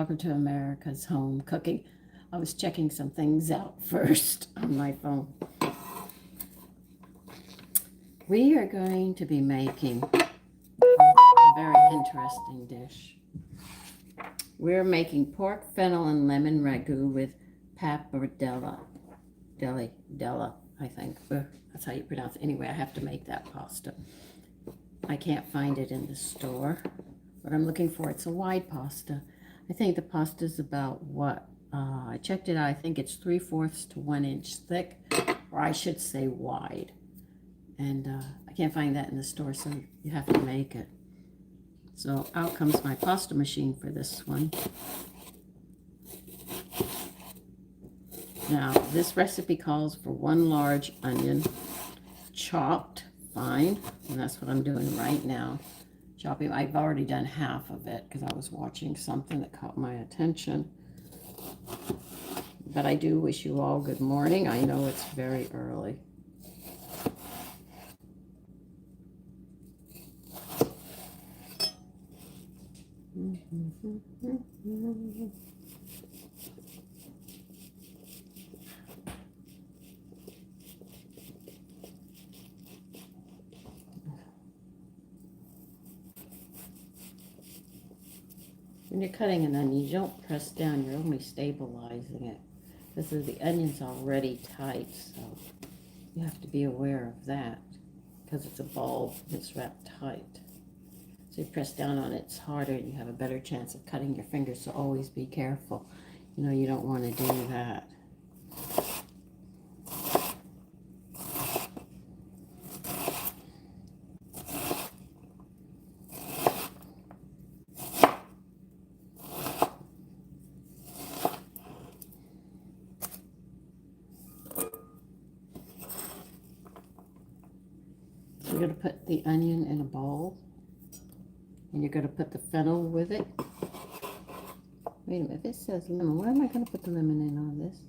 welcome to America's Home Cooking. I was checking some things out first on my phone. We are going to be making a very interesting dish. We're making pork, fennel, and lemon ragu with pappardelle. Della, I think. That's how you pronounce it. Anyway, I have to make that pasta. I can't find it in the store. What I'm looking for, it's a wide pasta. I think the pasta is about what? I checked it out. I think it's 3/4 to 1 inch thick, or I should say wide. And I can't find that in the store, so you have to make it. So out comes my pasta machine for this one. Now, this recipe calls for 1 large onion, chopped fine, and that's what I'm doing right now. Chopping. I've already done half of it because I was watching something that caught my attention. But I do wish you all good morning. I know it's very early. When you're cutting an onion, you don't press down, you're only stabilizing it. This is the onion's already tight, so you have to be aware of that because it's a bulb, it's wrapped tight. So you press down on it, it's harder, and you have a better chance of cutting your fingers, so always be careful. You know, you don't want to do that. You're going to put the onion in a bowl, and you're going to put the fennel with it. Wait a minute, if it says lemon, where am I going to put the lemon in on this?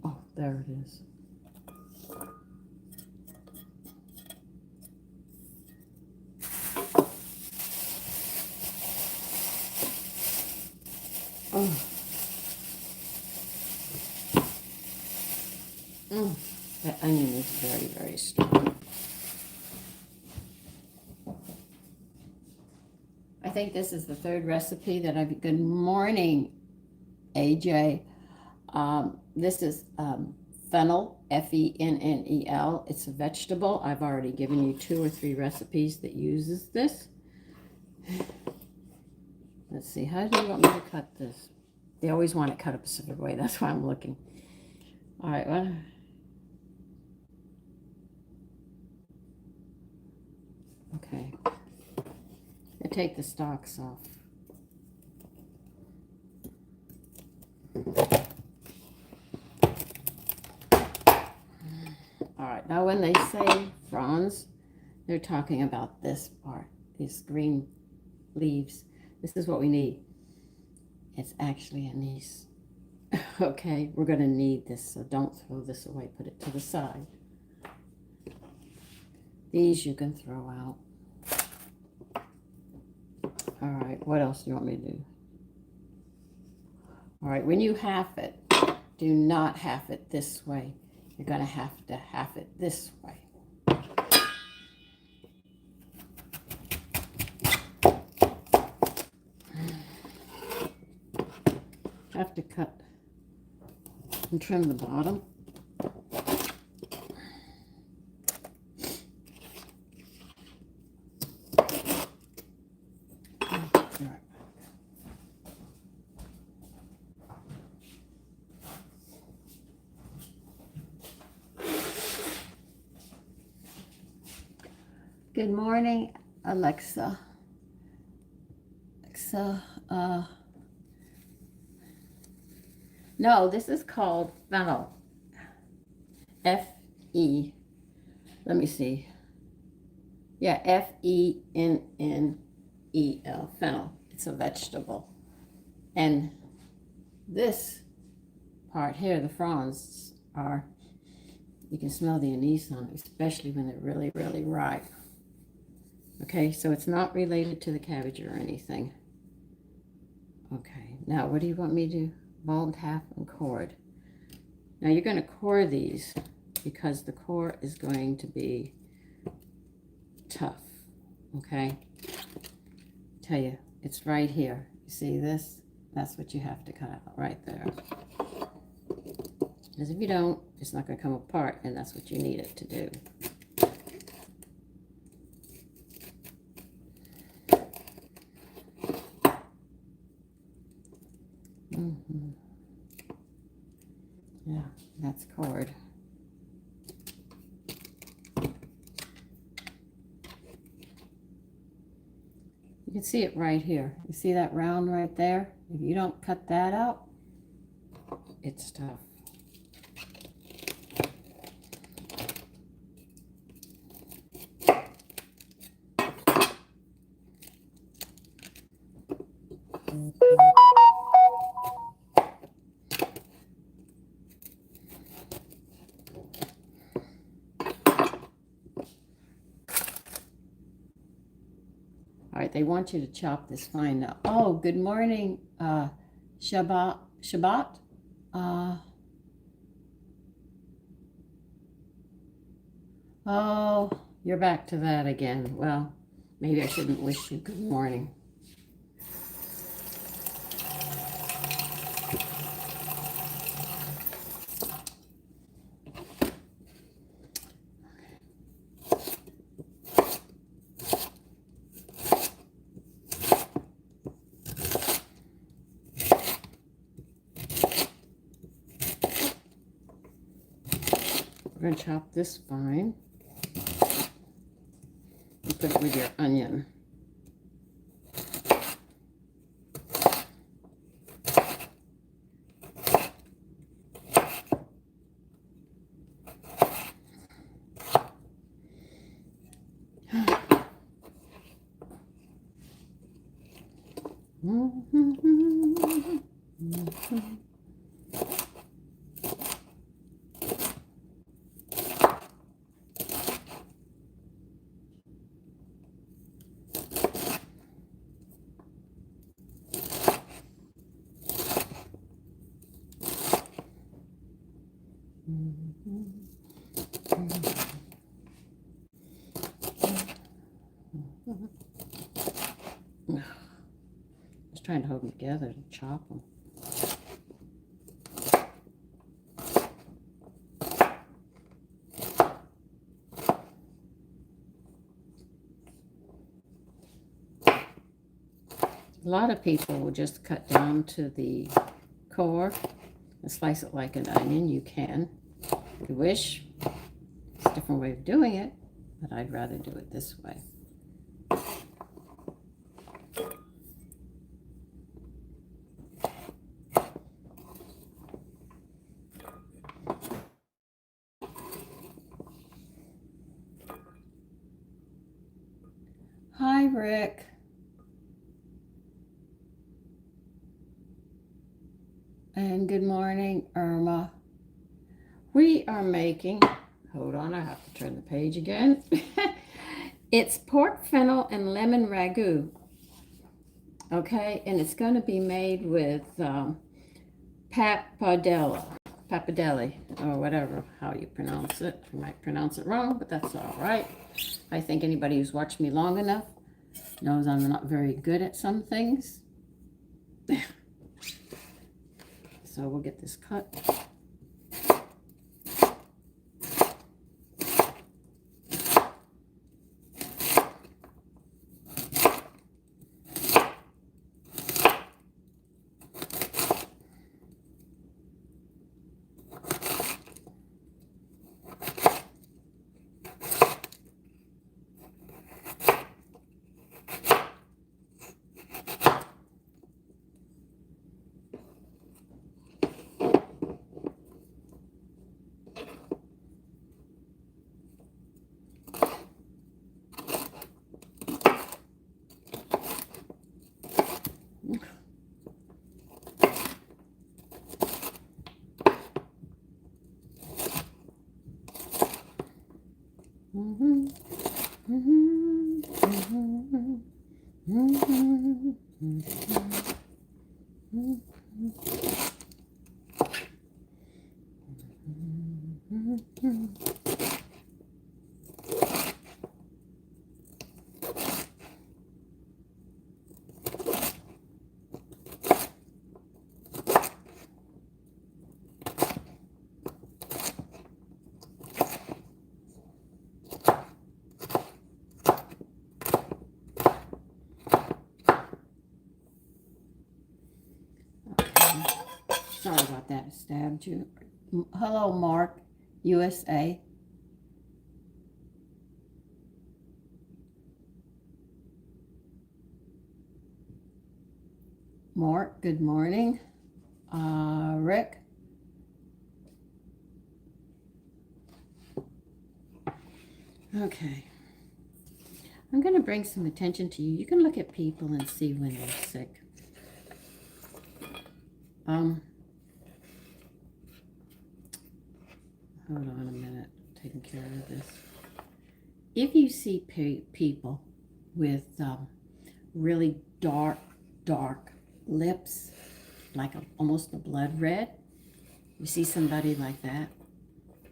Oh, there it is. That onion is very, very strong. I think this is the 3rd recipe that I've... Good morning, AJ. This is fennel, F-E-N-N-E-L. It's a vegetable. I've already given you 2 or 3 recipes that uses this. Let's see, how do you want me to cut this? They always want it cut a specific way. That's why I'm looking. All right, well... Okay. I take the stalks off. All right, now when they say fronds, they're talking about this part, these green leaves. This is what we need. It's actually in these. Okay, we're going to need this, so don't throw this away. Put it to the side. These you can throw out. All right, what else do you want me to do? All right, when you half it, do not half it this way. You're going to half it this way. Have to cut and trim the bottom. Good morning, Alexa. No, this is called fennel. F-E. Let me see. Yeah, F-E-N-N-E-L. Fennel. It's a vegetable. And this part here, the fronds, are, you can smell the anise on it, especially when they're really, really ripe. Okay, so it's not related to the cabbage or anything. Okay, now what do you want me to mold, half, and cord? Now you're going to core these because the core is going to be tough, okay? Tell you, it's right here. You see this? That's what you have to cut out right there. Because if you don't, it's not going to come apart, and that's what you need it to do. Yeah, that's cord. You can see it right here. You see that round right there? If you don't cut that out, it's tough. All right, they want you to chop this fine now. Oh, good morning, Shabbat. Oh, you're back to that again. Well, maybe I shouldn't wish you good morning. We're going to chop this fine and put it with your onion. Just trying to hold them together to chop them. A lot of people will just cut down to the core and slice it like an onion. You can, if you wish. It's a different way of doing it, but I'd rather do it this way. Hi, Rick. And good morning, Irma. We are making, hold on, I have to turn the page again. It's pork, fennel, and lemon ragu. Okay, and it's going to be made with pappardelle, or whatever, how you pronounce it. I might pronounce it wrong, but that's all right. I think anybody who's watched me long enough knows I'm not very good at some things. So we'll get this cut. Sorry about that, I stabbed you. Hello, Mark, USA. Mark, good morning. Rick. Okay. I'm going to bring some attention to you. You can look at people and see when they're sick. Hold on a minute, taking care of this. If you see people with really dark lips, like almost a blood red, you see somebody like that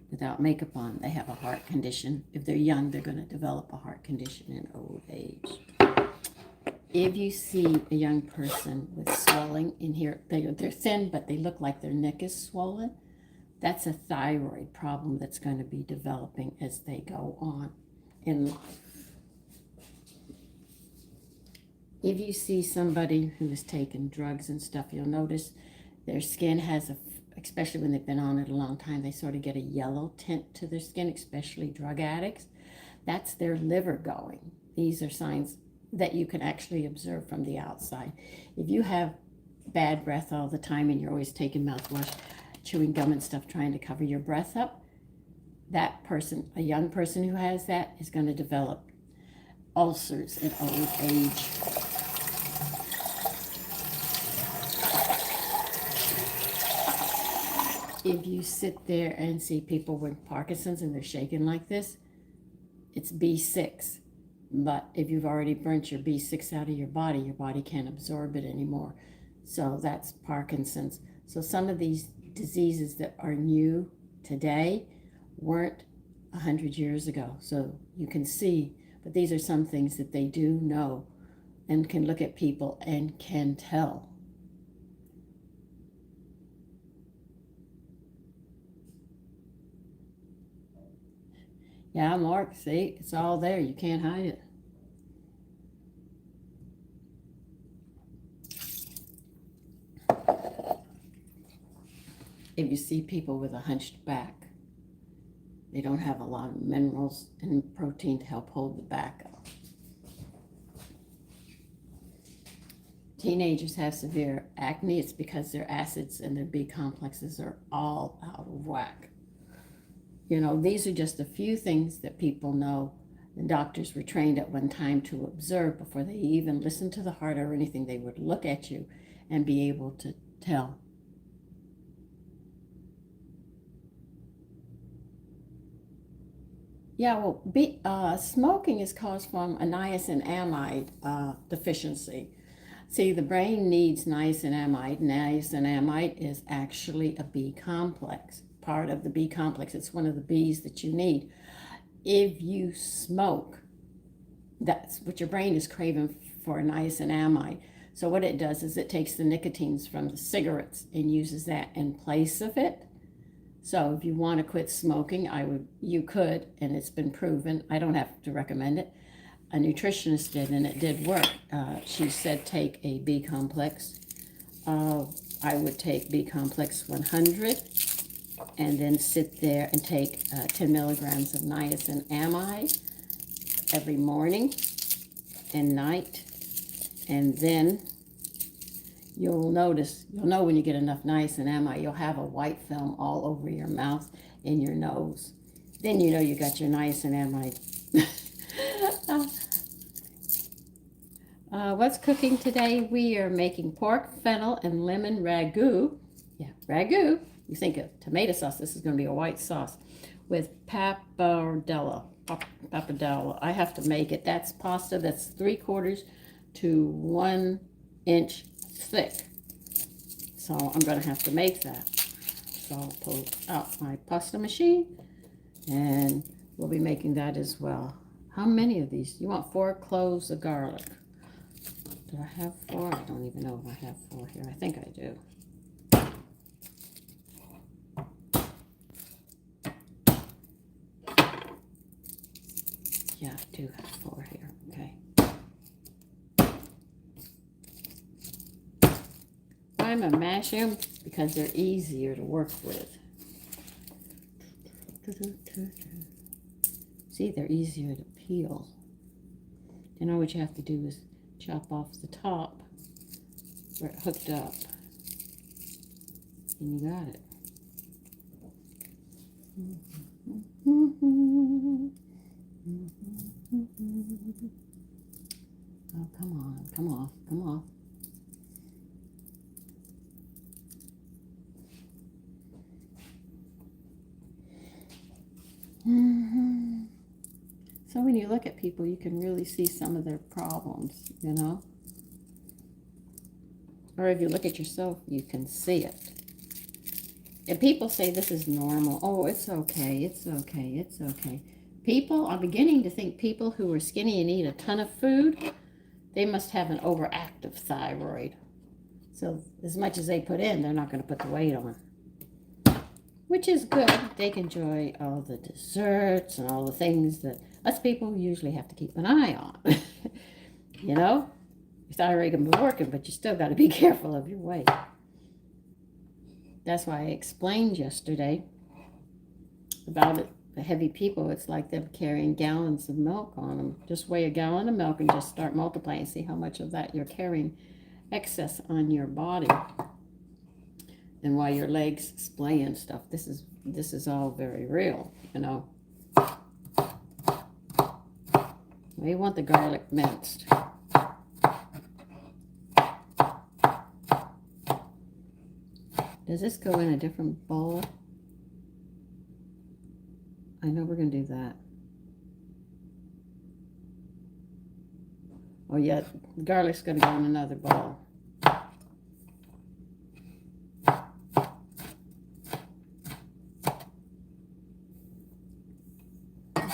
without makeup on, they have a heart condition. If they're young, they're going to develop a heart condition in old age. If you see a young person with swelling in here, they're thin, but they look like their neck is swollen, that's a thyroid problem that's going to be developing as they go on in life. If you see somebody who has taken drugs and stuff, you'll notice their skin has especially when they've been on it a long time, they sort of get a yellow tint to their skin, especially drug addicts. That's their liver going. These are signs that you can actually observe from the outside. If you have bad breath all the time and you're always taking mouthwash, chewing gum and stuff, trying to cover your breath up, that person, a young person who has that, is going to develop ulcers in old age. If you sit there and see people with Parkinson's and they're shaking like this, it's B6. But if you've already burnt your B6 out of your body can't absorb it anymore. So that's Parkinson's. So some of these diseases that are new today weren't 100 years ago. So you can see, but these are some things that they do know and can look at people and can tell. Yeah, Mark, see, it's all there. You can't hide it. If you see people with a hunched back, they don't have a lot of minerals and protein to help hold the back up. Teenagers have severe acne. It's because their acids and their B complexes are all out of whack. You know, these are just a few things that people know. The doctors were trained at one time to observe before they even listened to the heart or anything. They would look at you and be able to tell. Yeah, well, smoking is caused from a niacinamide deficiency. See, the brain needs niacinamide. Niacinamide is actually a B complex, part of the B complex. It's one of the Bs that you need. If you smoke, that's what your brain is craving for, niacinamide. So what it does is it takes the nicotines from the cigarettes and uses that in place of it. So if you want to quit smoking, you could, and it's been proven. I don't have to recommend it. A nutritionist did, and it did work. She said take a B complex. I would take B complex 100 and then sit there and take 10 milligrams of niacinamide every morning and night. And then you'll know when you get enough niacinamide, you'll have a white film all over your mouth and your nose. Then you know you got your niacinamide. What's cooking today? We are making pork, fennel, and lemon ragu. Yeah, ragu. You think of tomato sauce. This is going to be a white sauce with pappardelle. Pappardelle. I have to make it. That's pasta that's 3/4 to 1 inch thick. So I'm going to have to make that. So I'll pull out my pasta machine and we'll be making that as well. How many of these? You want 4 cloves of garlic. Do I have 4? I don't even know if I have 4 here. I think I do. Yeah, I do have 4 here. Okay. Why am I mashing them? Because they're easier to work with. See, they're easier to peel. You know what you have to do is chop off the top where it hooked up. And you got it. Oh, come on, come on, come on. So when you look at people, you can really see some of their problems, you know? Or if you look at yourself, you can see it. And people say this is normal. Oh, it's okay, it's okay, it's okay. People, I'm beginning to think people who are skinny and eat a ton of food, they must have an overactive thyroid. So as much as they put in, they're not going to put the weight on. Which is good. They can enjoy all the desserts and all the things that us people usually have to keep an eye on. You know? Your thyroid can be working, but you still got to be careful of your weight. That's why I explained yesterday about it. The heavy people, it's like them carrying gallons of milk on them. Just weigh a gallon of milk and just start multiplying and see how much of that you're carrying excess on your body. And why your legs splay and stuff. This is all very real, you know. We want the garlic minced. Does this go in a different bowl? I know we're going to do that. Oh yeah, the garlic's going to go in another bowl.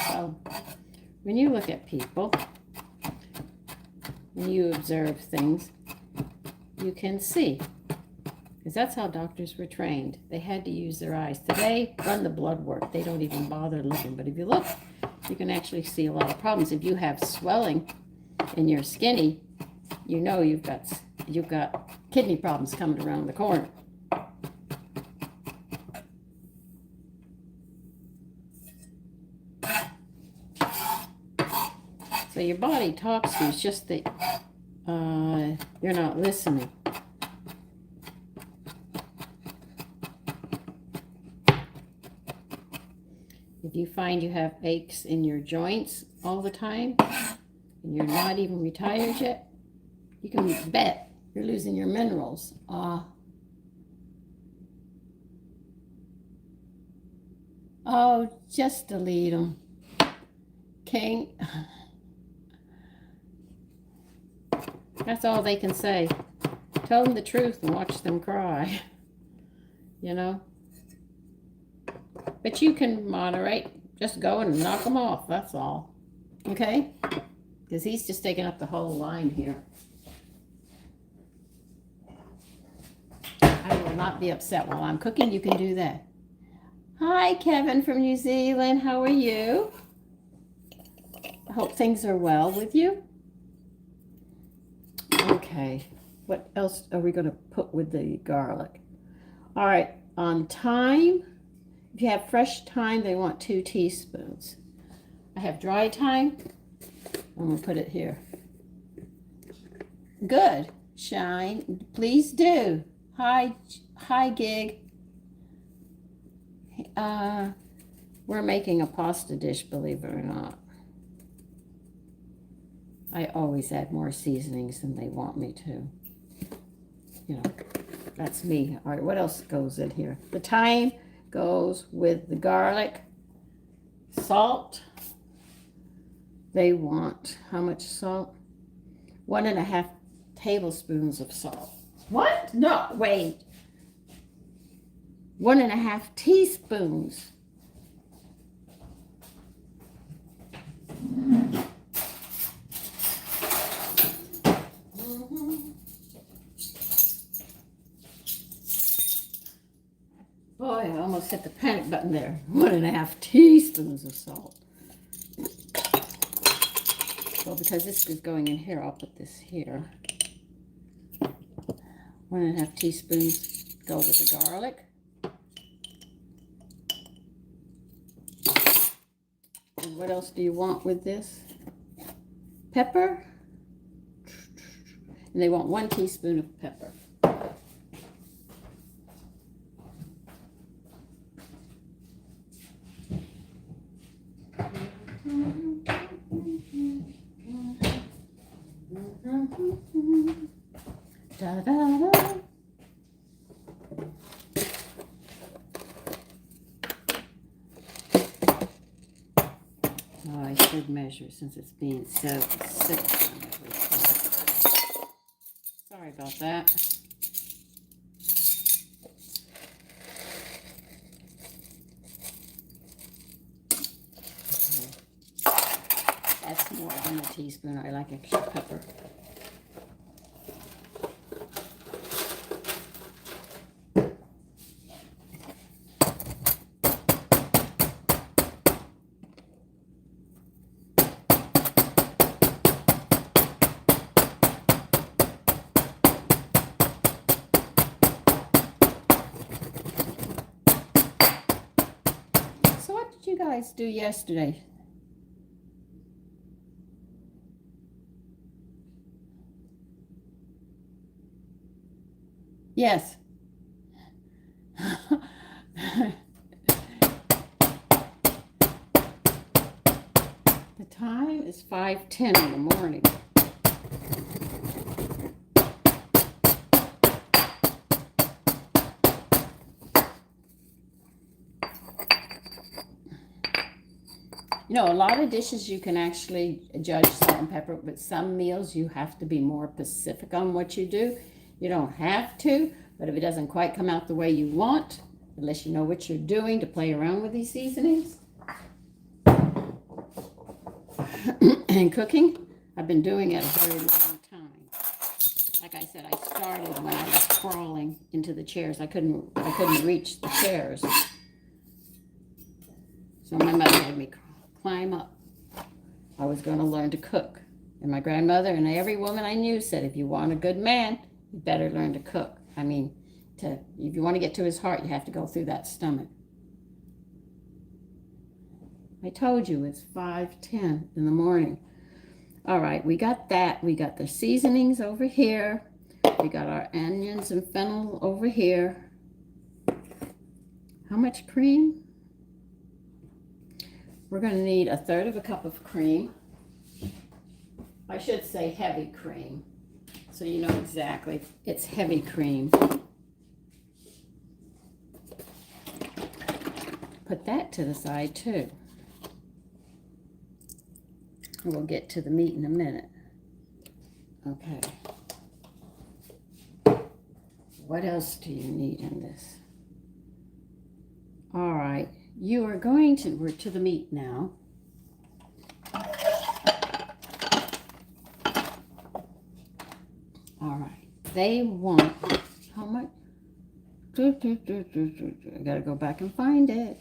So, when you look at people, when you observe things, you can see. Because that's how doctors were trained. They had to use their eyes. Today, run the blood work. They don't even bother looking. But if you look, you can actually see a lot of problems. If you have swelling and you're skinny, you know you've got kidney problems coming around the corner. So your body talks to you. It's just that you're not listening. If you find you have aches in your joints all the time, and you're not even retired yet, you can bet you're losing your minerals. Oh, just delete them. King. That's all they can say. Tell them the truth and watch them cry. You know? But you can moderate. Just go and knock them off. That's all. Okay? Because he's just taking up the whole line here. I will not be upset while I'm cooking. You can do that. Hi, Kevin from New Zealand. How are you? I hope things are well with you. Okay. What else are we going to put with the garlic? All right. On thyme. If you have fresh thyme, they want 2 teaspoons. I have dry thyme. I'm going to put it here. Good. Shine. Please do. Hi, Gig. We're making a pasta dish, believe it or not. I always add more seasonings than they want me to. You know, that's me. All right, what else goes in here? The thyme goes with the garlic. Salt. They want how much salt? 1.5 tablespoons of salt. What? No, wait. 1.5 teaspoons. Boy, I almost hit the panic button there. 1.5 teaspoons of salt. Well, because this is going in here, I'll put this here. 1.5 teaspoons go with the garlic. And what else do you want with this? Pepper. And they want 1 teaspoon of pepper. Da, da, da. Oh, I should measure since it's being so sick on everything. Sorry about that. That's more than a teaspoon. I like extra pepper. So what did you guys do yesterday? Yes. The time is 5:10 in the morning. You know, a lot of dishes you can actually judge salt and pepper, but some meals you have to be more specific on what you do. You don't have to, but if it doesn't quite come out the way you want, unless you know what you're doing to play around with these seasonings. And cooking, I've been doing it a very long time. Like I said, I started when I was crawling into the chairs. I couldn't reach the chairs. So my mother had me climb up. I was going to learn to cook. And my grandmother and every woman I knew said, if you want a good man, you better learn to cook. I mean, if you want to get to his heart, you have to go through that stomach. I told you it's 5:10 in the morning. All right, we got that. We got the seasonings over here. We got our onions and fennel over here. How much cream? We're going to need 1/3 cup of cream. I should say heavy cream, so you know exactly. It's heavy cream. Put that to the side too. And we'll get to the meat in a minute. Okay. What else do you need in this? All right. You are going to, we're to the meat now. All right. They want, how much? I gotta go back and find it.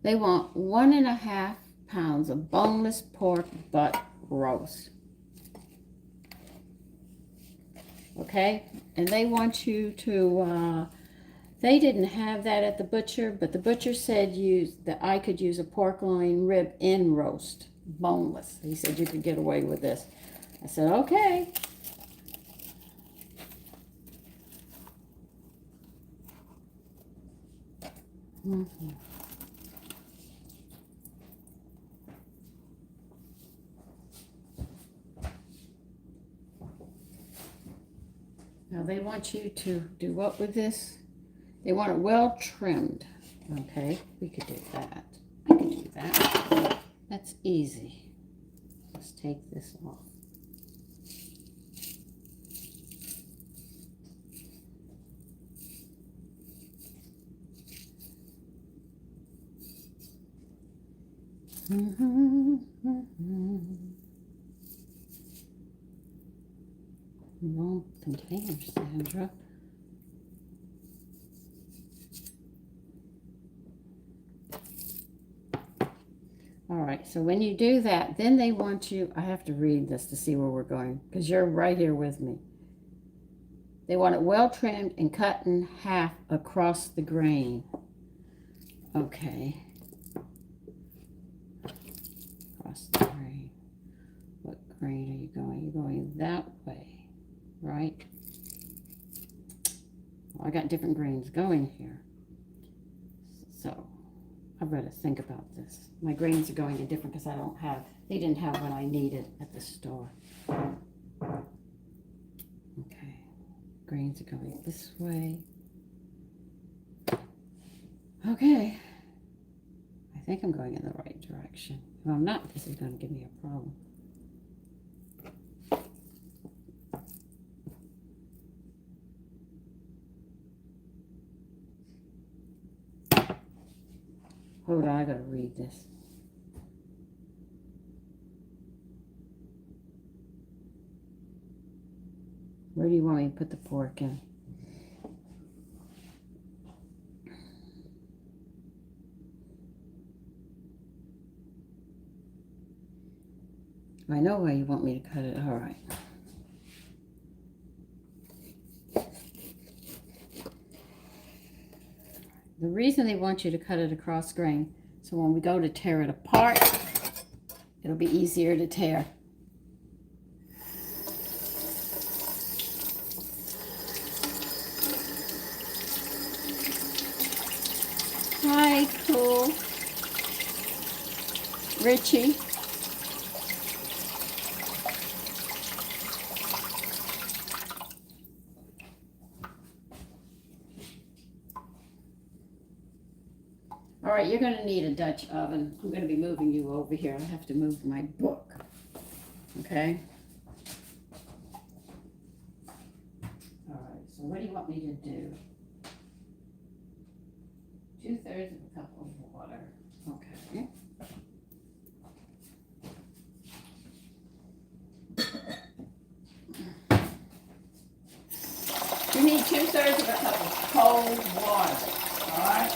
They want 1.5 pounds of boneless pork butt roast. Okay? And they want you to, they didn't have that at the butcher, but the butcher said that I could use a pork loin rib in roast, boneless. He said you could get away with this. I said, okay. Mm-hmm. Now they want you to do what with this? They want it well trimmed. Okay, we could do that. I could do that. That's easy. Let's take this off. Wrong container, Sandra. All right, so when you do that, then they want you, I have to read this to see where we're going, because you're right here with me. They want it well trimmed and cut in half across the grain. Okay. Across the grain. What grain are you going? You're going that way, right? Well, I got different grains going here. So I've got to think about this. My grains are going in different because they didn't have what I needed at the store. Okay. Grains are going this way. Okay. I think I'm going in the right direction. If I'm not, this is going to give me a problem. Hold on, I got to read this. Where do you want me to put the pork in? I know where you want me to cut it. All right. The reason they want you to cut it across grain, so when we go to tear it apart, it'll be easier to tear. Hi, cool. Richie. All right, you're going to need a Dutch oven. I'm going to be moving you over here. I have to move my book. Okay? All right, so what do you want me to do? 2/3 of a cup of water. Okay. You need 2/3 of a cup of cold water. All right?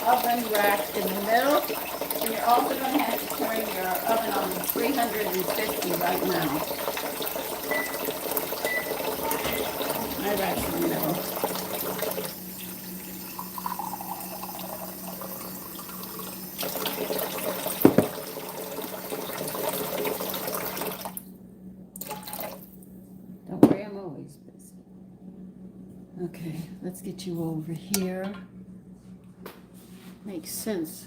Oven rack in the middle, and you're also going to have to turn your oven on 350 right now. My rack's in the middle. Don't worry, I'm always busy. Okay, let's get you over here. Makes sense.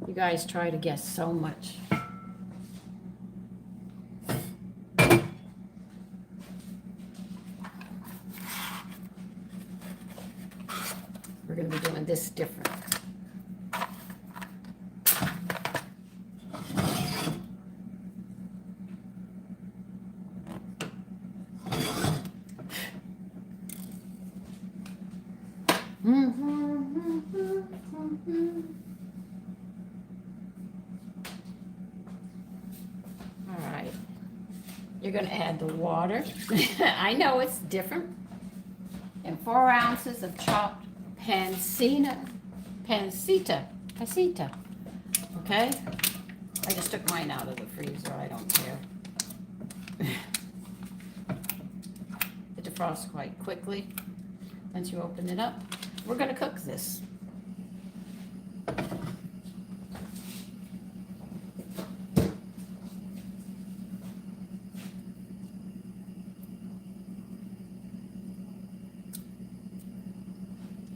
You guys try to guess so much. We're going to be doing this different. All right, you're going to add the water. I know it's different. And 4 ounces of chopped pancita. Okay? I just took mine out of the freezer. I don't care. It defrosts quite quickly once you open it up. We're going to cook this.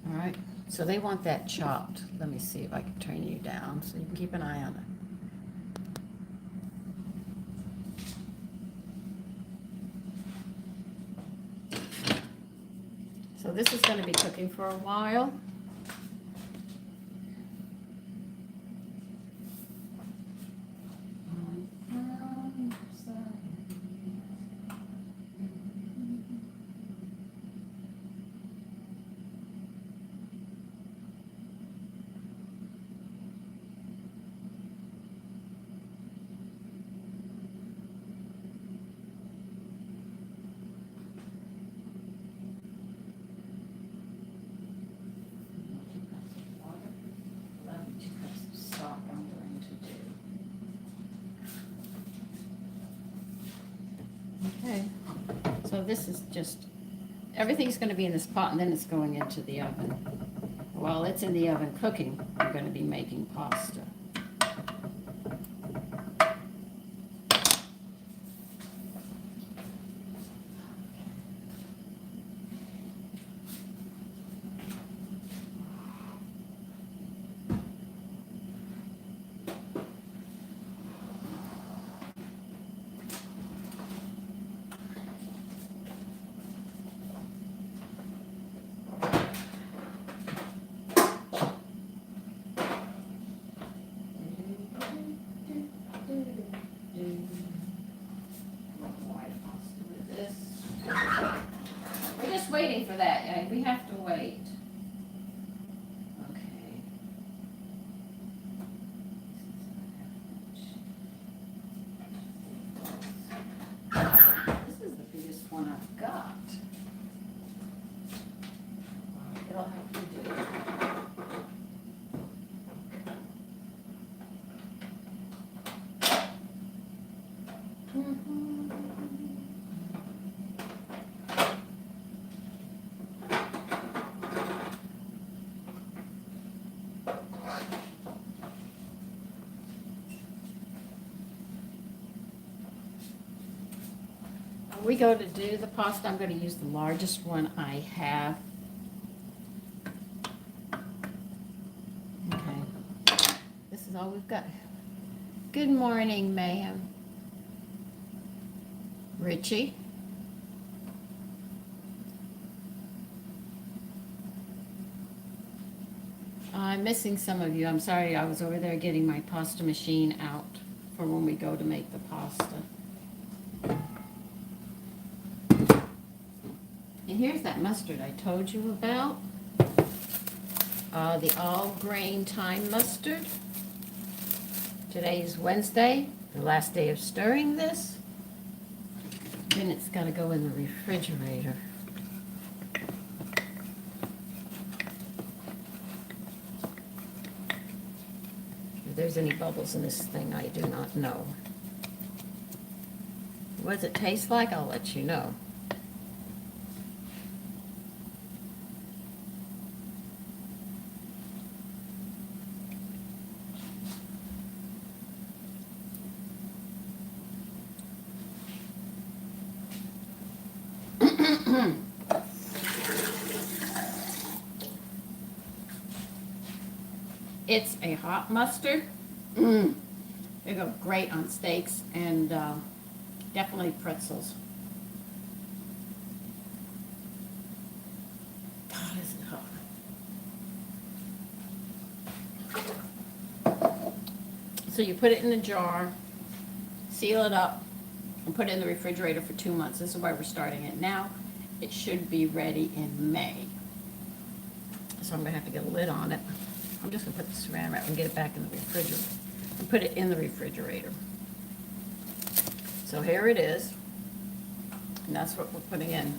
All right, so they want that chopped. Let me see if I can turn you down so you can keep an eye on it. So this is going to be cooking for a while. So this is just, everything's going to be in this pot and then it's going into the oven. While it's in the oven cooking, we're going to be making pasta. We're just waiting for that. We have to wait. Okay. This is the biggest one I've got. It'll have to do. When we go to do the pasta, I'm going to use the largest one I have. Okay. This is all we've got. Good morning, ma'am. Richie. I'm missing some of you. I'm sorry, I was over there getting my pasta machine out for when we go to make the pasta. And here's that mustard I told you about. The all-grain thyme mustard. Today's Wednesday, the last day of stirring this. Then it's got to go in the refrigerator. If there's any bubbles in this thing, I do not know. What does it taste like? I'll let you know. It's a hot mustard. They go great on steaks and definitely pretzels. God, is it hot. So you put it in a jar, seal it up, and put it in the refrigerator for 2 months. This is why we're starting it now. It should be ready in May. So I'm going to have to get a lid on it. I'm just going to put the saran wrap and get it back in the refrigerator. And put it in the refrigerator. So here it is. And that's what we're putting in.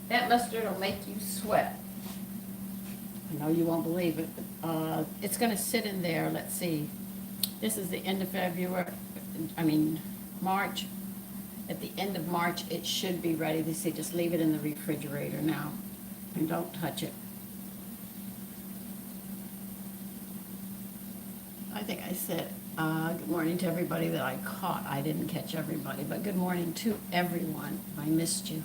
That mustard will make you sweat. I know you won't believe it, but it's going to sit in there. Let's see. This is the end of March. At the end of March, it should be ready. They say just leave it in the refrigerator now and don't touch it. I think I said good morning to everybody that I caught. I didn't catch everybody, but good morning to everyone. I missed you.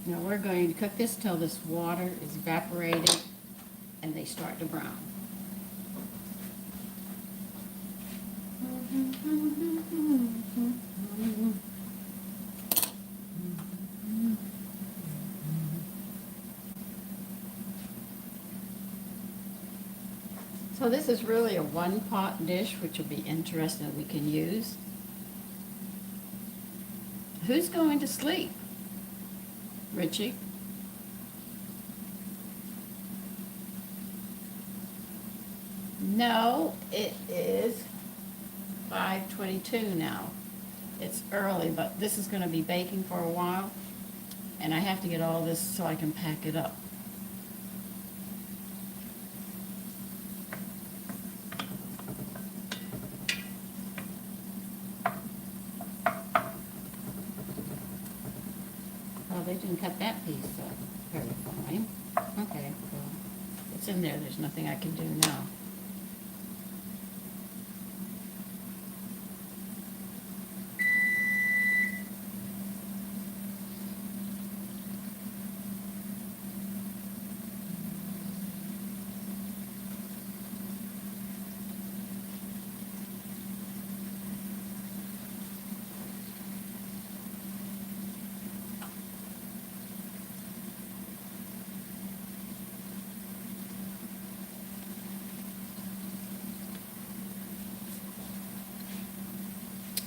Now we're going to cook this till this water is evaporated and they start to brown. So this is really a one-pot dish, which will be interesting that we can use. Who's going to sleep? Richie? No, it is 5:22 now. It's early, but this is going to be baking for a while. And I have to get all this so I can pack it up. Oh, they didn't cut that piece up very fine. Okay, well, it's in there. There's nothing I can do now.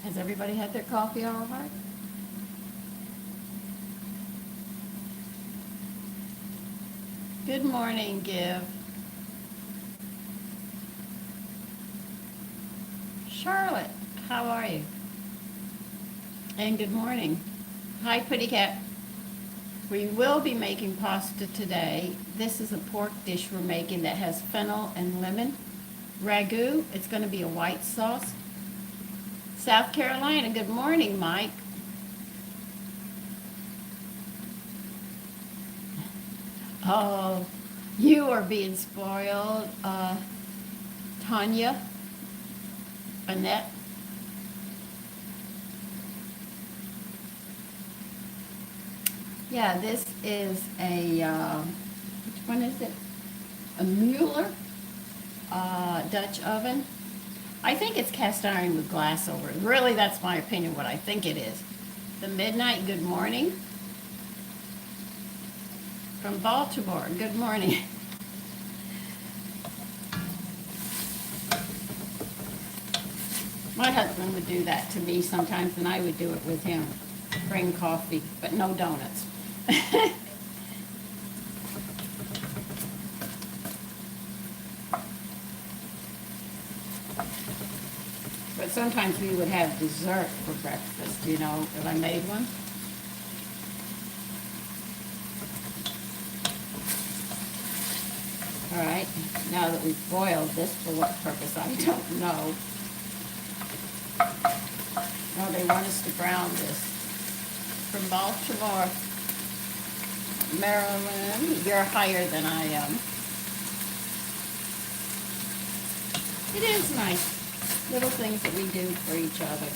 Has everybody had their coffee all right? Good morning, Give. Charlotte, how are you? And good morning. Hi, Pretty Cat. We will be making pasta today. This is a pork dish we're making that has fennel and lemon. Ragu, it's going to be a white sauce. South Carolina, good morning, Mike. Oh, you are being spoiled. Tanya, Annette. Yeah, this is a, which one is it? A Mueller Dutch oven. I think it's cast iron with glass over it. Really, that's my opinion, what I think it is. The Midnight, good morning. From Baltimore, good morning. My husband would do that to me sometimes, and I would do it with him. Bring coffee, but no donuts. But sometimes we would have dessert for breakfast, you know, if I made one. All right, now that we've boiled this, for what purpose, I don't know. Oh, they want us to brown this. From Baltimore, Maryland, you're higher than I am. It is nice. Little things that we do for each other.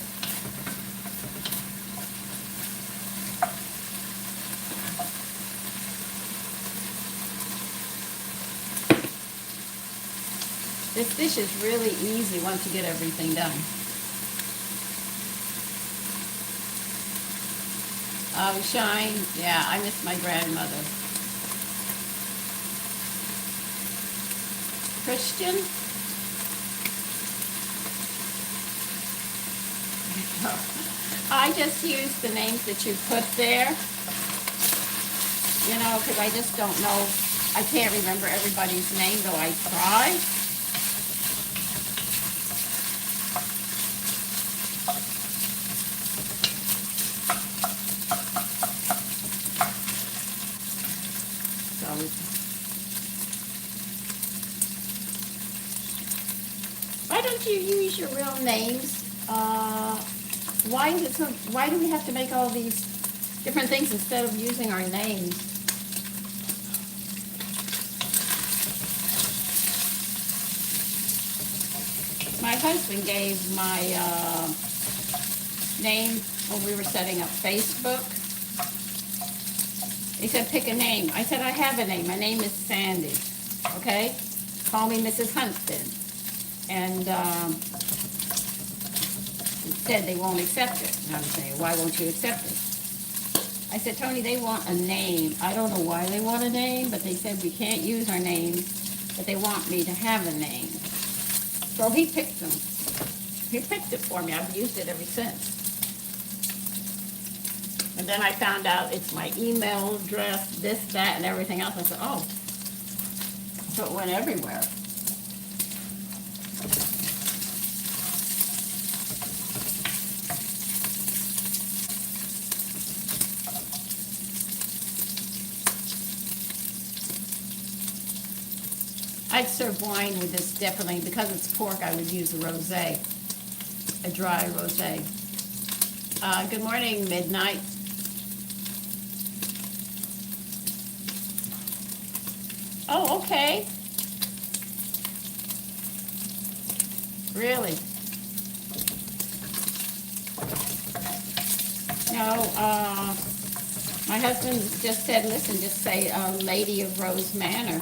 This dish is really easy once you get everything done. Oh, Shine, yeah, I miss my grandmother. Christian? I just use the names that you put there, you know, because I just don't know. I can't remember everybody's name, though I try. So, why don't you use your real names? Why do we have to make all these different things instead of using our names? My husband gave my name when we were setting up Facebook. He said, pick a name. I said, I have a name. My name is Sandy. Okay? Call me Mrs. Huntston. And said they won't accept it. And I was saying, why won't you accept it? I said, Tony, they want a name. I don't know why they want a name, but they said we can't use our names, but they want me to have a name. So he picked them. He picked it for me. I've used it ever since. And then I found out it's my email address, this, that, and everything else. I said, oh. So it went everywhere. I'd serve wine with this definitely. Because it's pork, I would use a rosé, a dry rosé. Good morning, Midnight. Oh, okay. Really? No, my husband just said, listen, just say Lady of Rose Manor,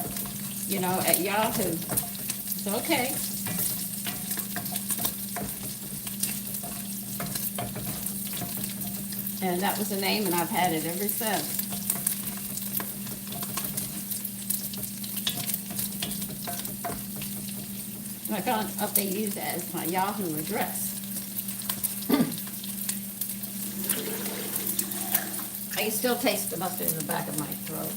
at Yahoo. It's okay. And that was the name, and I've had it ever since. I found out they use it as my Yahoo address. I can still taste the mustard in the back of my throat.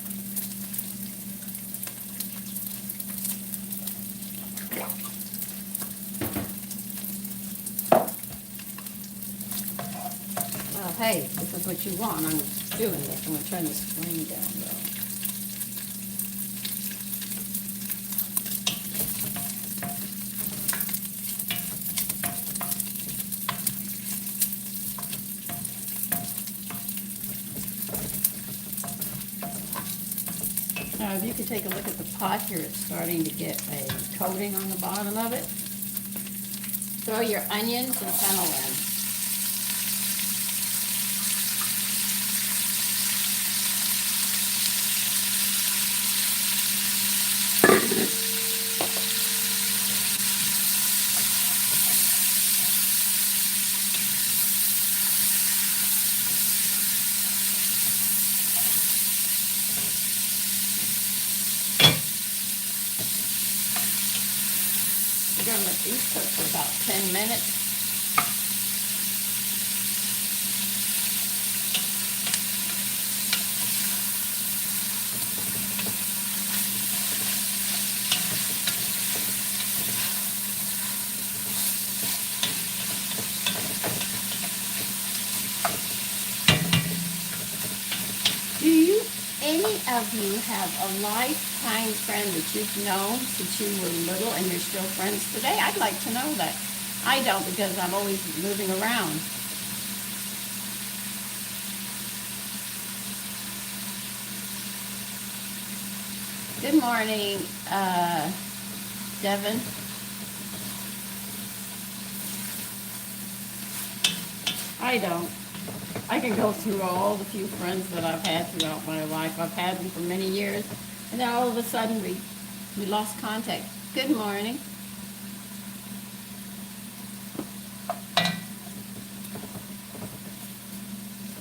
Well, hey, this is what you want. I'm doing this. I'm going to turn this flame down, though. Now, if you could take a look at the pot here, it's starting to get a coating on the bottom of it. Throw your onions and fennel in. We're going to let these cook for about 10 minutes. Do any of you have a lifetime friend that you've known since you were little and you're still friends today? I'd like to know that. I don't, because I'm always moving around. Good morning, Devin. I don't. I can go through all the few friends that I've had throughout my life. I've had them for many years, and then all of a sudden we lost contact. Good morning.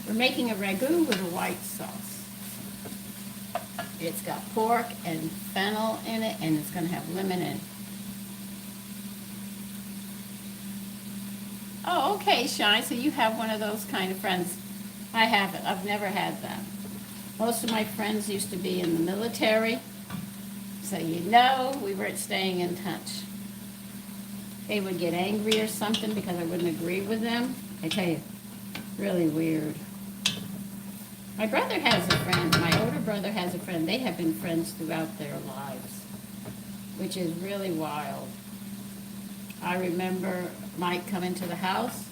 We're making a ragu with a white sauce. It's got pork and fennel in it, and it's going to have lemon in it. Oh, okay, Shine. So you have one of those kind of friends. I haven't. I've never had that. Most of my friends used to be in the military, so we weren't staying in touch. They would get angry or something because I wouldn't agree with them. I tell you, really weird. My brother has a friend. My older brother has a friend. They have been friends throughout their lives, which is really wild. I remember Mike coming to the house,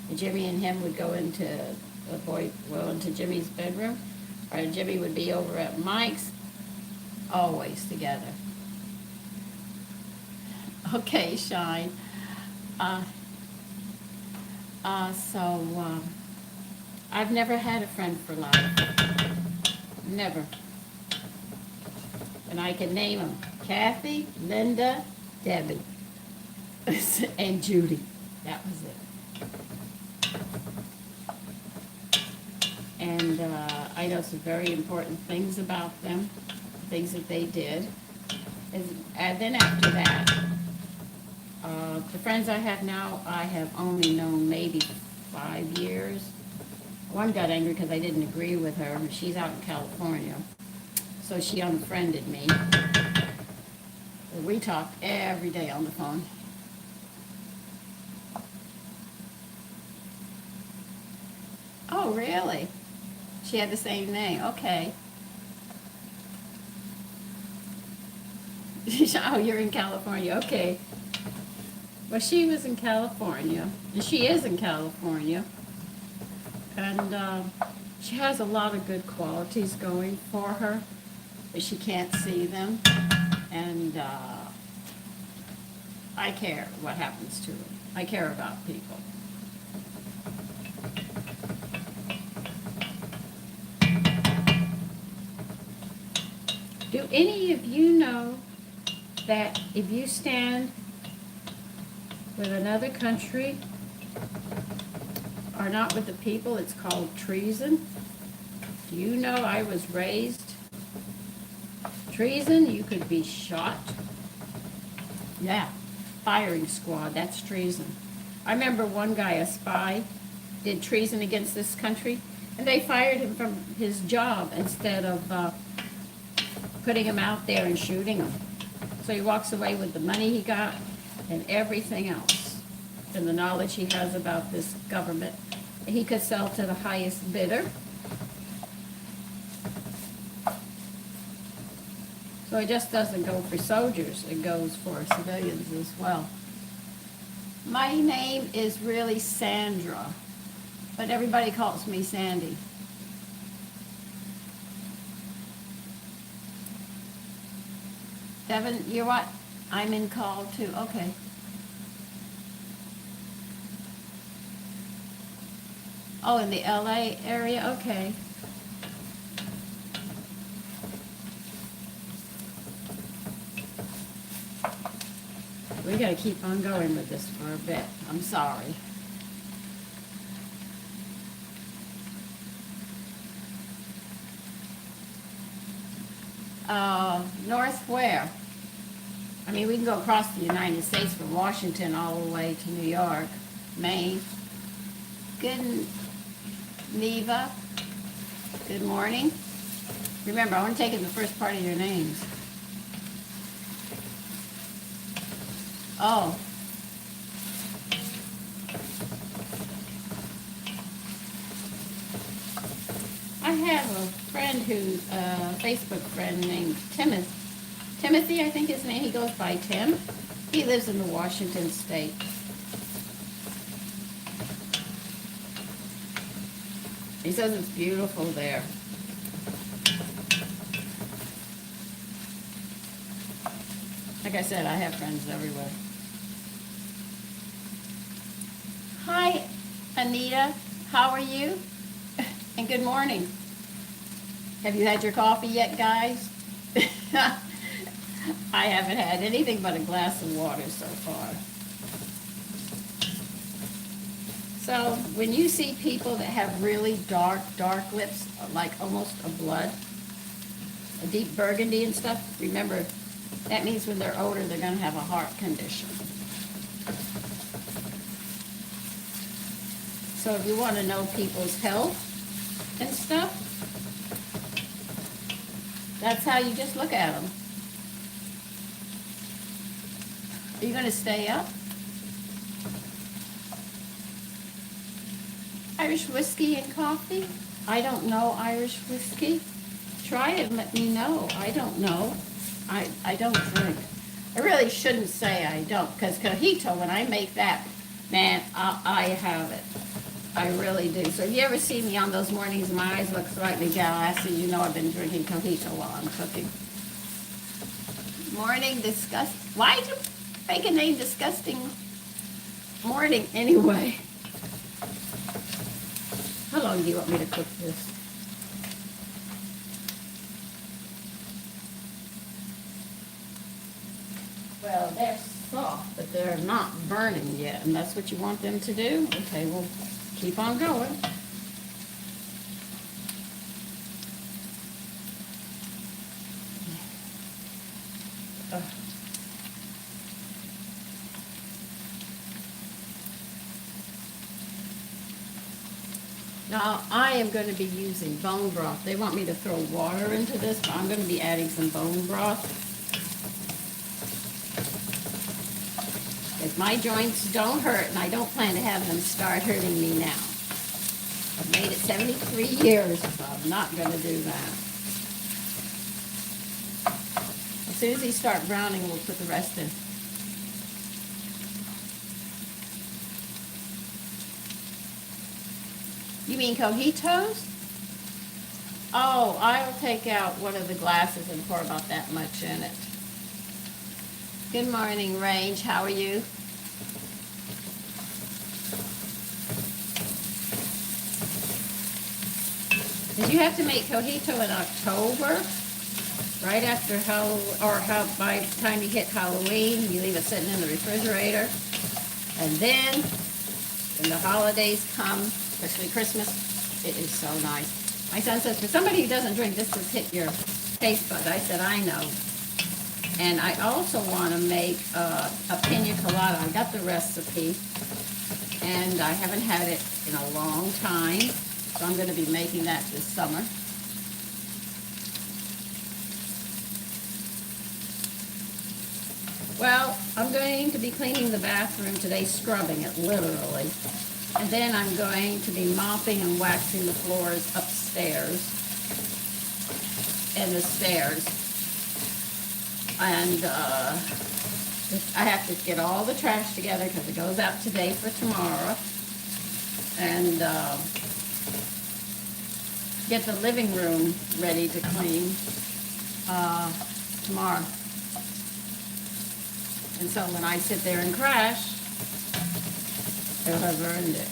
and Jimmy and him would go into Jimmy's bedroom, or Jimmy would be over at Mike's, always together. Okay, Shine. I've never had a friend for life. Never. And I can name them: Kathy, Linda, Debbie, and Judy. That was it. And I know some very important things about them, things that they did. And then after that, the friends I have now, I have only known maybe 5 years. One got angry because I didn't agree with her. She's out in California, so she unfriended me. We talked every day on the phone. Oh, really? She had the same name. Okay. Oh, you're in California. Okay. Well, she was in California, and she is in California, and she has a lot of good qualities going for her, but she can't see them, and I care what happens to them. I care about people. Do any of you know that if you stand with another country or not with the people, it's called treason? Do you know I was raised treason? You could be shot. Yeah, firing squad, that's treason. I remember one guy, a spy, did treason against this country, and they fired him from his job instead of putting him out there and shooting him. So he walks away with the money he got and everything else, and the knowledge he has about this government. He could sell to the highest bidder. So it just doesn't go for soldiers, it goes for civilians as well. My name is really Sandra, but everybody calls me Sandy. Devin, you're what? I'm in call too. Okay. Oh, in the LA area? Okay. We gotta keep on going with this for a bit. I'm sorry. North where? I mean, we can go across the United States from Washington all the way to New York, Maine. Good, Neva. Good morning. Remember, I want to take in the first part of your names. Oh. I have a friend who's a Facebook friend named Timothy. Timothy, I think his name, he goes by Tim. He lives in the Washington state. He says it's beautiful there. Like I said, I have friends everywhere. Hi, Anita. How are you? And good morning. Have you had your coffee yet, guys? I haven't had anything but a glass of water so far. So when you see people that have really dark lips, like almost a blood, a deep burgundy and stuff, remember, that means when they're older, they're going to have a heart condition. So if you want to know people's health and stuff, that's how you just look at them. Are you going to stay up? Irish whiskey and coffee? I don't know Irish whiskey. Try it and let me know. I don't know. I don't drink. I really shouldn't say I don't, because Cojito, when I make that, man, I have it. I really do. So if you ever see me on those mornings, my eyes look slightly glassy, you know I've been drinking Cojito while I'm cooking. Morning disgust. Why did you make a name Disgusting Morning anyway? How long do you want me to cook this? Well, they're soft, but they're not burning yet, and that's what you want them to do? Okay, well, keep on going. Now, I am going to be using bone broth. They want me to throw water into this, but I'm going to be adding some bone broth. If my joints don't hurt, and I don't plan to have them start hurting me now. I've made it 73 years, so I'm not going to do that. As soon as these start browning, we'll put the rest in. You mean cojitos? Oh, I'll take out one of the glasses and pour about that much in it. Good morning, Range. How are you? Did you have to make cojito in October? Right after by the time you hit Halloween, you leave it sitting in the refrigerator. And then, when the holidays come, especially Christmas, it is so nice. My son says, for somebody who doesn't drink, this has hit your taste bud. I said, I know. And I also want to make a pina colada. I got the recipe, and I haven't had it in a long time, so I'm going to be making that this summer. Well, I'm going to be cleaning the bathroom today, scrubbing it, literally. And then I'm going to be mopping and waxing the floors upstairs and the stairs. And I have to get all the trash together because it goes out today for tomorrow. And get the living room ready to clean tomorrow. And so when I sit there and crash, they'll have earned it.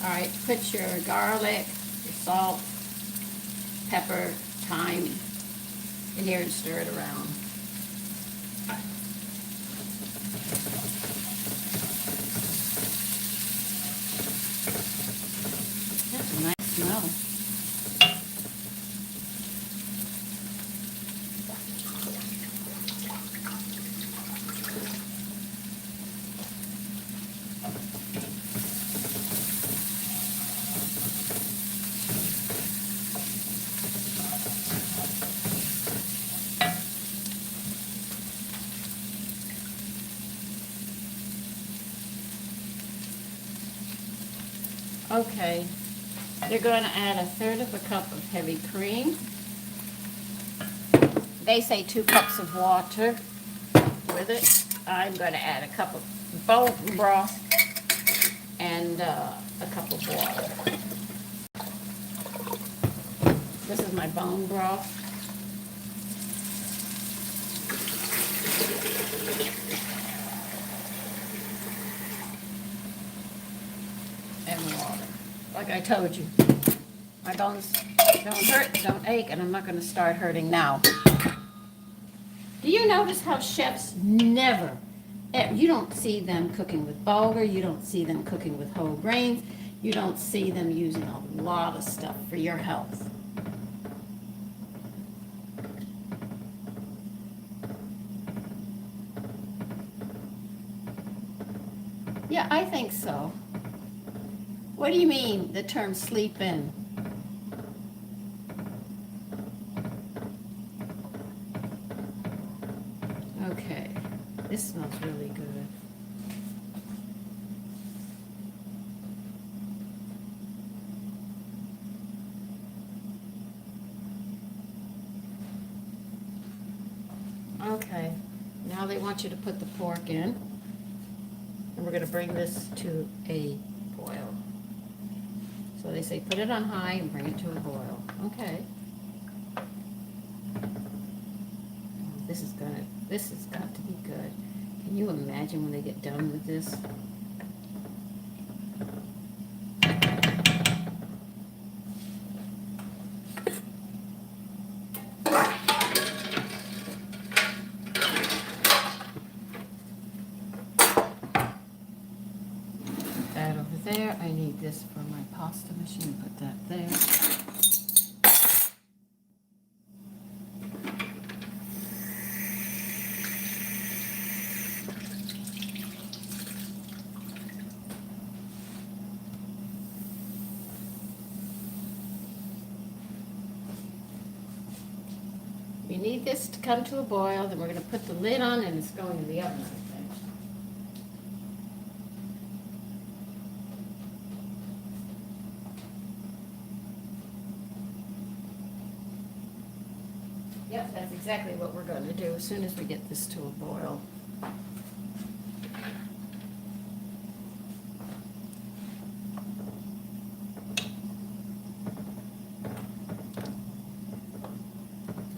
All right, put your garlic, your salt, pepper, thyme in here and stir it around. That's a nice smell. Okay, you're going to add 1/3 cup of heavy cream. They say 2 cups of water with it. I'm going to add a cup of bone broth and a cup of water. This is my bone broth. And water. Like I told you, my bones don't hurt, don't ache, and I'm not going to start hurting now. Do you notice how chefs never, you don't see them cooking with bulgur, you don't see them cooking with whole grains, you don't see them using a lot of stuff for your health. Yeah, I think so. What do you mean, the term sleep in? Okay, this smells really good. Okay, now they want you to put the pork in. And we're going to bring this to a boil. So they say put it on high and bring it to a boil. Okay. This has got to be good. Can you imagine when they get done with this? That over there. I need this for my pasta machine. Put that there. We need this to come to a boil, then we're going to put the lid on and it's going in the oven, I think. Yep, that's exactly exactly what we're going to do as soon as we get this to a boil.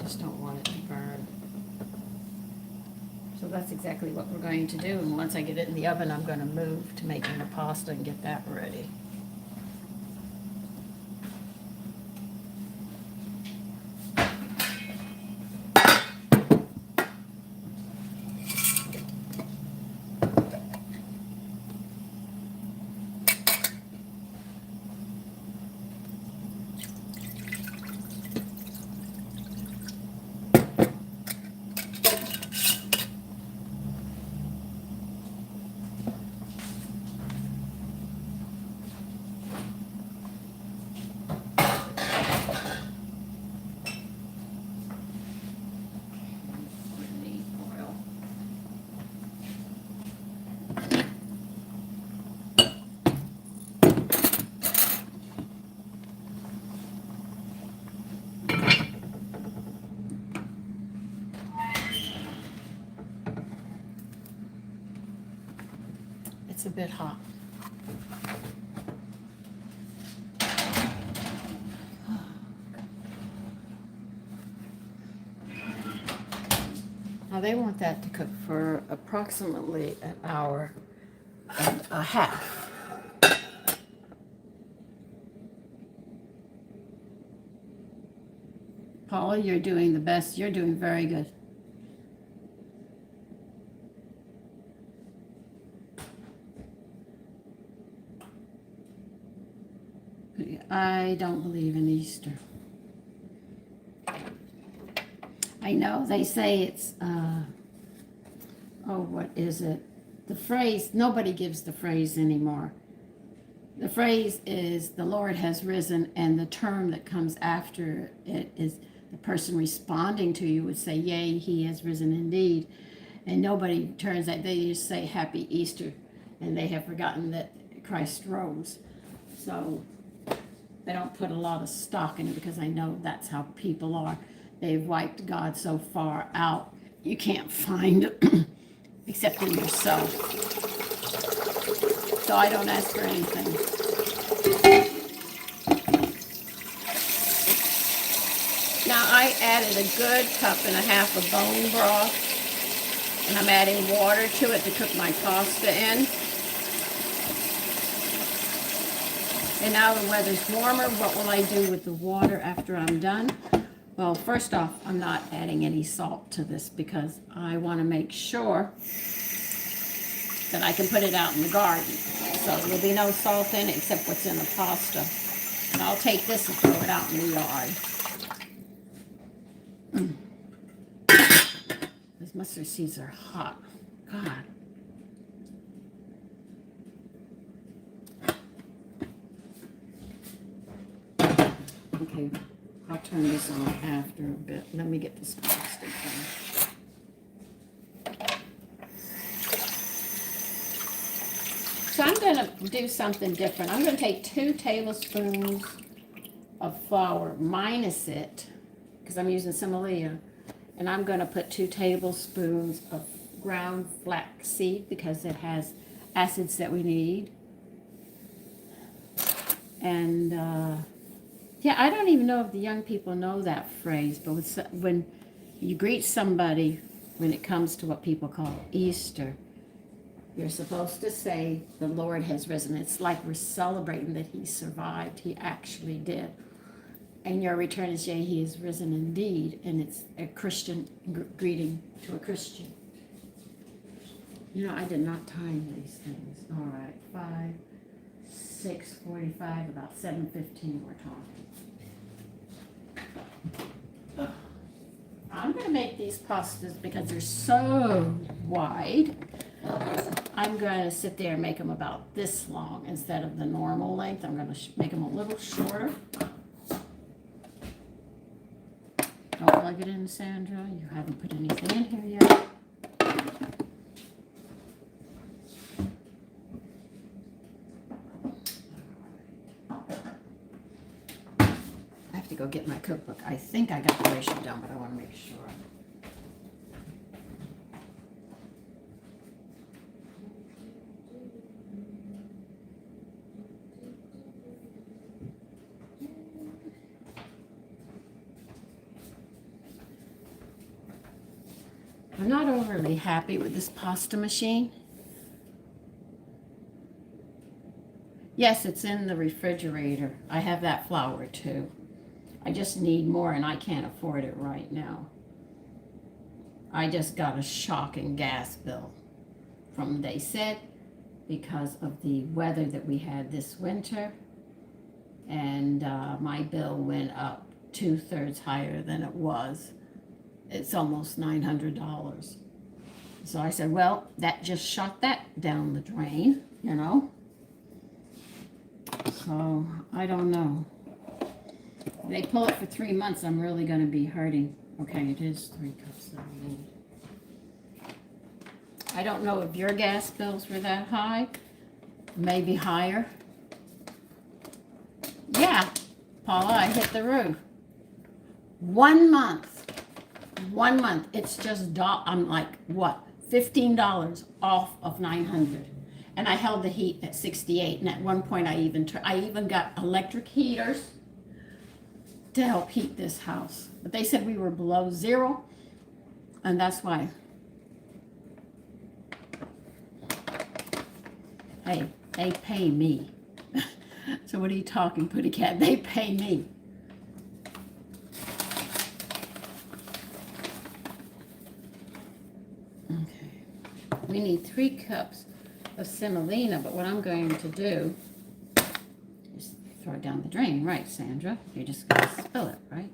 Just don't want it to burn. So that's exactly what we're going to do. And once I get it in the oven, I'm going to move to making the pasta and get that ready. It's a bit hot. Now they want that to cook for approximately an hour and a half. Paula, you're doing the best. You're doing very good. I don't believe in Easter. I know they say it's, what is it? The phrase, nobody gives the phrase anymore. The phrase is the Lord has risen, and the term that comes after it is the person responding to you would say, yea, he has risen indeed. And nobody turns that, they just say happy Easter, and they have forgotten that Christ rose. So I don't put a lot of stock in it because I know that's how people are. They've wiped God so far out, you can't find it except in yourself. So I don't ask for anything. Now I added a good cup and a half of bone broth, and I'm adding water to it to cook my pasta in. And now the weather's warmer. What will I do with the water after I'm done? Well, first off, I'm not adding any salt to this because I want to make sure that I can put it out in the garden. So there'll be no salt in it except what's in the pasta. And I'll take this and throw it out in the yard. These mustard seeds are hot. God. Okay, I'll turn this on after a bit. Let me get this plastic done. So I'm going to do something different. I'm going to take 2 tablespoons of flour, minus it, because I'm using semolina, and I'm going to put 2 tablespoons of ground flaxseed because it has acids that we need. And yeah, I don't even know if the young people know that phrase, but when you greet somebody, when it comes to what people call Easter, you're supposed to say, the Lord has risen. It's like we're celebrating that he survived. He actually did. And your return is, yea, he is risen indeed. And it's a Christian greeting to a Christian. You know, I did not time these things. All right, 5, 6:45, about 7:15 we're talking. I'm going to make these pastas because they're so wide. I'm going to sit there and make them about this long instead of the normal length. I'm going to make them a little shorter. Don't plug it in, Sandra. You haven't put anything in here yet. I have to go get my cookbook. I think I got the ratio down, but I want to make sure. I'm not overly happy with this pasta machine. Yes, it's in the refrigerator. I have that flour too. I just need more and I can't afford it right now. I just got a shocking gas bill from, they said, because of the weather that we had this winter. And my bill went up 2/3 higher than it was. It's almost $900. So I said, well, that just shot that down the drain, you know. So I don't know. If they pull it for 3 months, I'm really going to be hurting. Okay, it is 3 cups that I need. I don't know if your gas bills were that high. Maybe higher. Yeah, Paula, I hit the roof. 1 month. 1 month. It's just, I'm like, what? $15 off of $900. And I held the heat at 68. And at one point, I even got electric heaters to help heat this house. But they said we were below zero. And that's why. Hey, they pay me. So what are you talking, Putty Cat? They pay me. Okay. We need 3 cups of semolina, but what I'm going to do is throw it down the drain. Right, Sandra? You're just going to spill it, right?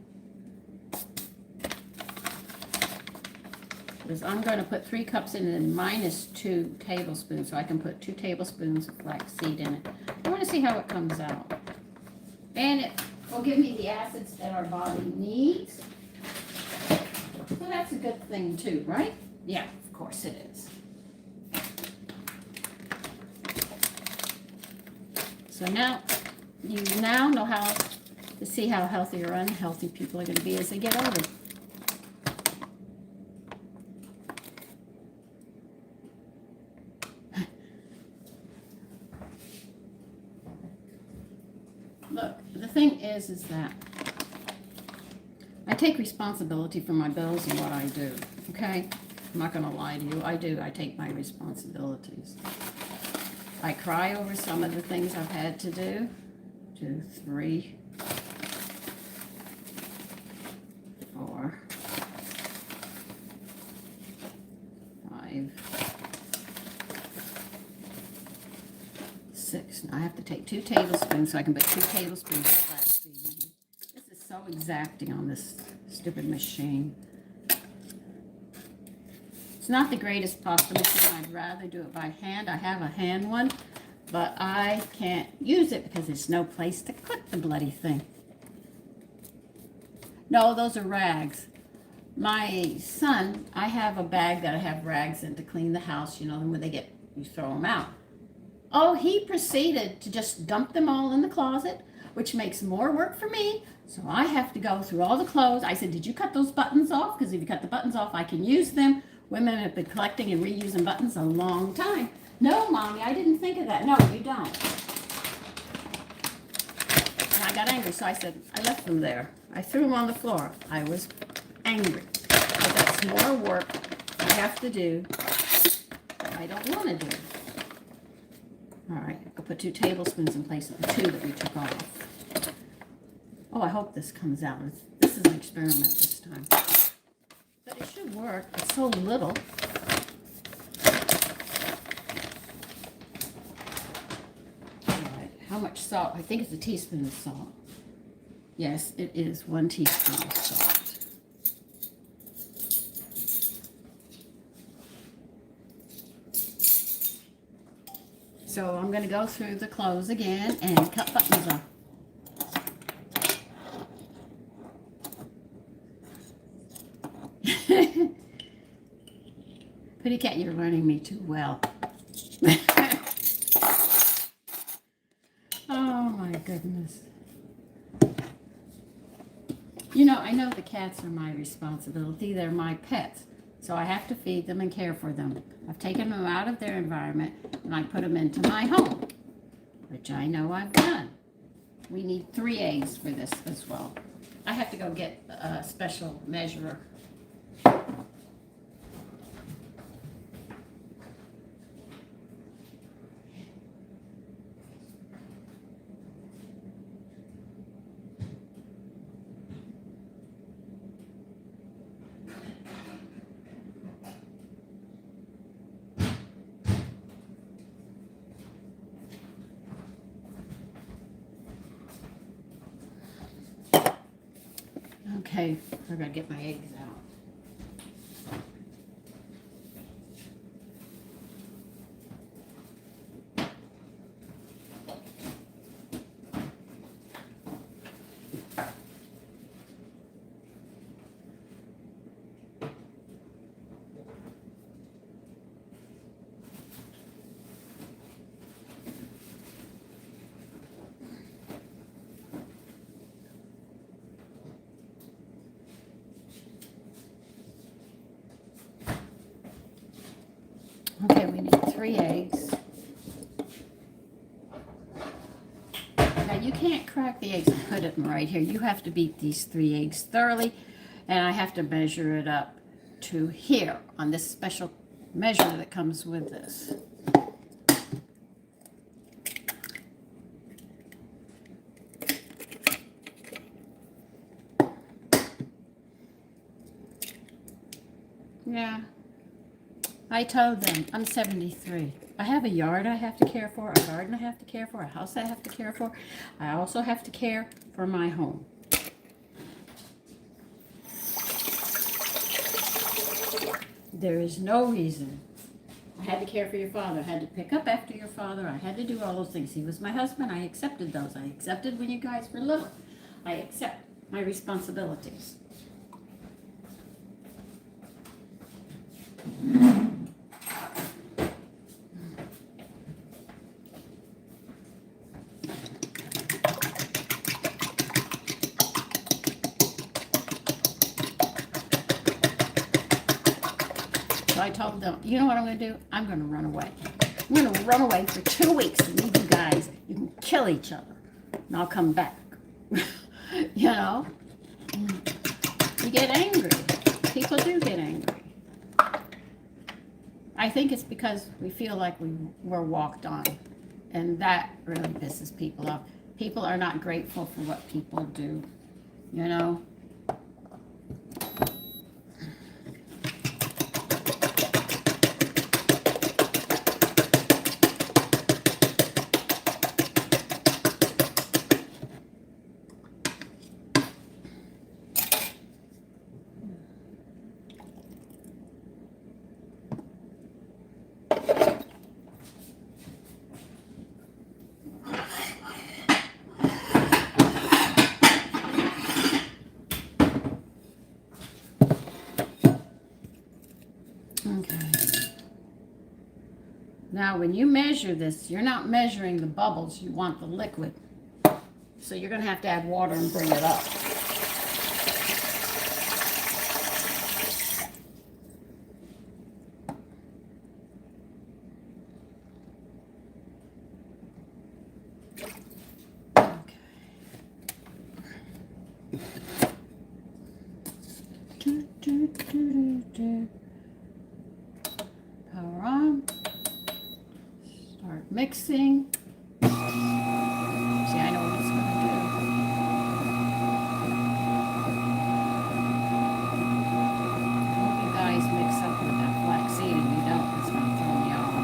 Because I'm going to put 3 cups in and minus 2 tablespoons, so I can put 2 tablespoons of flaxseed in it. I want to see how it comes out. And it will give me the acids that our body needs. So that's a good thing too, right? Yeah, of course it is. So now, you now know how to see how healthy or unhealthy people are going to be as they get older. Look, the thing is that I take responsibility for my bills and what I do, okay? I'm not going to lie to you. I do. I take my responsibilities. I cry over some of the things I've had to do. 2, 3, 4, 5, 6. Now I have to take 2 tablespoons, so I can put 2 tablespoons of flaxseed in here. This is so exacting on this stupid machine. It's not the greatest pasta machine. I'd rather do it by hand. I have a hand one, but I can't use it because there's no place to put the bloody thing. No, those are rags. My son, I have a bag that I have rags in to clean the house, you know, when they get, you throw them out. Oh, he proceeded to just dump them all in the closet, which makes more work for me. So I have to go through all the clothes. I said, did you cut those buttons off? Because if you cut the buttons off, I can use them. Women have been collecting and reusing buttons a long time. No, Mommy, I didn't think of that. No, you don't. And I got angry, so I said, I left them there. I threw them on the floor. I was angry. But that's more work I have to do I don't want to do. All right, I'll put 2 tablespoons in place of the 2 that we took off. Oh, I hope this comes out. This is an experiment this time. But it should work. It's so little. All right, how much salt? I think it's a teaspoon of salt. Yes, it is 1 teaspoon of salt. So I'm going to go through the clothes again and cut buttons off. Pretty Cat, you're learning me too well. Oh my goodness. You know, I know the cats are my responsibility. They're my pets. So I have to feed them and care for them. I've taken them out of their environment and I put them into my home, which I know I've done. We need 3 eggs for this as well. I have to go get a special measurer. Okay, I gotta get my eggs out. Okay, we need 3 eggs. Now you can't crack the eggs and put them right here. You have to beat these 3 eggs thoroughly, and I have to measure it up to here on this special measure that comes with this. Yeah. I told them I'm 73. I have a yard I have to care for, a garden I have to care for, a house I have to care for. I also have to care for my home. There is no reason. I had to care for your father. I had to pick up after your father. I had to do all those things. He was my husband. I accepted those. I accepted when you guys were little. I accept my responsibilities. So I told them, you know what I'm going to do? I'm going to run away. I'm going to run away for 2 weeks and leave you guys. You can kill each other. And I'll come back. You know? You get angry. People do get angry. I think it's because we feel like we were walked on. And that really pisses people off. People are not grateful for what people do. You know? Now, when you measure this, you're not measuring the bubbles. You want the liquid. So you're going to have to add water and bring it up. Okay. Power on. Start mixing. See, I know what it's going to do. I hope you guys mix up with that flaxseed and you don't. It's going to throw me off.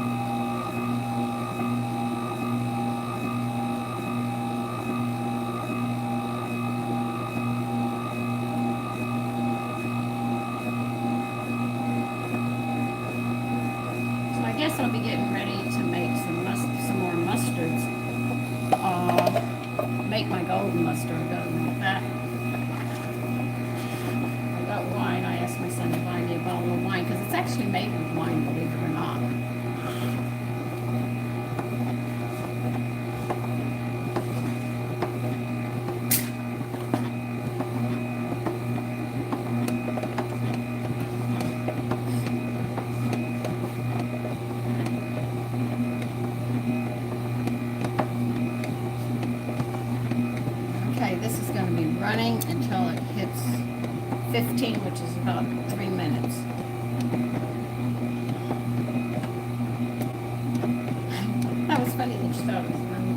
So I guess I'll be getting ready to make some more mustards. Make my golden mustard with that. I got wine. I asked my son to buy me a bottle of wine because it's actually made with wine, believe it or not. This is going to be running until it hits 15, which is about 3 minutes. That was funny that you thought it was running.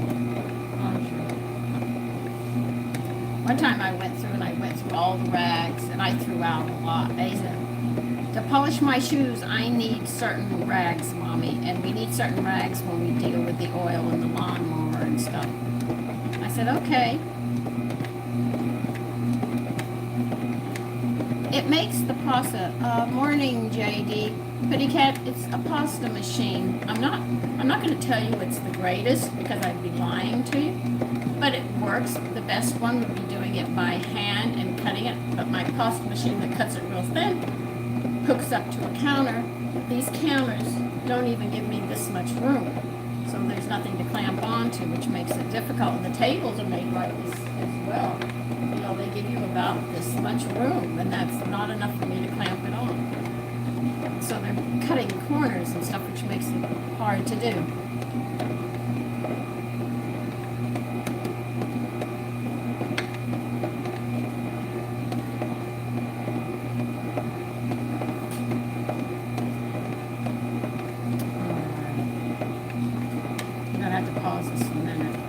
One time I went through all the rags and I threw out a lot. They said, to polish my shoes, I need certain rags, Mommy, and we need certain rags when we deal with the oil and the lawnmower and stuff. I said, okay. It makes the pasta. Morning, JD. Pretty Cat, it's a pasta machine. I'm not going to tell you it's the greatest because I'd be lying to you, but it works. The best one would be doing it by hand and cutting it, but my pasta machine that cuts it real thin hooks up to a counter. These counters don't even give me this much room, so there's nothing to clamp onto, which makes it difficult. And the tables are made like this as well. You know, they give you about this much room, and that's not enough for me to clamp it on. So they're cutting corners and stuff, which makes it hard to do. I'm gonna have to pause this a minute.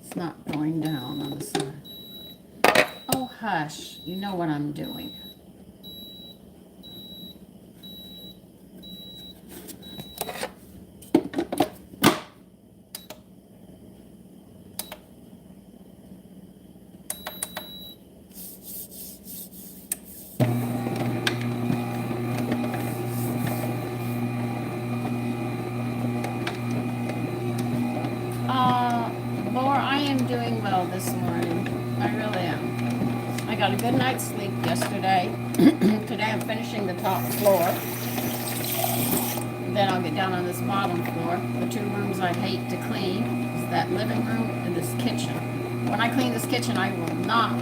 It's not going down on the side. Oh, hush. You know what I'm doing. Laura, I am doing well this morning. I really am. I got a good night's sleep yesterday. Today I'm finishing the top floor. Then I'll get down on this bottom floor. The two rooms I hate to clean is that living room and this kitchen. When I clean this kitchen, I will not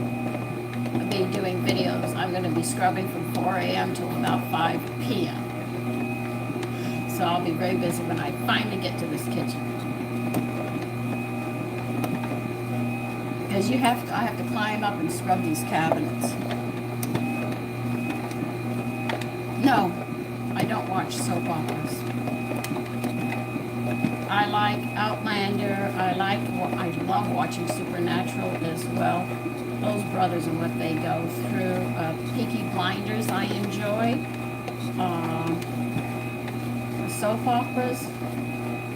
be doing videos. I'm going to be scrubbing from 4 a.m. till about 5 p.m. So I'll be very busy when I finally get to this kitchen. Because I have to climb up and scrub these cabinets. No, I don't watch soap operas. I like Outlander. I love watching Supernatural as well. Those brothers and what they go through. Peaky Blinders I enjoy. Soap operas.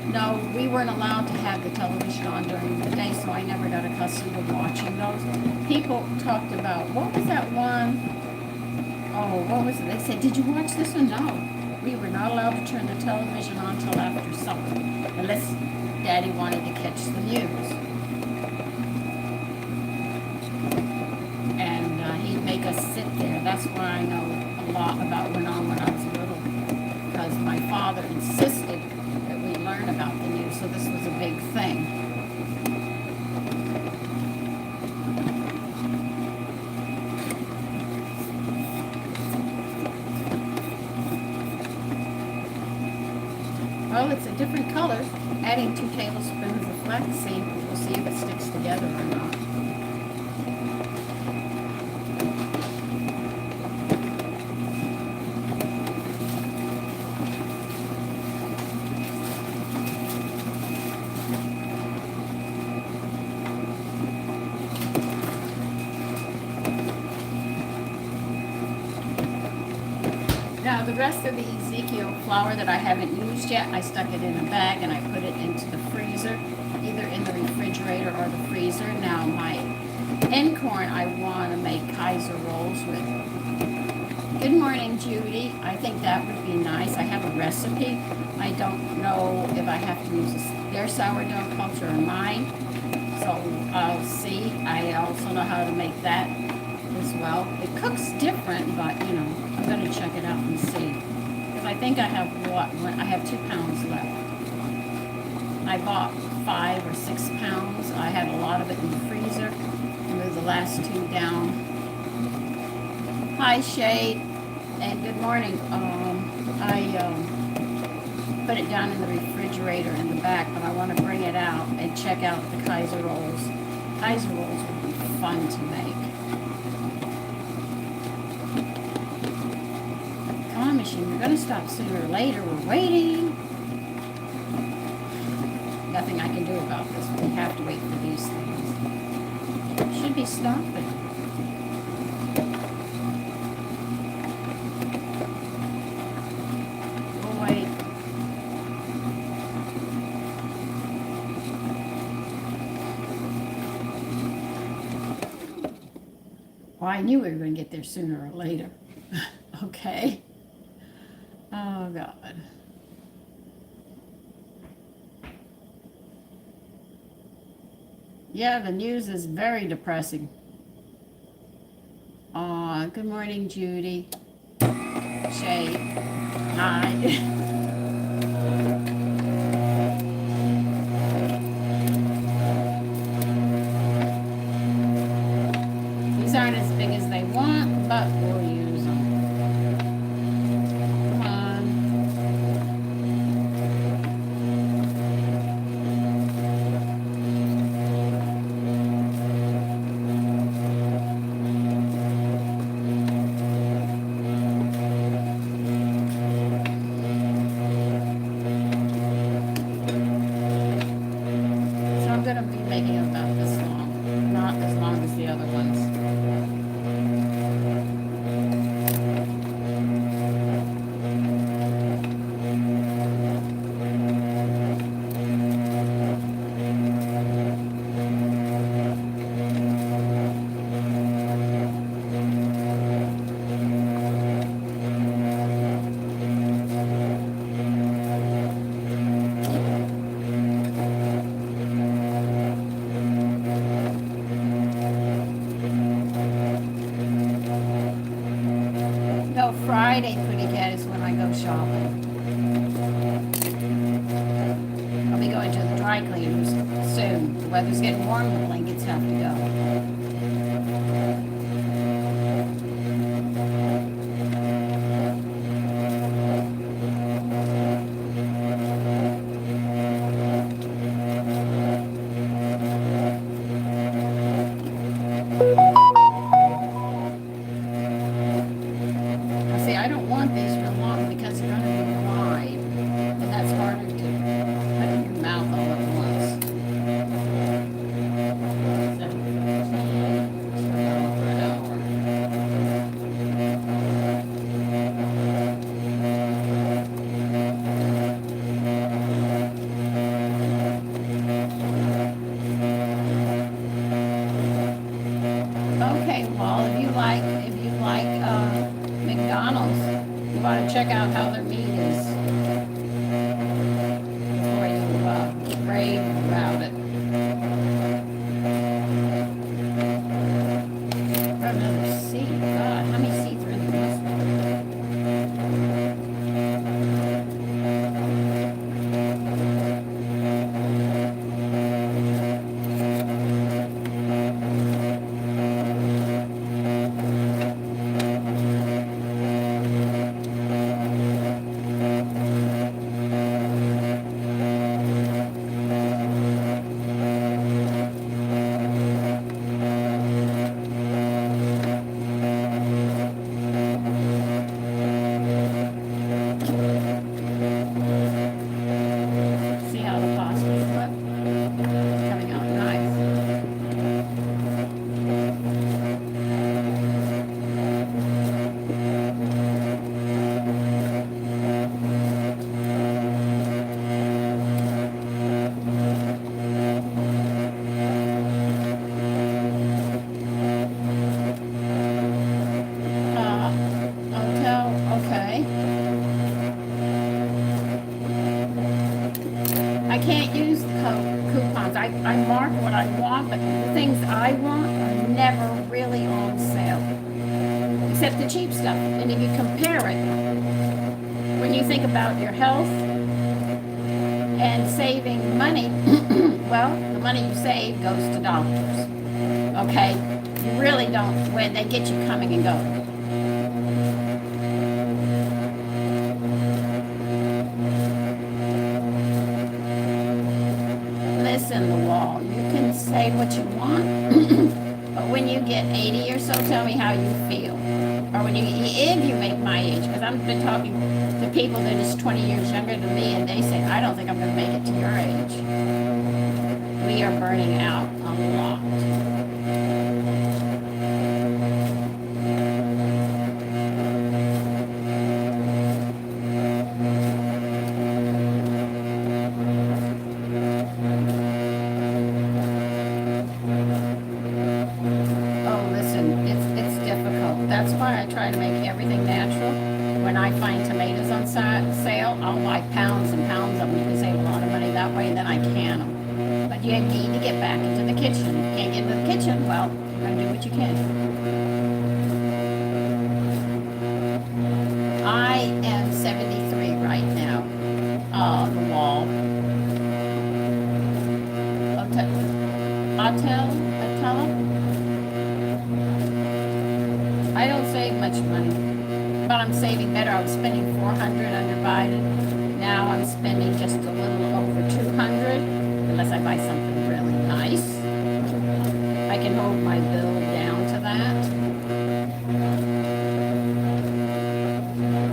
No, we weren't allowed to have the television on during the day, so I never got accustomed to watching those. People talked about, what was that one? Oh, what was it? They said, did you watch this one? No. We were not allowed to turn the television on until after supper, unless Daddy wanted to catch the news. And he'd make us sit there. That's where I know a lot about went on when I was little, because my father insisted learn about the news, so this was a big thing. Well, it's a different color. Adding 2 tablespoons of flaxseed, we'll see if it sticks together or not. Now the rest of the Ezekiel flour that I haven't used yet, I stuck it in a bag and I put it into the freezer, either in the refrigerator or the freezer. Now my end corn I want to make Kaiser rolls with. Good morning, Judy. I think that would be nice. I have a recipe. I don't know if I have to use their sourdough culture or mine, so I'll see. I also know how to make that as well. It cooks different, but you know, I'm going to check it out and see. Because I think I have I have 2 pounds left. I bought 5 or 6 pounds. I had a lot of it in the freezer. And moved the last 2 down. Hi, Shade, and good morning. I put it down in the refrigerator in the back, but I want to bring it out and check out the Kaiser rolls. Kaiser rolls would be fun to make. Machine, you're going to stop sooner or later. We're waiting. Nothing I can do about this. We have to wait for these things. Should be stopping. We'll wait. Well, I knew we were going to get there sooner or later. Okay. Oh, God. Yeah, the news is very depressing. Aw, good morning, Judy. Shay. Hi. These aren't as big as they want, but we'll use them. Come on. So I'm going to be making it about this long, not as long as the other ones. No, Friday, pretty cat, is when I go shopping. I'll be going to the dry cleaners soon. The weather's getting warm, the blankets have to go. See, I don't want these real long because they're going to be wide, and that's harder to put in your mouth all at once. Okay, well, if you like McDonald's, you want to check out how their meat is before you rave about it. Got another seat. God, how many seats are in the restaurant? See how the pasta's coming out nice. Hotel, okay. I can't use the coupons. I mark what I want, but the things I want are never really on sale. Except the cheap stuff. And if you compare it, when you think about your health and saving money, well, the money you save goes to doctors. Okay? You really don't, when they get you coming and going. Listen, the wall. You can say what you want, but when you get 80 or so, tell me how you feel. Or if you make my age, because I've been talking to people that is 20 years younger than me, and they say, I don't think I'm going to make it to your age. We are burning out a lot. when I find tomatoes on sale, I'll buy pounds and pounds of them to save a lot of money that way, and then I can them. But you need to get back into the kitchen. If you can't get into the kitchen, well, you're going to do what you can. I am 73 right now. The wall. Attila? I don't save much money, but I'm saving better. I was spending $400 undivided. Now I'm spending just a little over $200, unless I buy something really nice. I can hold my bill down to that.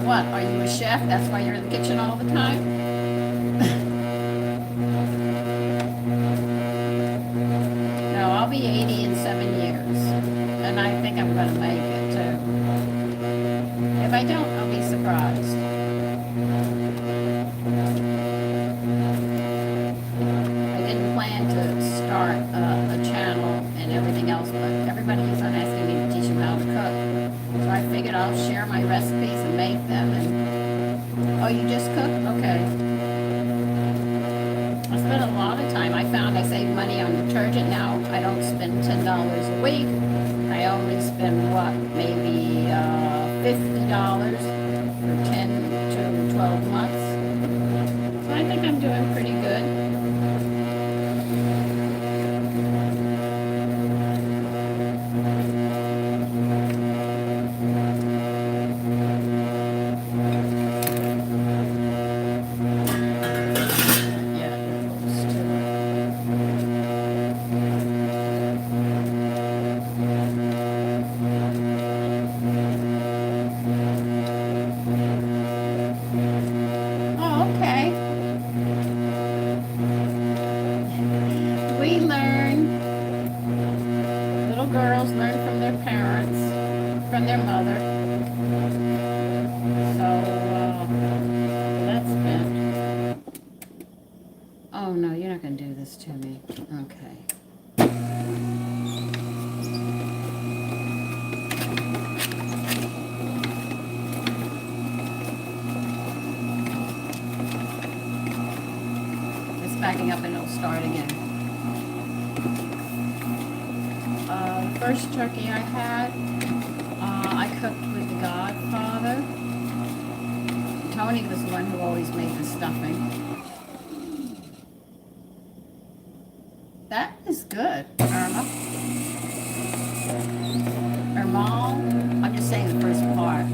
What, are you a chef? That's why you're in the kitchen all the time? No, I'll be 80 in 7 years, and I think I'm going to make it too. If I don't, I'll be surprised. I didn't plan to start a channel and everything else, but everybody keeps on asking me to teach them how to cook. So I figured I'll share my recipes and make them. And oh, you just cook? Okay. I spent a lot of time. I found I save money on detergent now. I don't spend $10 a week. I only spend what, maybe $50 for 10 to 12 months. So I think I'm doing pretty good. Girls learn from their parents, from their mother. So, that's been. Oh no, you're not going to do this to me. Okay. It's backing up and it'll start again. First turkey I had, I cooked with the Godfather. Tony was the one who always made the stuffing. That is good, Irma. Irma, I'm just saying the first part.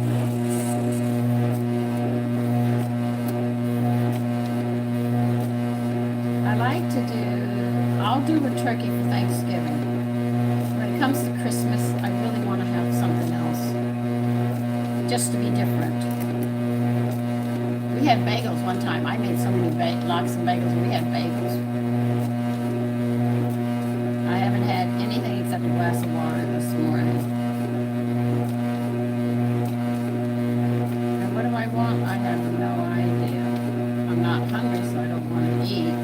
I like to I'll do a turkey for Thanksgiving. When it comes to Christmas, I really want to have something else, just to be different. We had bagels one time. I made so many lox and bagels. We had bagels. I haven't had anything except a glass of water this morning. And what do I want? I have no idea. I'm not hungry, so I don't want to eat.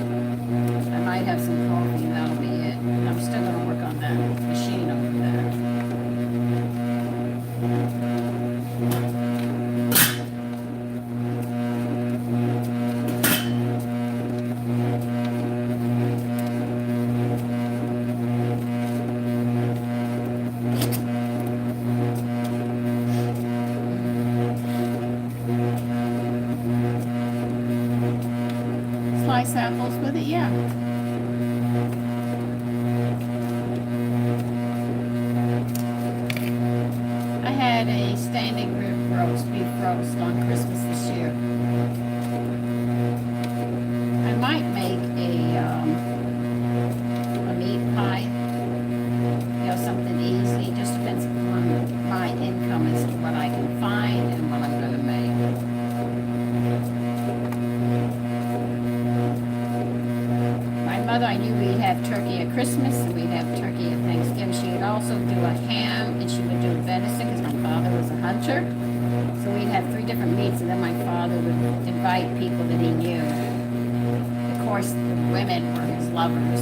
I might have some coffee, and that'll be it. I'm still going to work on that machine over there. Slice apples with it, yeah. I had a standing rib roast, beef roast on Christmas this year. I might make a meat pie, something easy. Just depends on my income as to what I can find and what I'm going to make. I knew we'd have turkey at Christmas and we'd have turkey at Thanksgiving. She would also do a ham and she would do venison because my father was a hunter. So we'd have 3 different meats and then my father would invite people that he knew. Of course, the women were his lovers.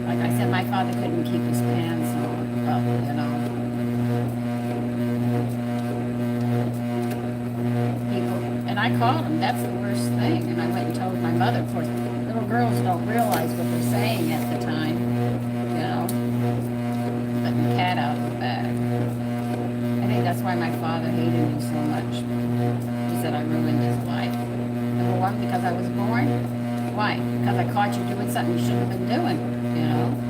Like I said, my father couldn't keep his pants on, up, I caught them. That's the worst thing. And I went and told my mother. Of course, little girls don't realize what they're saying at the time. You know, letting the cat out of the bag. I think that's why my father hated me so much. He said I ruined his life. Number one, because I was born. Why? Because I caught you doing something you shouldn't have been doing. You know.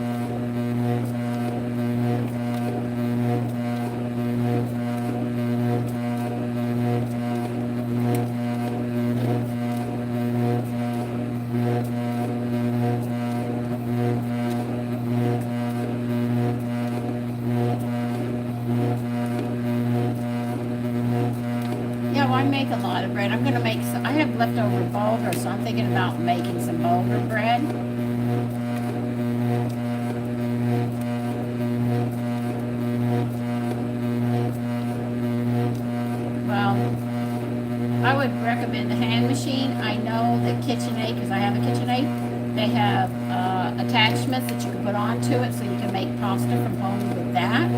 I make a lot of bread. I'm going to make some, I have leftover bulgur, so I'm thinking about making some bulgur bread. Well, I would recommend the hand machine. I know that KitchenAid, because I have a KitchenAid, they have attachments that you can put onto it so you can make pasta from home with that.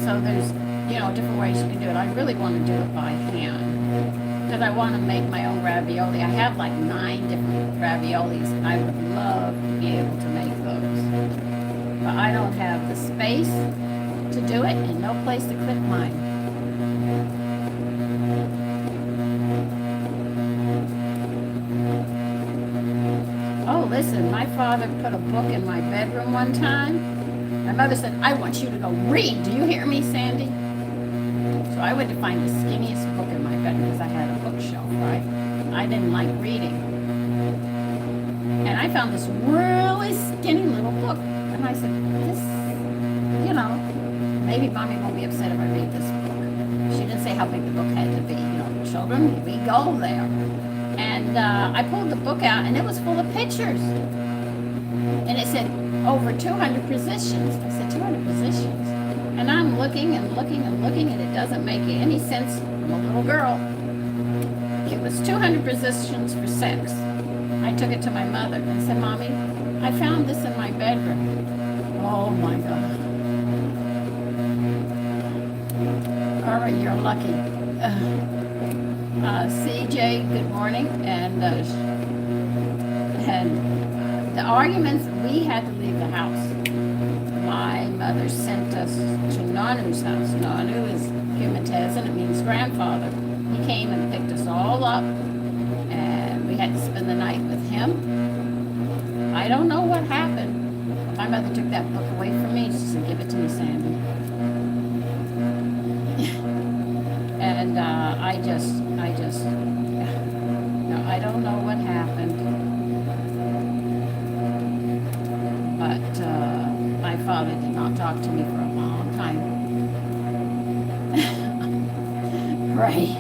So there's, you know, different ways you can do it. I really want to do it by hand because I want to make my own ravioli. I have like 9 different raviolis. I would love to be able to make those, but I don't have the space to do it and no place to clip mine. Oh, listen, my father put a book in my bedroom one time. My mother said, I want you to go read. Do you hear me, Sandy? So I went to find the skinniest book in my bedroom because I had a bookshelf, right? I didn't like reading. And I found this really skinny little book. And I said, this, you know, maybe Mommy won't be upset if I read this book. She didn't say how big the book had to be. You know, children, we go there. And I pulled the book out and it was full of pictures. And it said, over 200 positions. I said, 200 positions? And I'm looking and looking and looking, and it doesn't make any sense. I'm a little girl. It was 200 positions for sex. I took it to my mother and said, Mommy, I found this in my bedroom. Oh my God. All right, you're lucky. CJ, good morning. And the arguments, we had to leave the house. My mother sent us to Nanu's house. Nanu is Humantes, and it means grandfather. He came and picked us all up, and we had to spend the night with him. I don't know what happened. My mother took that book away from me. She said, give it to me, Sandy. And no, I don't know what happened. But my father did not talk to me for a long time. Right.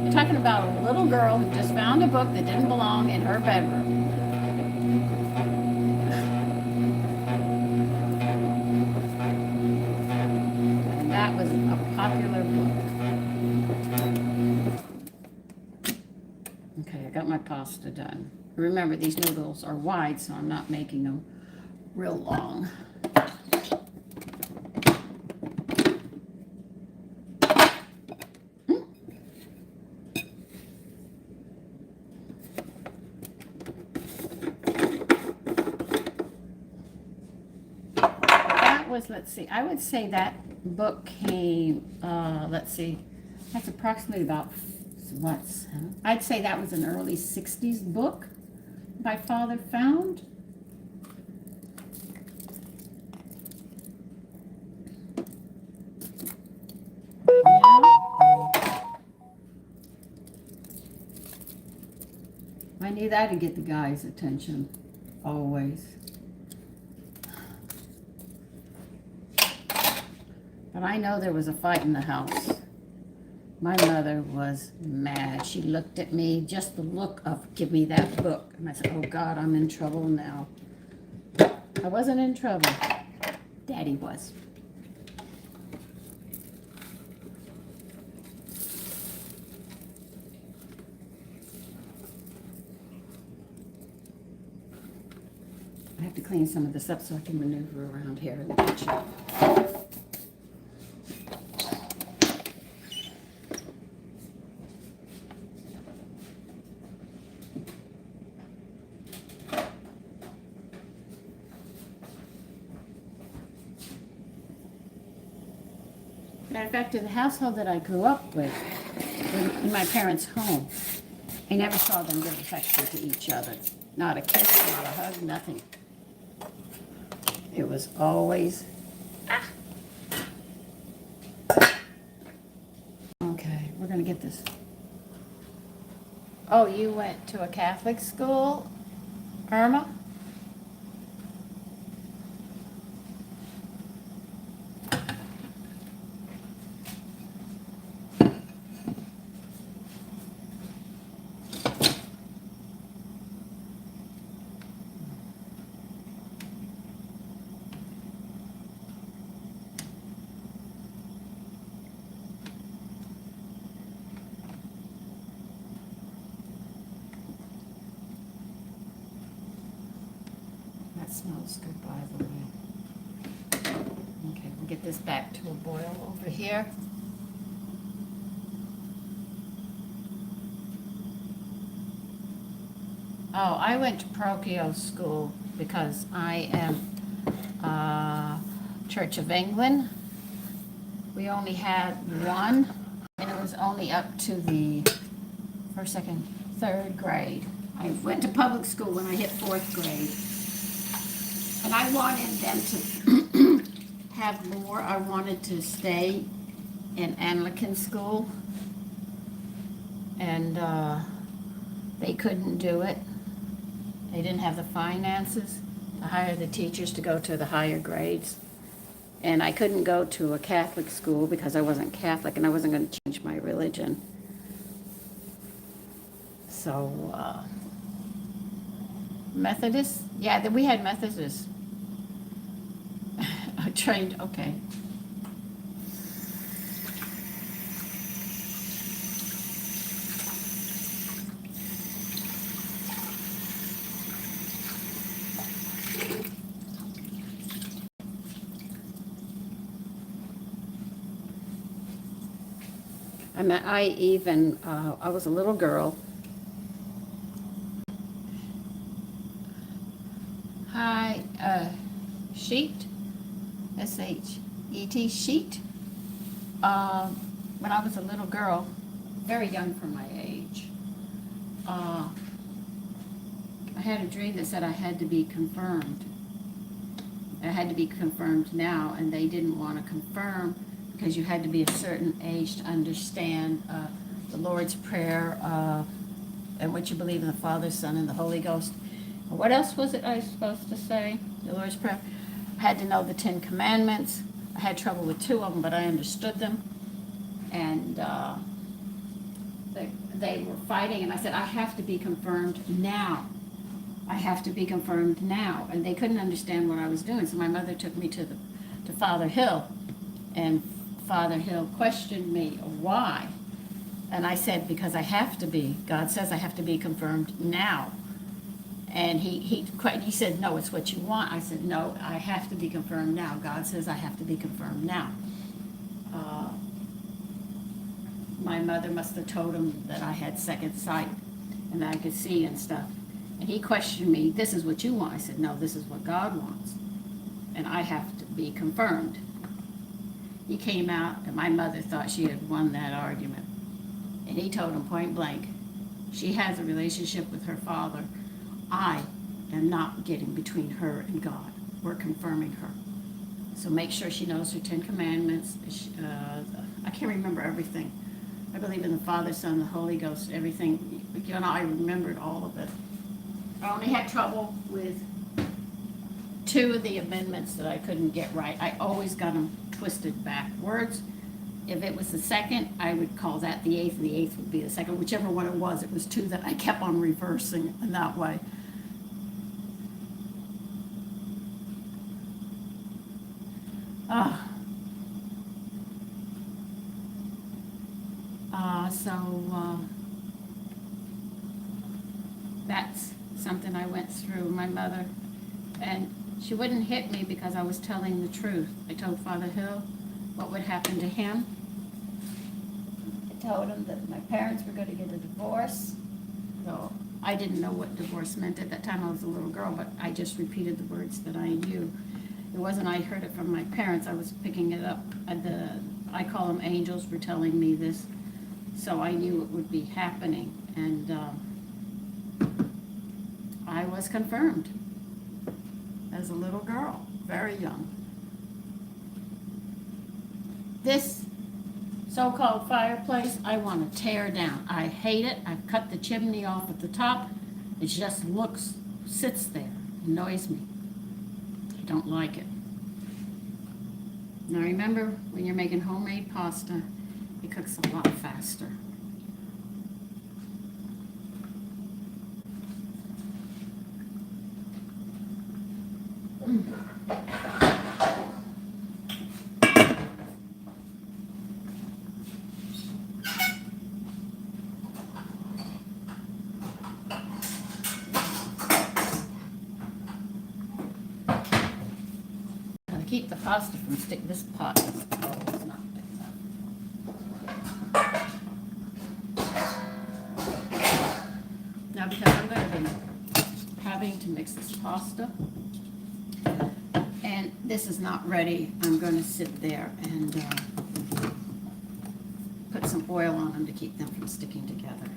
You're talking about a little girl who just found a book that didn't belong in her bedroom. And that was a popular book. Okay, I got my pasta done. Remember, these noodles are wide, so I'm not making them real long. That was, let's see, I would say that book came, let's see, that's approximately about, I'd say that was an early 60s book my father found. I knew that to get the guy's attention, always. But I know there was a fight in the house. My mother was mad. She looked at me, just the look of, give me that book. And I said, oh God, I'm in trouble now. I wasn't in trouble. Daddy was. I have to clean some of this up so I can maneuver around here in the kitchen. Matter of fact, in the household that I grew up with, in my parents' home, I never saw them give affection to each other. Not a kiss, not a hug, nothing. It was always, Okay, we're gonna get this. Oh, you went to a Catholic school, Irma? That smells good, by the way. Okay, we'll get this back to a boil over here. Oh, I went to parochial school because I am Church of England. We only had one, and it was only up to the first, second, third grade. I went to public school when I hit fourth grade. And I wanted them to have more. I wanted to stay in Anglican school. And they couldn't do it. They didn't have the finances to hire the teachers to go to the higher grades. And I couldn't go to a Catholic school because I wasn't Catholic and I wasn't going to change my religion. So, Methodist? Yeah, we had Methodists. I trained, okay. I was a little girl. Hi, Sheet, S-H-E-T, Sheet. When I was a little girl, very young for my age, I had a dream that said I had to be confirmed. I had to be confirmed now, and they didn't want to confirm because you had to be a certain age to understand the Lord's Prayer and what you believe in the Father, Son, and the Holy Ghost. What else was it I was supposed to say? The Lord's Prayer. I had to know the 10 Commandments. I had trouble with 2 of them, but I understood them. And they were fighting, and I said, I have to be confirmed now. I have to be confirmed now. And they couldn't understand what I was doing. So my mother took me to Father Hill. And Father Hill questioned me, why? And I said, because I have to be. God says I have to be confirmed now. And he said, no, it's what you want. I said, no, I have to be confirmed now. God says I have to be confirmed now. My mother must have told him that I had second sight and that I could see and stuff. And he questioned me, this is what you want. I said, no, this is what God wants. And I have to be confirmed. He came out, and my mother thought she had won that argument. And he told him point blank, she has a relationship with her father. I am not getting between her and God. We're confirming her. So make sure she knows her 10 Commandments. I can't remember everything. I believe in the Father, Son, the Holy Ghost, everything. You know, I remembered all of it. I only had trouble with 2 of the amendments that I couldn't get right. I always got them twisted backwards. If it was the second, I would call that the 8th, and the 8th would be the second. Whichever one it was 2 that I kept on reversing in that way. That's something I went through. My mother, and she wouldn't hit me because I was telling the truth. I told Father Hill what would happen to him. I told him that my parents were going to get a divorce. So I didn't know what divorce meant at that time. I was a little girl, but I just repeated the words that I knew. It wasn't I heard it from my parents. I was picking it up at the I call them angels for telling me this. So I knew it would be happening, and I was confirmed as a little girl, very young. This so-called fireplace, I want to tear down. I hate it. I've cut the chimney off at the top. It just sits there, annoys me. I don't like it. Now remember, when you're making homemade pasta, it cooks a lot faster. Keep the pasta from sticking. This pot is not big enough. Now, because I'm going to be having to mix this pasta, and this is not ready, I'm going to sit there and put some oil on them to keep them from sticking together.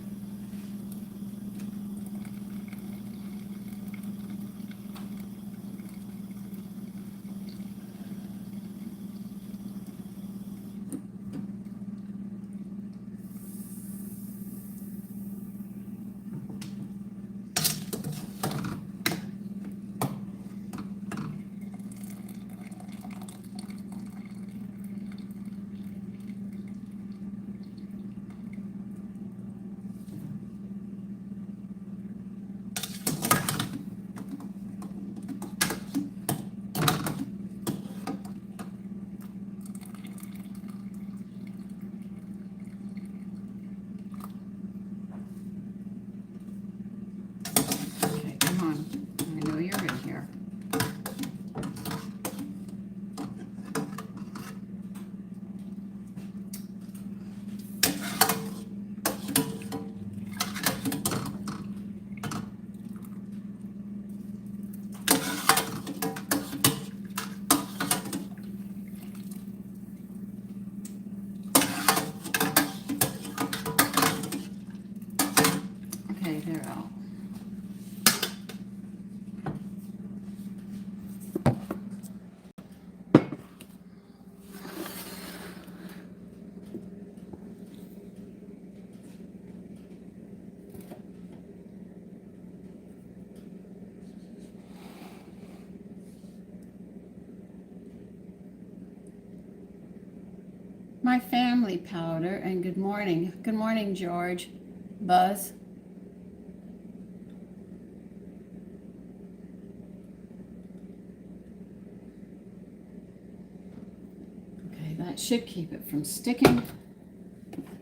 They're out. My family powder, and good morning. Good morning, George. Buzz. That should keep it from sticking.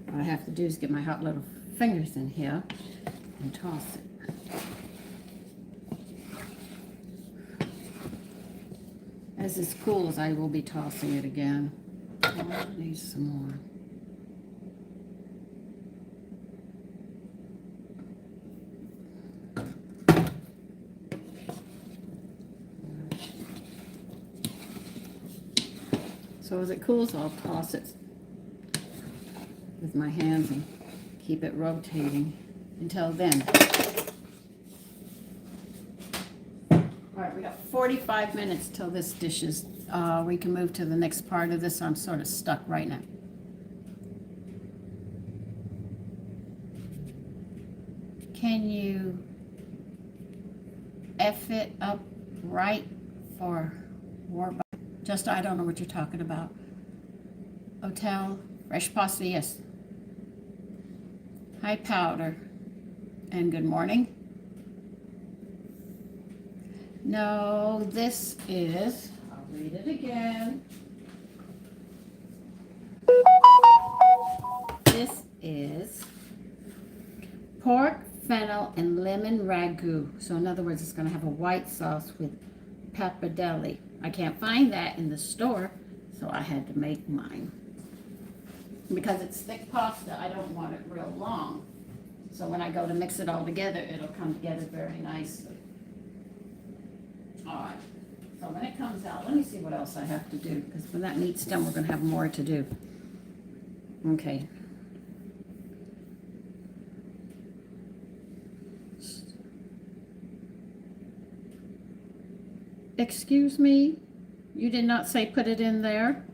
What I have to do is get my hot little fingers in here and toss it. As this cools, I will be tossing it again. Oh, I need some more. So as it cools, I'll toss it with my hands and keep it rotating until then. All right, we got 45 minutes till this dish is, we can move to the next part of this. I'm sort of stuck right now. Can you F it up right for war? Just, I don't know what you're talking about. Hotel, fresh pasta, yes. Hi, powder. And good morning. No, this is, I'll read it again. This is pork, fennel, and lemon ragu. So in other words, it's going to have a white sauce with pappardelle. I can't find that in the store, so I had to make mine. Because it's thick pasta, I don't want it real long. So when I go to mix it all together, it'll come together very nicely. All right, so when it comes out, let me see what else I have to do, because when that meat's done, we're going to have more to do. Okay. Excuse me? You did not say put it in there?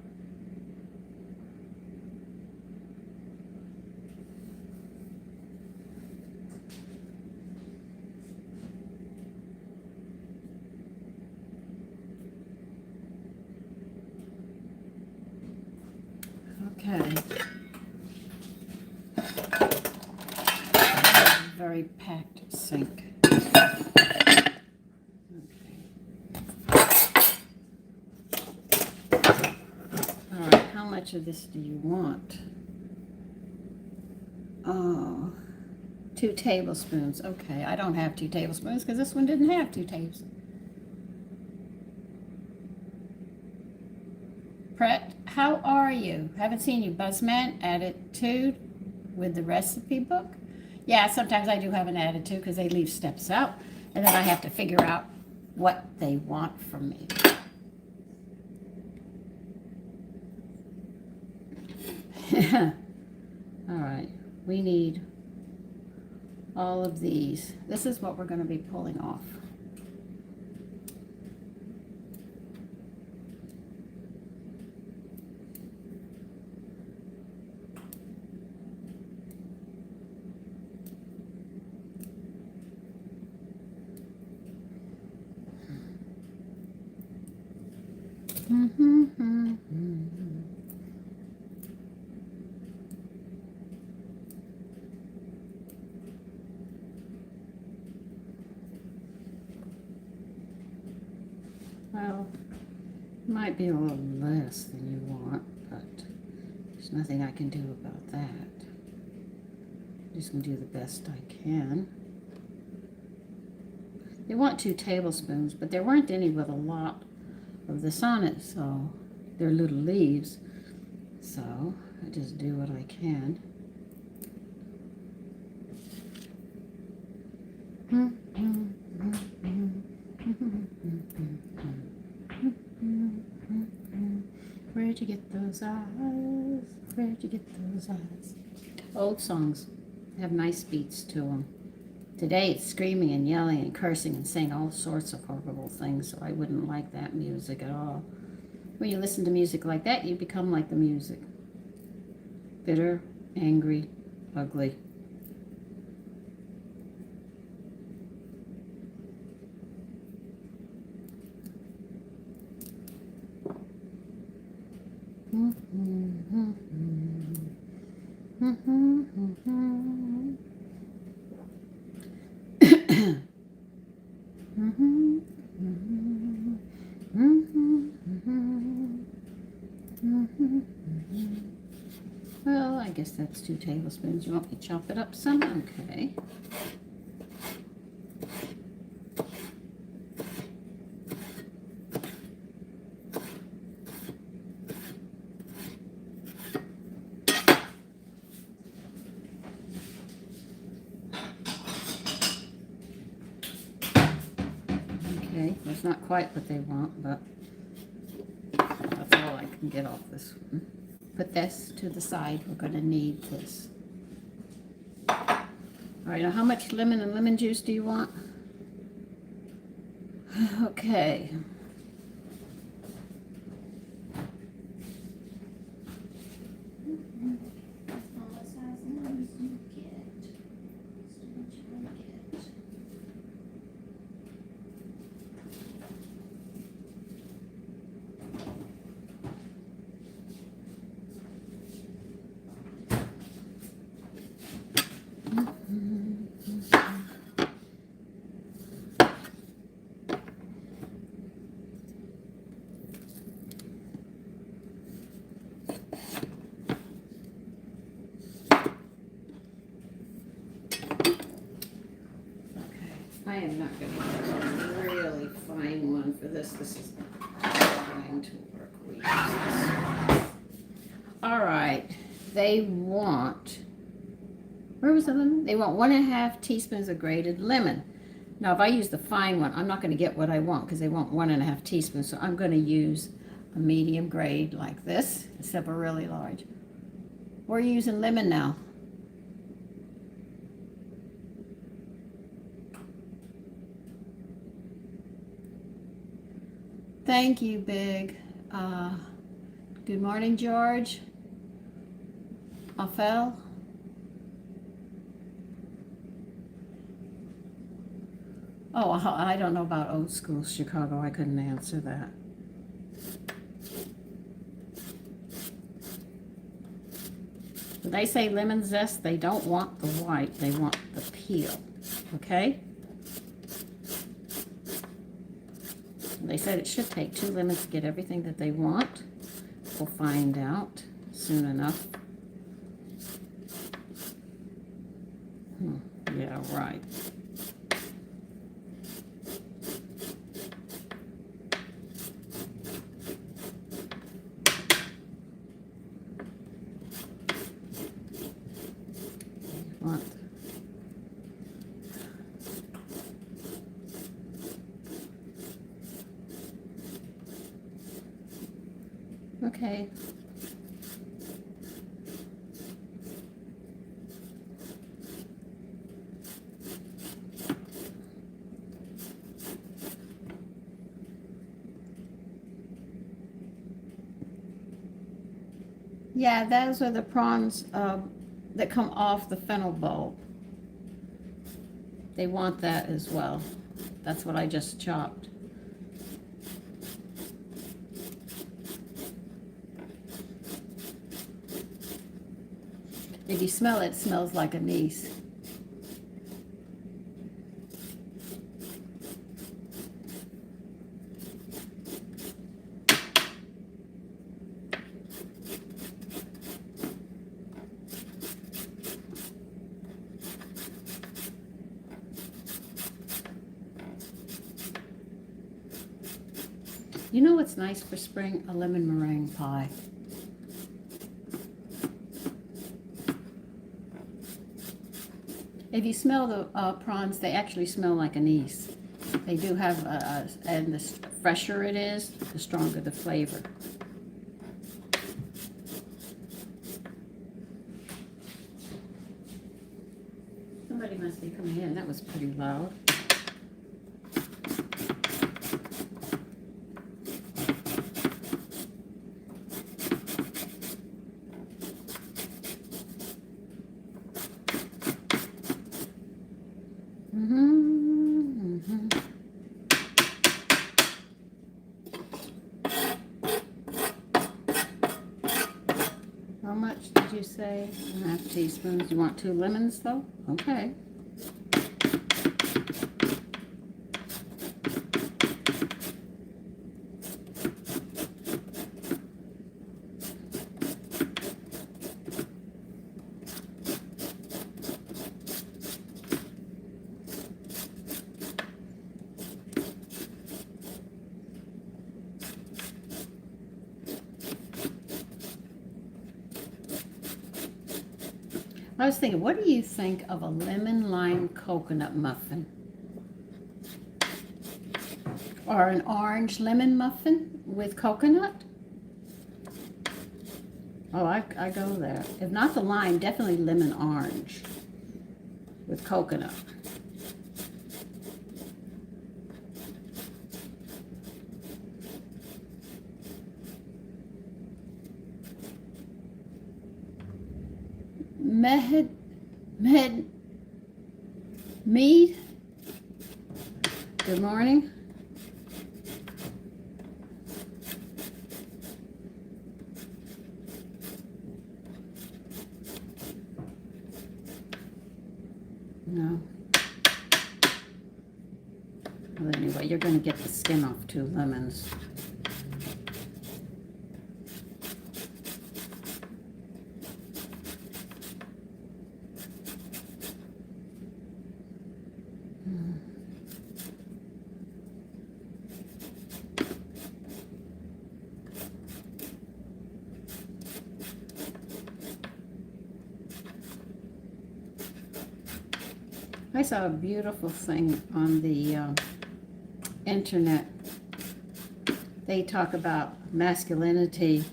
Okay. Very packed sink. Okay. All right, how much of this do you want? Oh, 2 tablespoons. Okay, I don't have 2 tablespoons because this one didn't have 2 tablespoons. Brett, how are you? Haven't seen you. Buzzman, attitude with the recipe book. Yeah, sometimes I do have an attitude because they leave steps out, and then I have to figure out what they want from me. All right, we need all of these. This is what we're going to be pulling off. Well, it might be a little less than you want, but there's nothing I can do about that. I'm just going to do the best I can. They want 2 tablespoons, but there weren't any with a lot of this on it, so they're little leaves. So I just do what I can. Where'd you get those eyes? Where'd you get those eyes? Old songs have nice beats to them. Today it's screaming and yelling and cursing and saying all sorts of horrible things, so I wouldn't like that music at all. When you listen to music like that, you become like the music. Bitter, angry, ugly. Well, I guess that's 2 tablespoons. You want me to chop it up some? Okay. Okay, that's not quite what they want, but that's all I can get off this one. Put this to the side. We're going to need this. All right, now how much lemon and lemon juice do you want? Okay. I am not going to use a really fine one for this. This is going to work. We use this. All right. They want, where was the lemon? They want 1.5 teaspoons of grated lemon. Now, if I use the fine one, I'm not going to get what I want because they want 1.5 teaspoons. So I'm going to use a medium grade like this, except a really large. We're using lemon now. Thank you, Big. Good morning, George. Ophel. Oh, I don't know about old school Chicago. I couldn't answer that. When they say lemon zest, they don't want the white. They want the peel. Okay? They said it should take 2 lemons to get everything that they want. We'll find out soon enough. Yeah, right. What? Okay. Yeah, those are the prawns that come off the fennel bulb. They want that as well. That's what I just chopped. If you smell it, it smells like anise. You know what's nice for spring? A lemon meringue pie. If you smell the prawns, they actually smell like anise. They do have, and the fresher it is, the stronger the flavor. Somebody must be coming in. That was pretty loud. How much did you say? 1/2 teaspoons. You want 2 lemons though? Okay. I was thinking, what do you think of a lemon lime coconut muffin? Or an orange lemon muffin with coconut? Oh, I go there. If not the lime, definitely lemon orange with coconut. Mead. Good morning. No. Well, anyway, you're going to get the skin off 2 lemons. I saw a beautiful thing on the internet. They talk about masculinity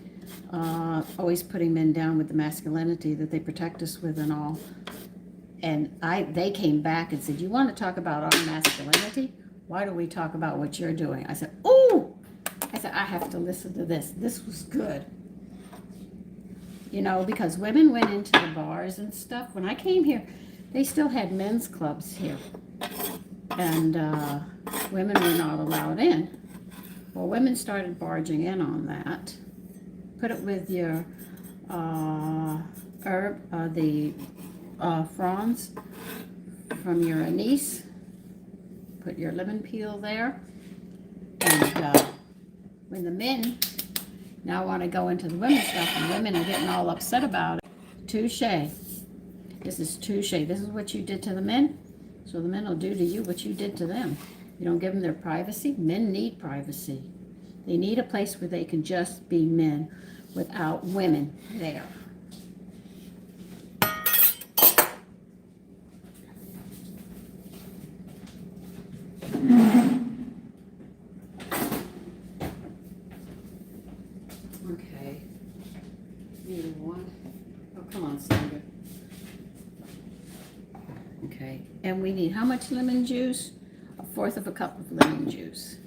always putting men down with the masculinity that they protect us with and all. And they came back and said, you want to talk about our masculinity? Why don't we talk about what you're doing? I said, ooh! I said, I have to listen to this. This was good. You know, because women went into the bars and stuff. When I came here, they still had men's clubs here. And women were not allowed in. Well, women started barging in on that. Put it with your fronds from your anise. Put your lemon peel there. And when the men now want to go into the women's stuff, and women are getting all upset about it, touche. This is touche. This is what you did to the men, so the men will do to you what you did to them. You don't give them their privacy. Men need privacy. They need a place where they can just be men without women there. Okay. Need one. Oh, come on, Sandra. Okay. And we need how much lemon juice? 1/4 of a cup of lemon juice.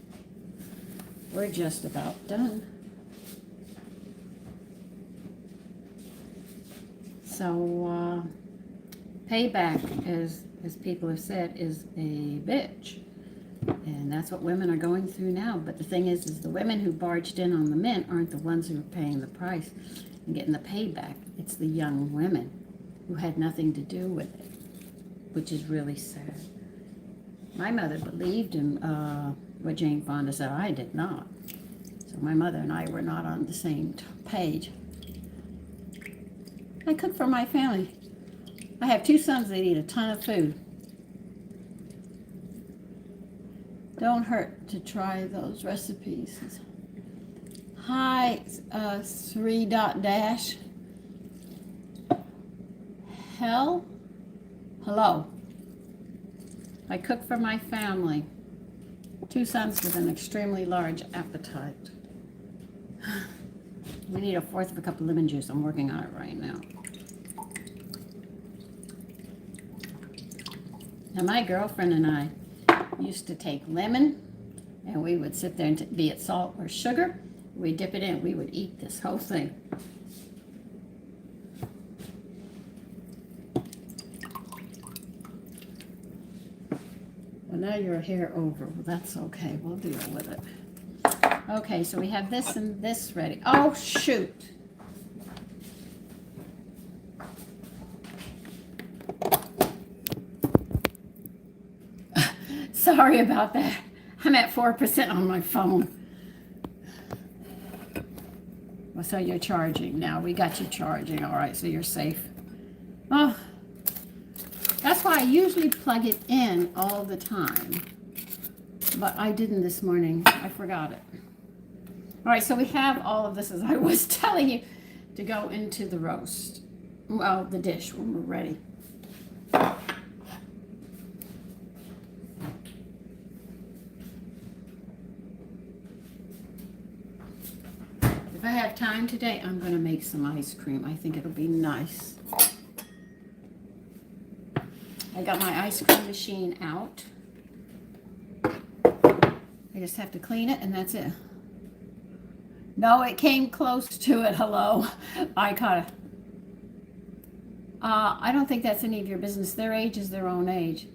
We're just about done. So, payback, as people have said, is a bitch. And that's what women are going through now. But the thing is the women who barged in on the men aren't the ones who are paying the price and getting the payback. It's the young women who had nothing to do with it, which is really sad. My mother believed in what Jane Fonda said. I did not. So my mother and I were not on the same page. I cook for my family. I have 2 sons that eat a ton of food. Don't hurt to try those recipes. Hi, 3.dash. Hello. I cook for my family. 2 sons with an extremely large appetite. We need 1/4 of a cup of lemon juice. I'm working on it right now. Now my girlfriend and I used to take lemon and we would sit there and be it salt or sugar. We dip it in. We would eat this whole thing. Well, now your hair over. Well, that's okay. We'll deal with it. Okay, so we have this and this ready. Oh, shoot. Sorry about that. I'm at 4% on my phone. Well, so you're charging now. We got you charging. All right, so you're safe. Oh, that's why I usually plug it in all the time. But I didn't this morning. I forgot it. All right, so we have all of this, as I was telling you, to go into the roast. Well, the dish when we're ready. If I have time today, I'm going to make some ice cream. I think it'll be nice. I got my ice cream machine out. I just have to clean it and that's it. No, it came close to it. Hello. I caught it. I don't think that's any of your business. Their age is their own age.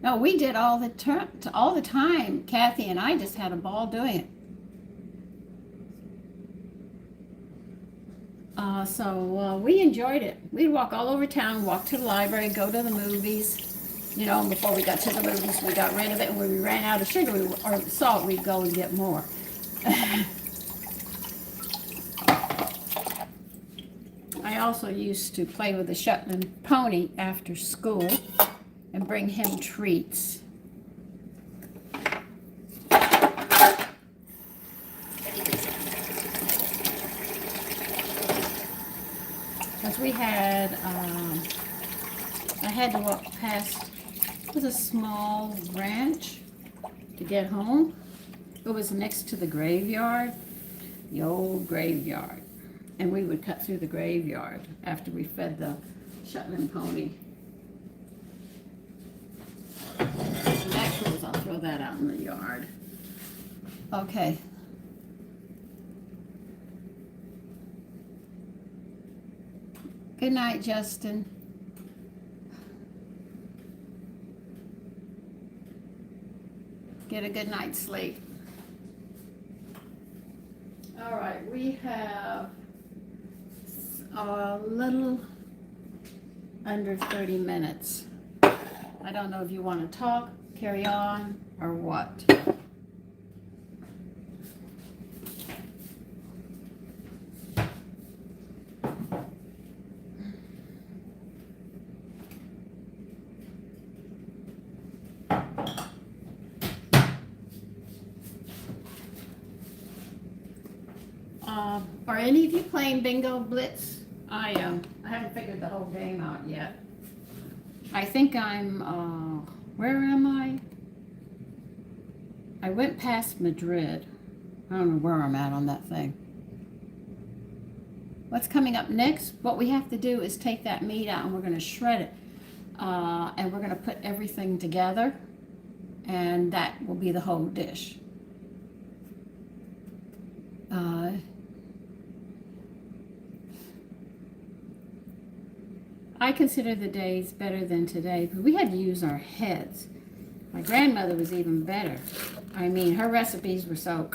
No, we did all the time. Kathy and I just had a ball doing it. So we enjoyed it. We'd walk all over town, walk to the library, go to the movies. You know, and before we got to the movies, we got rid of it. And when we ran out of sugar or salt, we'd go and get more. I also used to play with the Shetland pony after school and bring him treats. Because we had, I had to walk past, it was a small ranch to get home. It was next to the graveyard, the old graveyard. And we would cut through the graveyard after we fed the Shetland pony. And that clothes, I'll throw that out in the yard. Okay. Good night, Justin. Get a good night's sleep. All right, we have a little under 30 minutes. I don't know if you want to talk, carry on, or what. Are any of you playing Bingo Blitz? I haven't figured the whole game out yet. I think I'm, where am I? I went past Madrid. I don't know where I'm at on that thing. What's coming up next? What we have to do is take that meat out and we're going to shred it. And we're going to put everything together. And that will be the whole dish. I consider the days better than today, but we had to use our heads. My grandmother was even better. I mean, her recipes were so...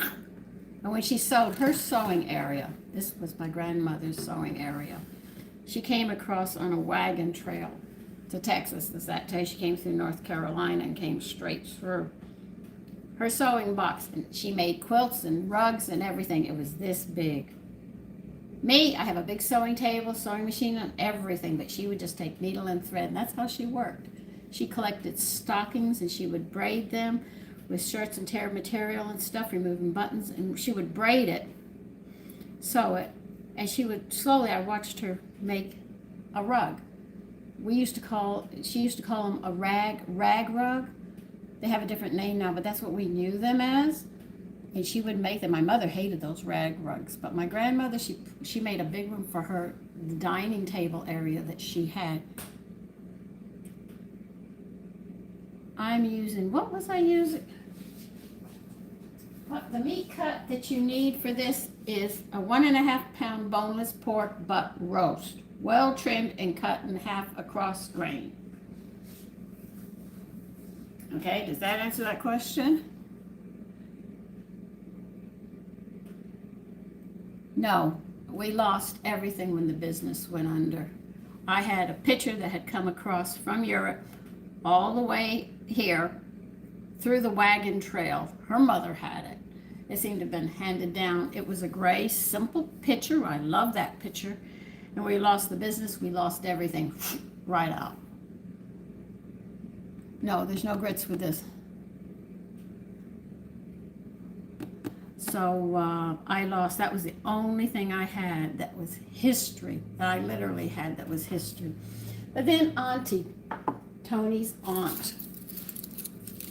And when she sewed her sewing area, this was my grandmother's sewing area, she came across on a wagon trail to Texas. This that day she came through North Carolina and came straight through. Her sewing box, and she made quilts and rugs and everything. It was this big. Me, I have a big sewing table, sewing machine, and everything, but she would just take needle and thread, and that's how she worked. She collected stockings, and she would braid them with shirts and tear material and stuff, removing buttons, and she would braid it, sew it, and she would slowly, I watched her make a rug. She used to call them a rag rug. They have a different name now, but that's what we knew them as. And she would make them. My mother hated those rag rugs, but my grandmother, she made a big room for her dining table area that she had. I'm using, what was I using? The meat cut that you need for this is a 1.5 pound boneless pork butt roast, well trimmed and cut in half across grain. Okay, does that answer that question? No, we lost everything when the business went under. I had a picture that had come across from Europe all the way here through the wagon trail. Her mother had it. It seemed to have been handed down. It was a gray, simple picture. I love that picture. And we lost the business. We lost everything right out. No, there's no grits with this. So I lost, that was the only thing I had that was history, that I literally had that was history. But then Auntie, Tony's aunt,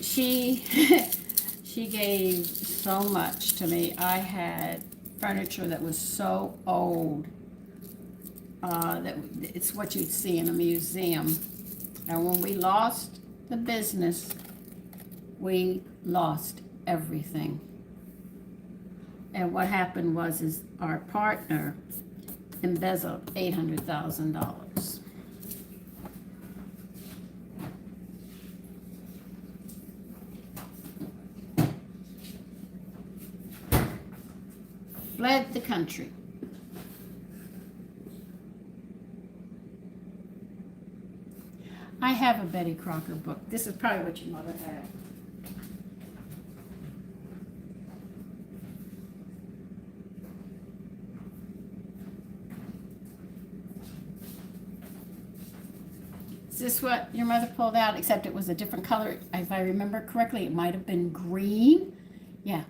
she gave so much to me. I had furniture that was so old that it's what you'd see in a museum. And when we lost the business, we lost everything. And what happened is our partner embezzled $800,000. Fled the country. I have a Betty Crocker book. This is probably what your mother had. Is this what your mother pulled out, except it was a different color? If I remember correctly, it might have been green. Yeah,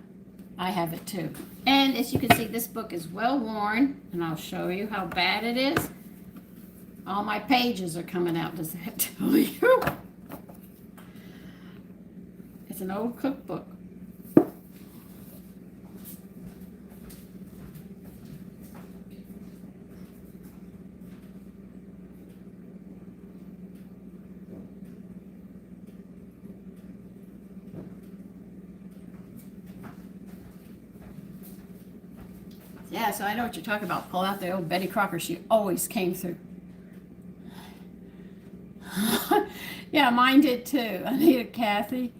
I have it too. And as you can see, this book is well worn, and I'll show you how bad it is. All my pages are coming out. Does that tell you? It's an old cookbook. Yeah, so I know what you're talking about. Pull out the old Betty Crocker. She always came through. Yeah, mine did too. Anita, Kathy.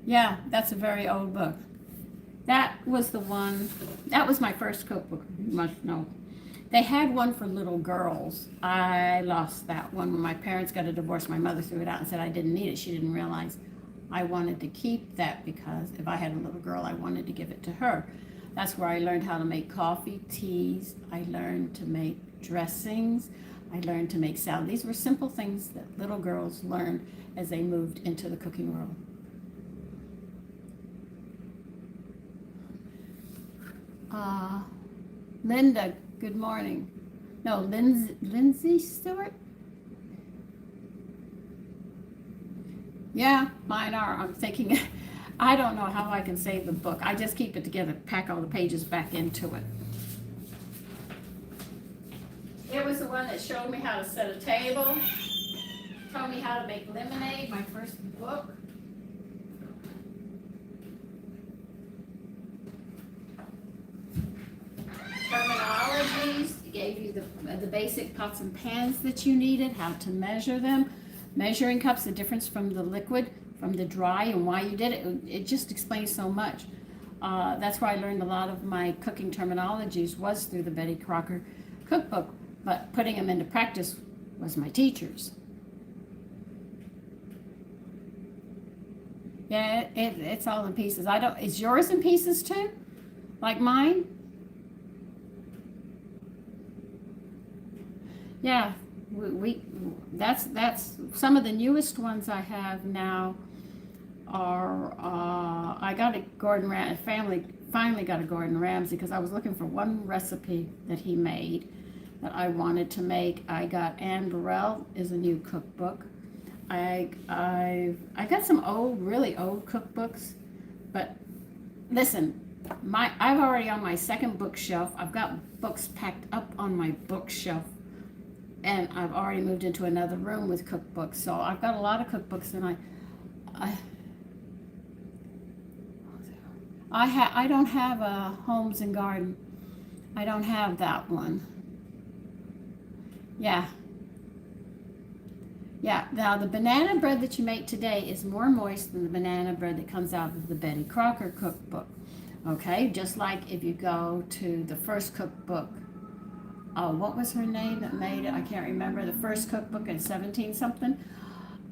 Yeah, that's a very old book. That was the one, that was my first cookbook, you must know. They had one for little girls. I lost that one when my parents got a divorce. My mother threw it out and said I didn't need it. She didn't realize I wanted to keep that because if I had a little girl, I wanted to give it to her. That's where I learned how to make coffee, teas. I learned to make dressings. I learned to make salad. These were simple things that little girls learned as they moved into the cooking world. Linda, good morning. No, Lindsay Stewart? Yeah, mine are. I'm thinking, I don't know how I can save the book. I just keep it together, pack all the pages back into it. It was the one that showed me how to set a table, told me how to make lemonade, my first book. Terminologies, gave you the basic pots and pans that you needed, how to measure them, measuring cups, the difference from the liquid, from the dry, and why you did it. It just explains so much. That's where I learned a lot of my cooking terminologies was through the Betty Crocker cookbook, but putting them into practice was my teachers. Yeah, it's all in pieces. Is yours in pieces too? Like mine? Yeah, that's some of the newest ones I have now are I got a Gordon Ramsay finally got a Gordon Ramsay because I was looking for one recipe that he made that I wanted to make. I got Anne Burrell is a new cookbook. I got some really old cookbooks, but listen, I've already on my second bookshelf. I've got books packed up on my bookshelf. And I've already moved into another room with cookbooks, so I've got a lot of cookbooks, and I don't have a Homes and Garden. I don't have that one. Yeah. Yeah, now the banana bread that you make today is more moist than the banana bread that comes out of the Betty Crocker cookbook. Okay, just like if you go to the first cookbook, what was her name that made it? I can't remember. The first cookbook in 17 something.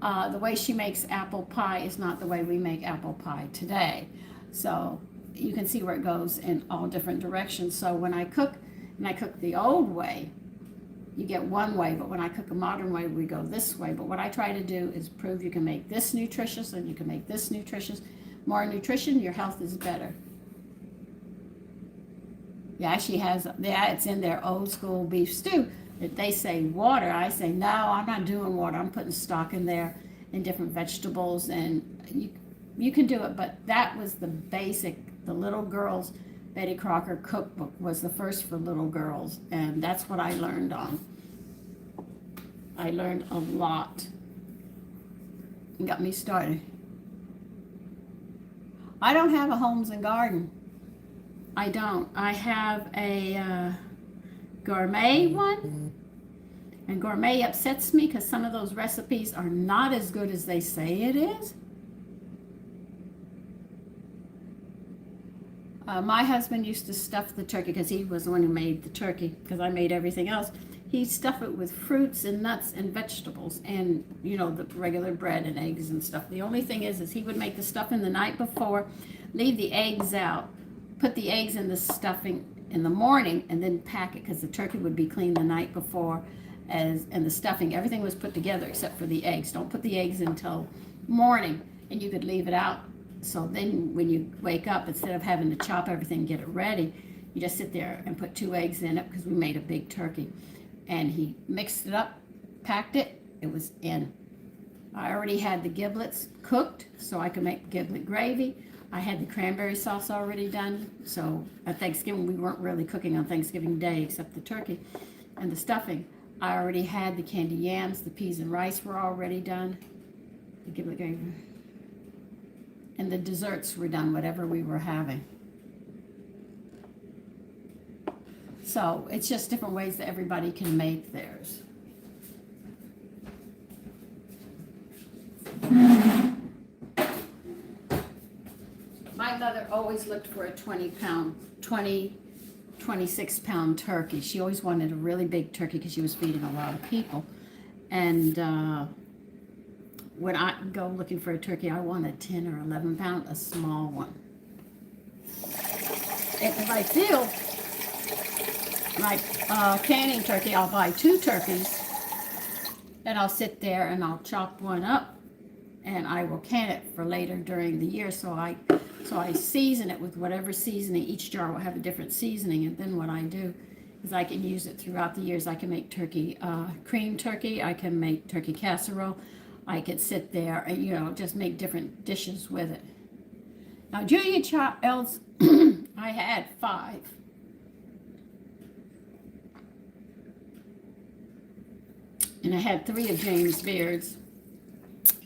The way she makes apple pie is not the way we make apple pie today. So you can see where it goes in all different directions. So when I cook, and I cook the old way, you get one way, but when I cook a modern way, we go this way. But what I try to do is prove you can make this nutritious and you can make this nutritious. More nutrition, your health is better. Yeah, she has, yeah, it's in their old school beef stew. If they say water, I say, no, I'm not doing water. I'm putting stock in there and different vegetables, and you can do it. But that was the basic, the little girls, Betty Crocker cookbook was the first for little girls, and that's what I learned on. I learned a lot. It got me started. I don't have a Homes and Garden. I don't. I have a gourmet one, and gourmet upsets me because some of those recipes are not as good as they say it is. My husband used to stuff the turkey because he was the one who made the turkey, because I made everything else. He stuffed it with fruits and nuts and vegetables and, you know, the regular bread and eggs and stuff. The only thing is he would make the stuffing the night before, leave the eggs out, put the eggs in the stuffing in the morning, and then pack it, because the turkey would be cleaned the night before, and the stuffing, everything was put together except for the eggs. Don't put the eggs until morning, and you could leave it out. So then when you wake up, instead of having to chop everything and get it ready, you just sit there and put 2 eggs in it, because we made a big turkey. And he mixed it up, packed it, it was in. I already had the giblets cooked so I could make giblet gravy. I had the cranberry sauce already done, so at Thanksgiving, we weren't really cooking on Thanksgiving Day except the turkey and the stuffing. I already had the candy yams, the peas and rice were already done. the giblet gravy. And the desserts were done, whatever we were having. So it's just different ways that everybody can make theirs. My mother always looked for a 26-pound turkey. She always wanted a really big turkey because she was feeding a lot of people. And when I go looking for a turkey, I want a 10 or 11 pound, a small one. And if I feel like canning turkey, I'll buy 2 turkeys, and I'll sit there and I'll chop one up, and I will can it for later during the year. So I season it with whatever seasoning. Each jar will have a different seasoning, and then what I do is I can use it throughout the years. I can make turkey, cream turkey. I can make turkey casserole. I could sit there and, you know, just make different dishes with it. Now, Julia Child's, I had 5. And I had 3 of James Beard's.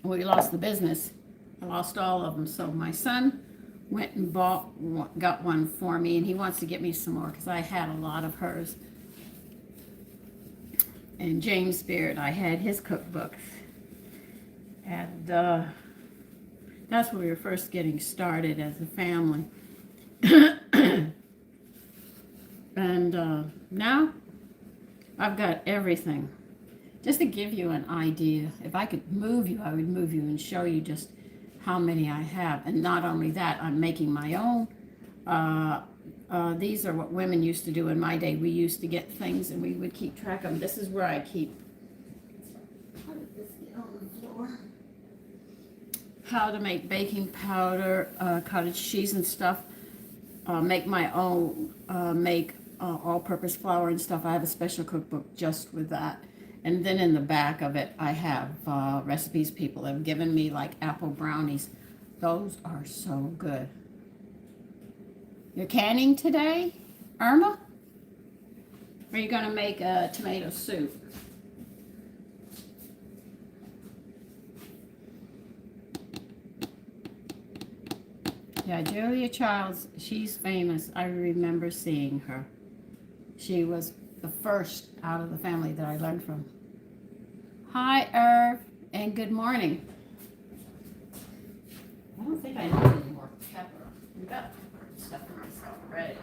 When we lost the business, I lost all of them. So my son went and got one for me, and he wants to get me some more because I had a lot of hers. And James Beard, I had his cookbooks. And that's when we were first getting started as a family. And now I've got everything. Just to give you an idea, if I could move you, I would move you and show you just how many I have. And not only that, I'm making my own. These are what women used to do in my day. We used to get things and we would keep track of them. This is where I keep. How did this get on the floor? How to make baking powder, cottage cheese and stuff. Make my own, make all-purpose flour and stuff. I have a special cookbook just with that. And then in the back of it, I have recipes people have given me, like apple brownies. Those are so good. You're canning today, Irma? Or are you going to make a tomato soup? Yeah, Julia Childs, she's famous. I remember seeing her. She was the first out of the family that I learned from. Hi, Irv, and good morning. I don't think I need any more pepper. We got pepper and stuff for myself already.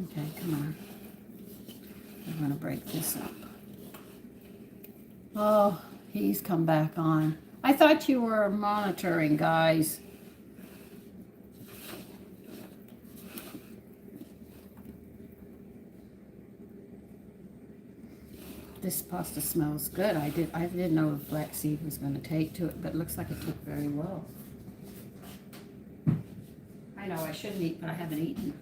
Okay, come on. I'm going to break this up. Oh, he's come back on. I thought you were monitoring, guys. This pasta smells good. I didn't know if flaxseed was going to take to it, but it looks like it took very well. I know I shouldn't eat, but I haven't eaten.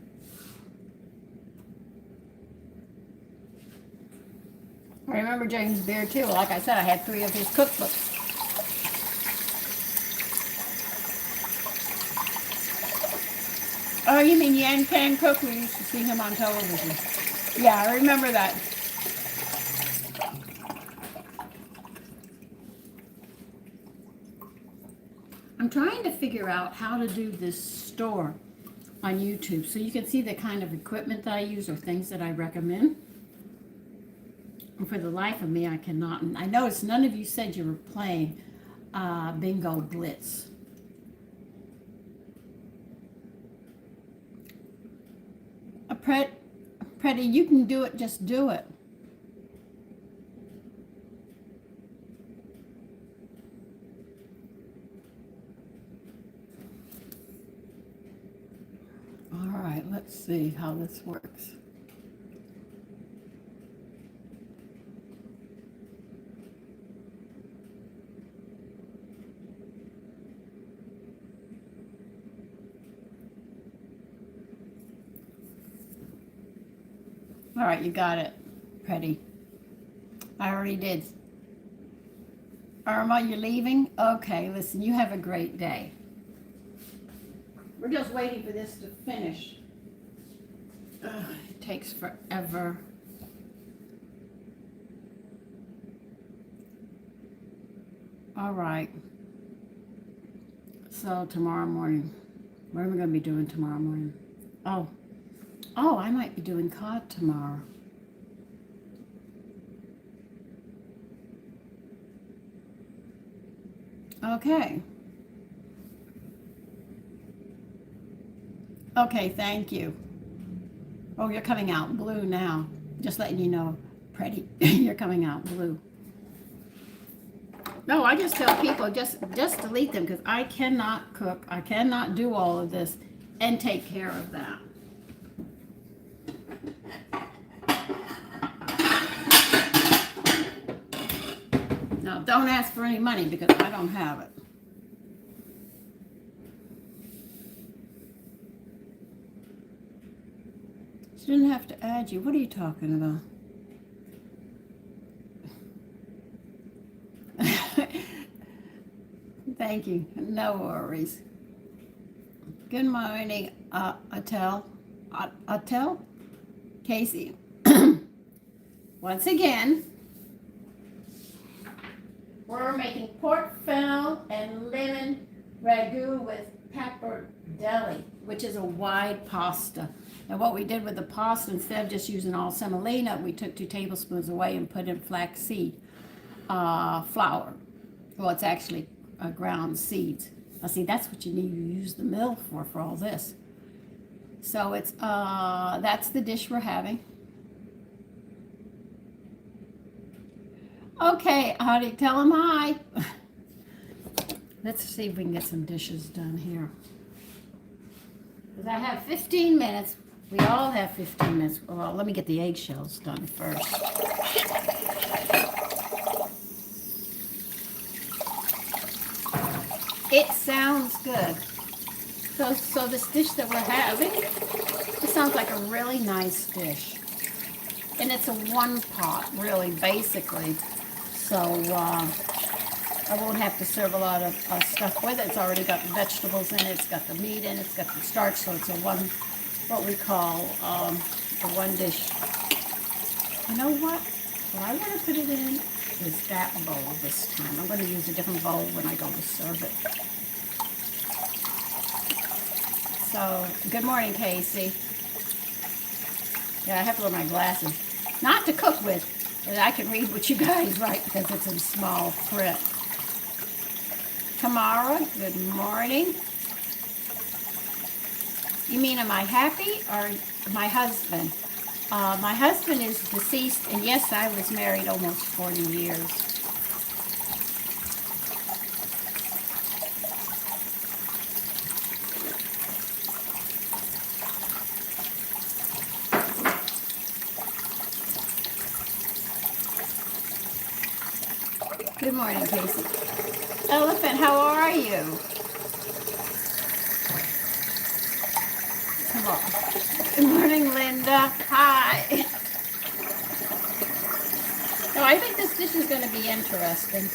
I remember James Beard too. Like I said, I had 3 of his cookbooks. Oh, you mean Yan Can Cook? We used to see him on television. Yeah, I remember that. I'm trying to figure out how to do this store on YouTube so you can see the kind of equipment that I use or things that I recommend. And for the life of me, I cannot. And I noticed none of you said you were playing Bingo Blitz. Pretty, you can do it, just do it. All right, let's see how this works. All right, you got it, Pretty. I already did. Irma, you leaving? Okay, listen, you have a great day. We're just waiting for this to finish. Ugh, it takes forever. All right. So tomorrow morning, what are we going to be doing tomorrow morning? Oh, I might be doing cod tomorrow. Okay. Okay, thank you. Oh, you're coming out blue now. Just letting you know, pretty. You're coming out blue. No, I just tell people just delete them because I cannot cook. I cannot do all of this and take care of that. Now, don't ask for any money because I don't have it. She didn't have to add you. What are you talking about? Thank you. No worries. Good morning, Atel. Casey. Once again, we're making pork fennel and lemon ragu with pappardelle, which is a wide pasta. And what we did with the pasta, instead of just using all semolina, we took 2 tablespoons away and put in flaxseed flour. Well, it's actually ground seeds. Now, see, that's what you need to use the mill for all this. So it's that's the dish we're having. Okay, honey, tell them hi. Let's see if we can get some dishes done here. Because I have 15 minutes. We all have 15 minutes. Well, let me get the eggshells done first. It sounds good. So this dish that we're having, it sounds like a really nice dish. And it's a one pot, really, basically. So I won't have to serve a lot of stuff with it. It's already got the vegetables in it. It's got the meat in it. It's got the starch. So it's a one, what we call a one dish. You know what? What I want to put it in is that bowl this time. I'm going to use a different bowl when I go to serve it. So, good morning, Casey. Yeah, I have to wear my glasses. Not to cook with, but I can read what you guys write because it's in small print. Tamara, good morning. You mean, am I happy or my husband? My husband is deceased, and yes, I was married almost 40 years. Good morning, Casey. Elephant, how are you? Come on. Good morning, Linda. Hi. No, I think this dish is going to be interesting.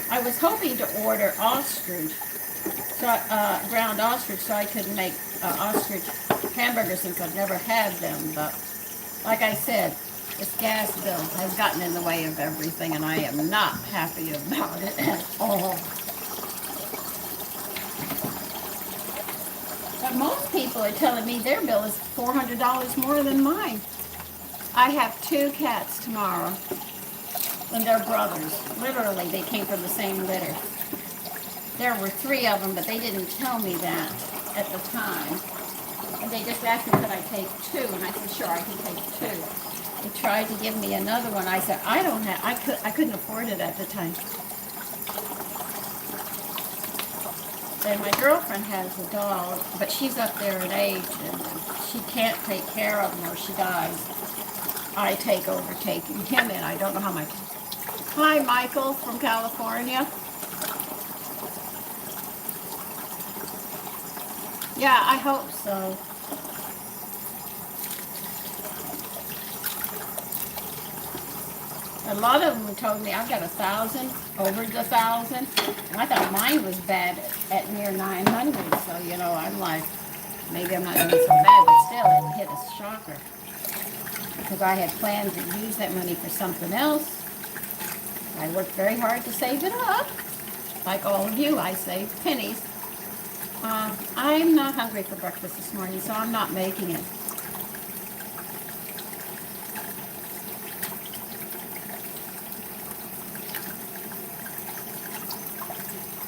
I was hoping to order ostrich, so, ground ostrich, so I could make ostrich hamburgers since I've never had them. But like I said, this gas bill has gotten in the way of everything, and I am not happy about it at all. But most people are telling me their bill is $400 more than mine. I have 2 cats tomorrow, and they're brothers. Literally, they came from the same litter. There were 3 of them, but they didn't tell me that at the time. And they just asked me, could I take 2? And I said, sure, I can take 2. They tried to give me another one. I said, I couldn't afford it at the time. And my girlfriend has a dog, but she's up there in age, and she can't take care of him or she dies. I take over taking him in. I don't know how much. Hi, Michael from California. Yeah, I hope so. A lot of them told me I've got 1,000, over the 1,000. And I thought mine was bad at near 900. So, you know, I'm like, maybe I'm not doing so bad, but still, it hit a shocker. Because I had planned to use that money for something else. I worked very hard to save it up. Like all of you, I saved pennies. I'm not hungry for breakfast this morning, so I'm not making it.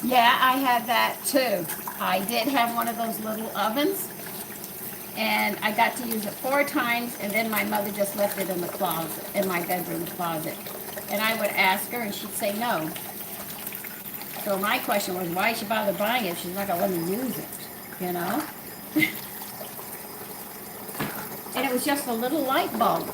Yeah, I had that too. I did have one of those little ovens, and I got to use it 4 times, and then my mother just left it in the closet, in my bedroom closet. And I would ask her, and she'd say no. So my question was, why she bother buying it if she's not going to let me use it, you know? And it was just a little light bulb.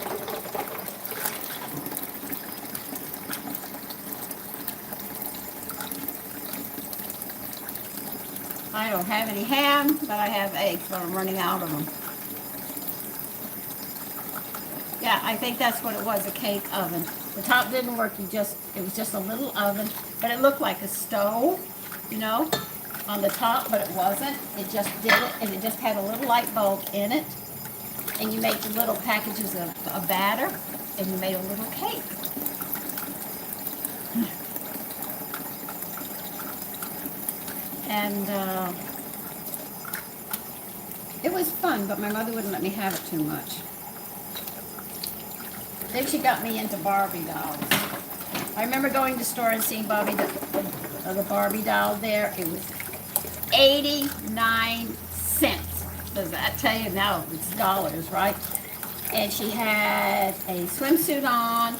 I don't have any ham, but I have eggs, but I'm running out of them. Yeah, I think that's what it was, a cake oven. The top didn't work, it was just a little oven, but it looked like a stove, you know, on the top, but it wasn't. It just did it, and it just had a little light bulb in it. And you make little packages of batter, and you made a little cake. And it was fun, but my mother wouldn't let me have it too much. Then she got me into Barbie dolls. I remember going to the store and seeing the Barbie doll there. It was 89 cents. Does that tell you? No, it's dollars, right? And she had a swimsuit on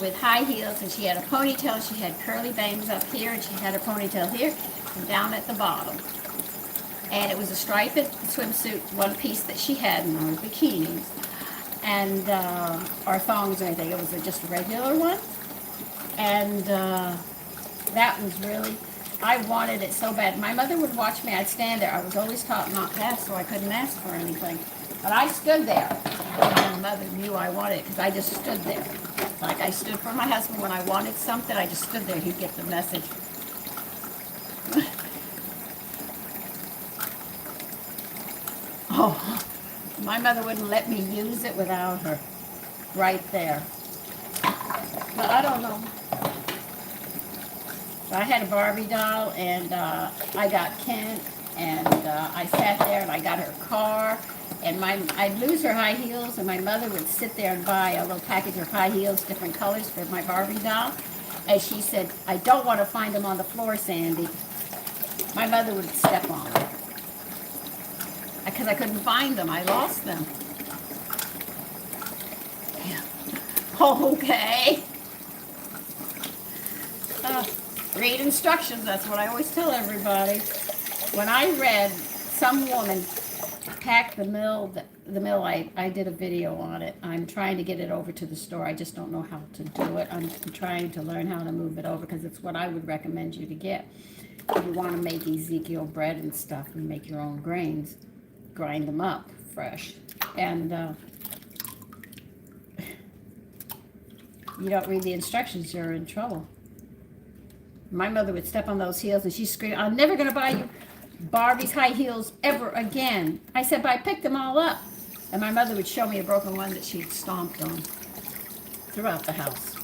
with high heels, and she had a ponytail. She had curly bangs up here, and she had her ponytail here and down at the bottom. And it was a striped swimsuit, one piece that she had in those bikinis. And or thongs or anything. It was just a regular one. And that was really, I wanted it so bad. My mother would watch me. I'd stand there. I was always taught not to ask, so I couldn't ask for anything. But I stood there. My mother knew I wanted it because I just stood there. Like I stood for my husband when I wanted something. I just stood there. He'd get the message. Oh, my mother wouldn't let me use it without her right there. But I don't know. So I had a Barbie doll, and I got Kent, and I sat there, and I got her car, and I'd lose her high heels, and my mother would sit there and buy a little package of high heels, different colors for my Barbie doll. And she said, I don't want to find them on the floor, Sandy. My mother would step on them. Because I couldn't find them. I lost them. Yeah. Okay. Read instructions. That's what I always tell everybody. When I read some woman pack the mill, I did a video on it. I'm trying to get it over to the store. I just don't know how to do it. I'm trying to learn how to move it over because it's what I would recommend you to get. If you want to make Ezekiel bread and stuff and make your own grains, grind them up fresh. And you don't read the instructions, you're in trouble. My mother would step on those heels and she screamed, I'm never going to buy you Barbie's high heels ever again. I said, but I picked them all up. And my mother would show me a broken one that she'd stomped on throughout the house.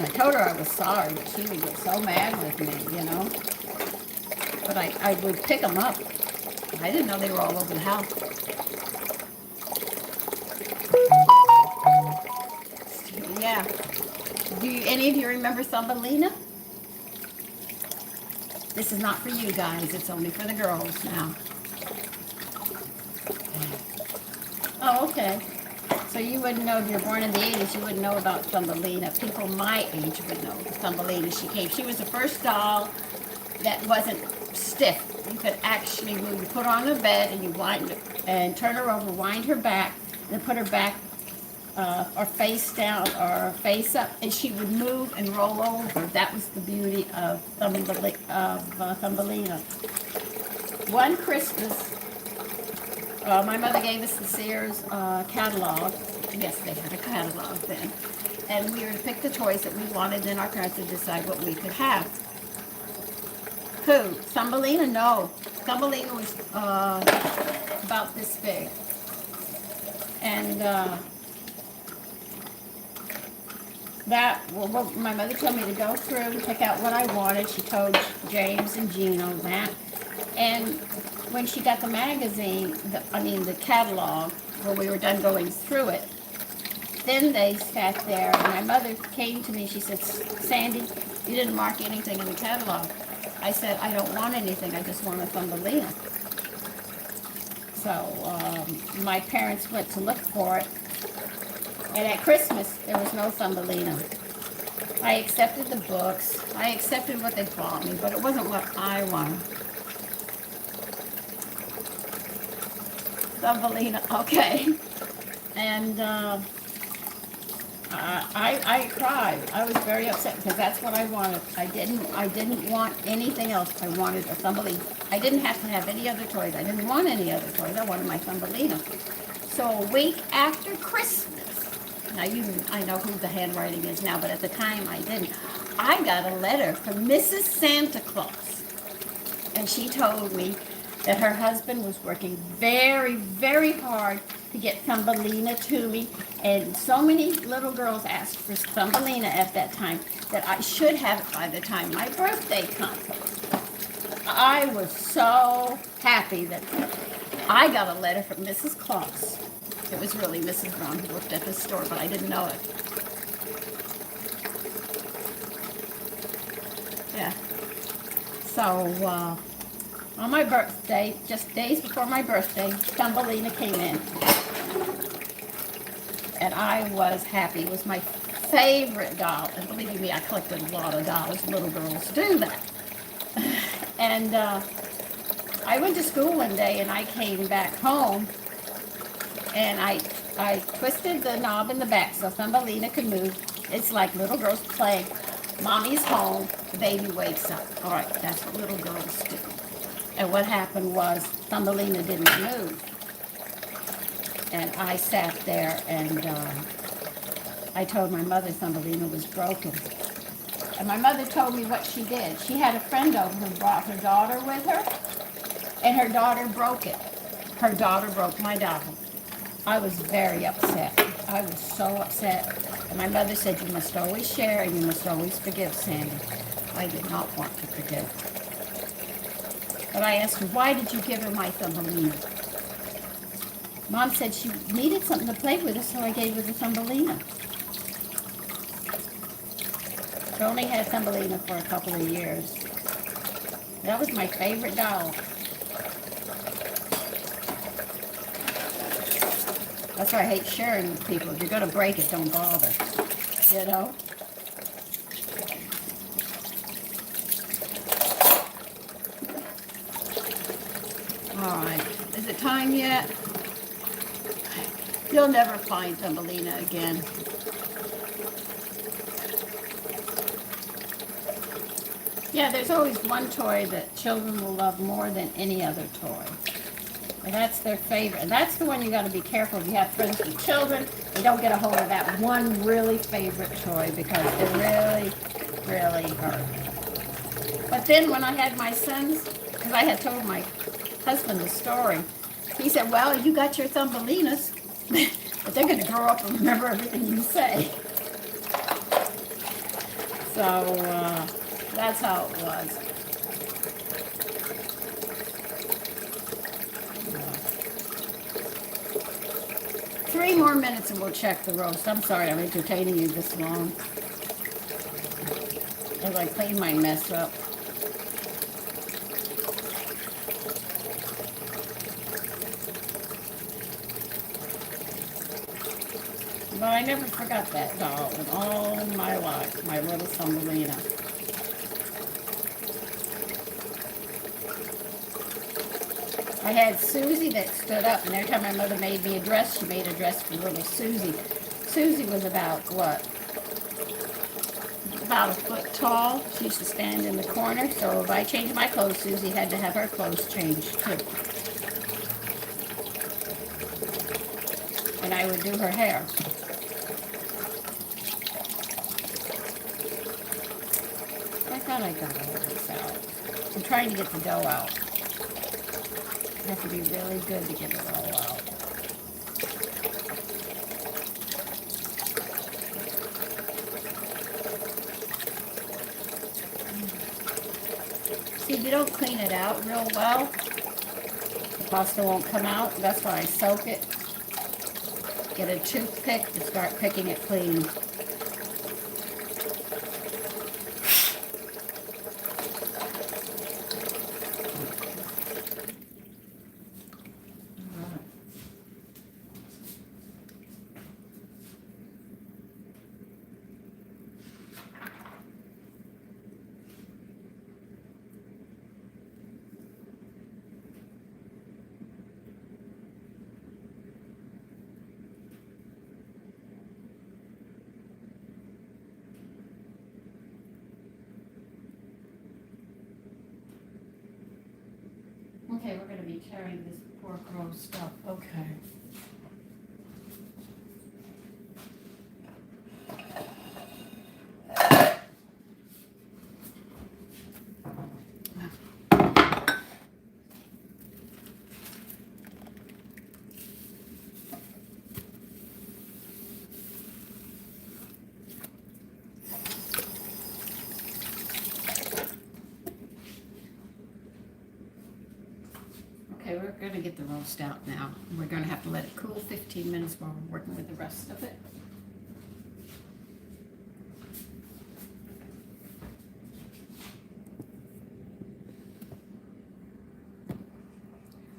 I told her I was sorry, but she would get so mad with me, you know. But I would pick them up. I didn't know they were all over the house. Yeah. Do any of you remember Thumbelina? This is not for you guys. It's only for the girls now. Oh, okay. So you wouldn't know if you're born in the 80s, you wouldn't know about Thumbelina. People my age would know Thumbelina. She was the first doll that wasn't stiff. You could actually move. You put her on the bed and you wind and turn her over, wind her back, then put her back or face down or face up, and she would move and roll over. That was the beauty of Thumbelina. One Christmas, my mother gave us the Sears catalog. Yes, they had a catalog then. and we were to pick the toys that we wanted, then our parents would decide what we could have. Who? Thumbelina? No. Thumbelina was about this big. And well, my mother told me to go through and pick out what I wanted. She told James and Gino that. And when she got the magazine, the catalog, when we were done going through it, then they sat there, and my mother came to me. She said, Sandy, you didn't mark anything in the catalog. I said, I don't want anything. I just want a Thumbelina. So my parents went to look for it. And at Christmas, there was no Thumbelina. I accepted the books. I accepted what they bought me, but it wasn't what I wanted. Thumbelina, okay. And I cried. I was very upset because that's what I wanted. I didn't want anything else. I wanted a Thumbelina. I didn't have to have any other toys. I didn't want any other toys. I wanted my Thumbelina. So a week after Christmas, now I know who the handwriting is now, but at the time I didn't. I got a letter from Mrs. Santa Claus, and she told me that her husband was working very, very hard to get Thumbelina to me, and so many little girls asked for Thumbelina at that time that I should have it by the time my birthday comes. I was so happy that I got a letter from Mrs. Claus. It was really Mrs. Brown who worked at the store, but I didn't know it. Yeah. So, on my birthday, just days before my birthday, Thumbelina came in. And I was happy. It was my favorite doll. And believe me, I collected a lot of dolls. Little girls do that. And I went to school one day, and I came back home, and I twisted the knob in the back so Thumbelina could move. It's like little girls playing. Mommy's home, the baby wakes up. All right, that's what little girls do. And what happened was Thumbelina didn't move. And I sat there, and I told my mother Thumbelina was broken. And my mother told me what she did. She had a friend over who brought her daughter with her, and her daughter broke it. Her daughter broke my doll. I was very upset. I was so upset. And my mother said, you must always share and you must always forgive, Sandy. I did not want to forgive. But I asked her, why did you give her my Thumbelina? Mom said she needed something to play with, so I gave her the Thumbelina. She only had Thumbelina for a couple of years. That was my favorite doll. That's why I hate sharing with people. If you're going to break it, don't bother. You know? All right. Is it time yet? You'll never find Thumbelina again. Yeah, there's always one toy that children will love more than any other toy. And that's their favorite. And that's the one you got to be careful if you have friends with children. You don't get a hold of that one really favorite toy because it really, really hurt. But then when I had my sons, because I had told my husband the story, he said, well, you got your Thumbelinas, but they're going to grow up and remember everything you say. So that's how it was. 3 more minutes and we'll check the roast. I'm sorry I'm entertaining you this long. As I clean my mess up. But I never forgot that doll in all my life, my little Thumbelina. I had Susie that stood up, and every time my mother made me a dress, she made a dress for little Susie. Susie was about, what? About a foot tall. She used to stand in the corner, so if I changed my clothes, Susie had to have her clothes changed too. And I would do her hair. thought I got all this out. I'm trying to get the dough out. You have to be really good to get it all out. See, if you don't clean it out real well, the pasta won't come out. That's why I soak it. Get a toothpick to start picking it clean. Okay, we're going to be carrying this pork roast up. Okay. Okay, we're going to get the roast out now. We're going to have to let it cool 15 minutes while we're working with the rest of it.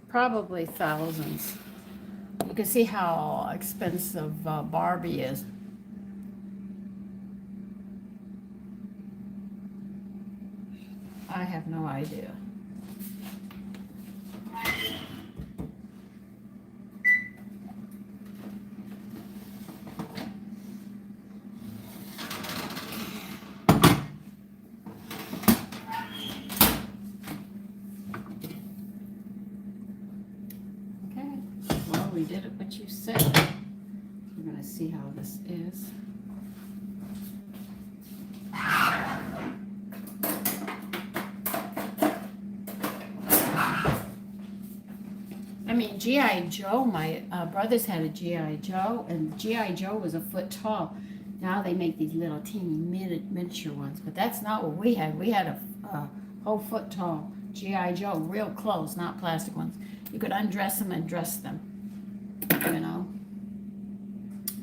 Probably thousands. You can see how expensive Barbie is. I have no idea. We did it what you said. We're going to see how this is. I mean, G.I. Joe, my brothers had a G.I. Joe, and G.I. Joe was a foot tall. Now they make these little teeny miniature ones, but that's not what we had. We had a whole foot tall G.I. Joe, real clothes, not plastic ones. You could undress them and dress them. You know.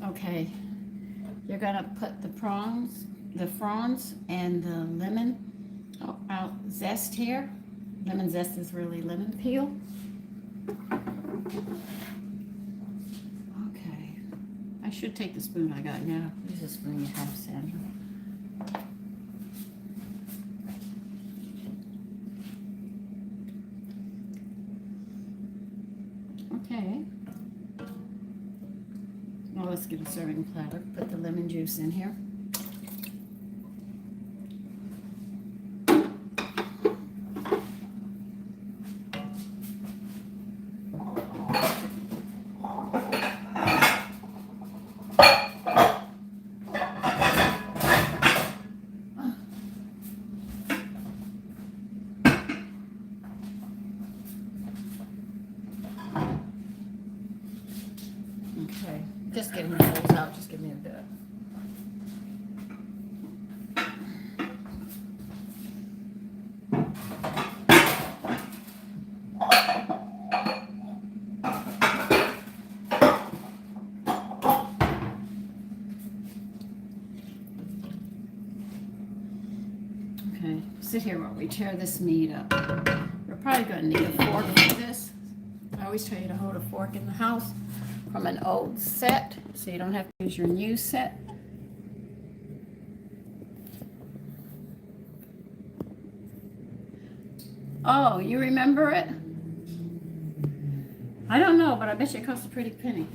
Okay, you're gonna put the prawns, the fronds, and the lemon out zest here. Lemon zest is really lemon peel. Okay, I should take the spoon I got now. Use the spoon you have, Sandra. Okay. Well, let's get a serving platter. Put the lemon juice in here. Okay, just getting the holes out. Just give me a bit. Okay, sit here while we tear this meat up. We're probably going to need a fork for this. I always tell you to hold a fork in the house from an old set, so you don't have to use your new set. Oh, you remember it? I don't know, but I bet you it cost a pretty penny.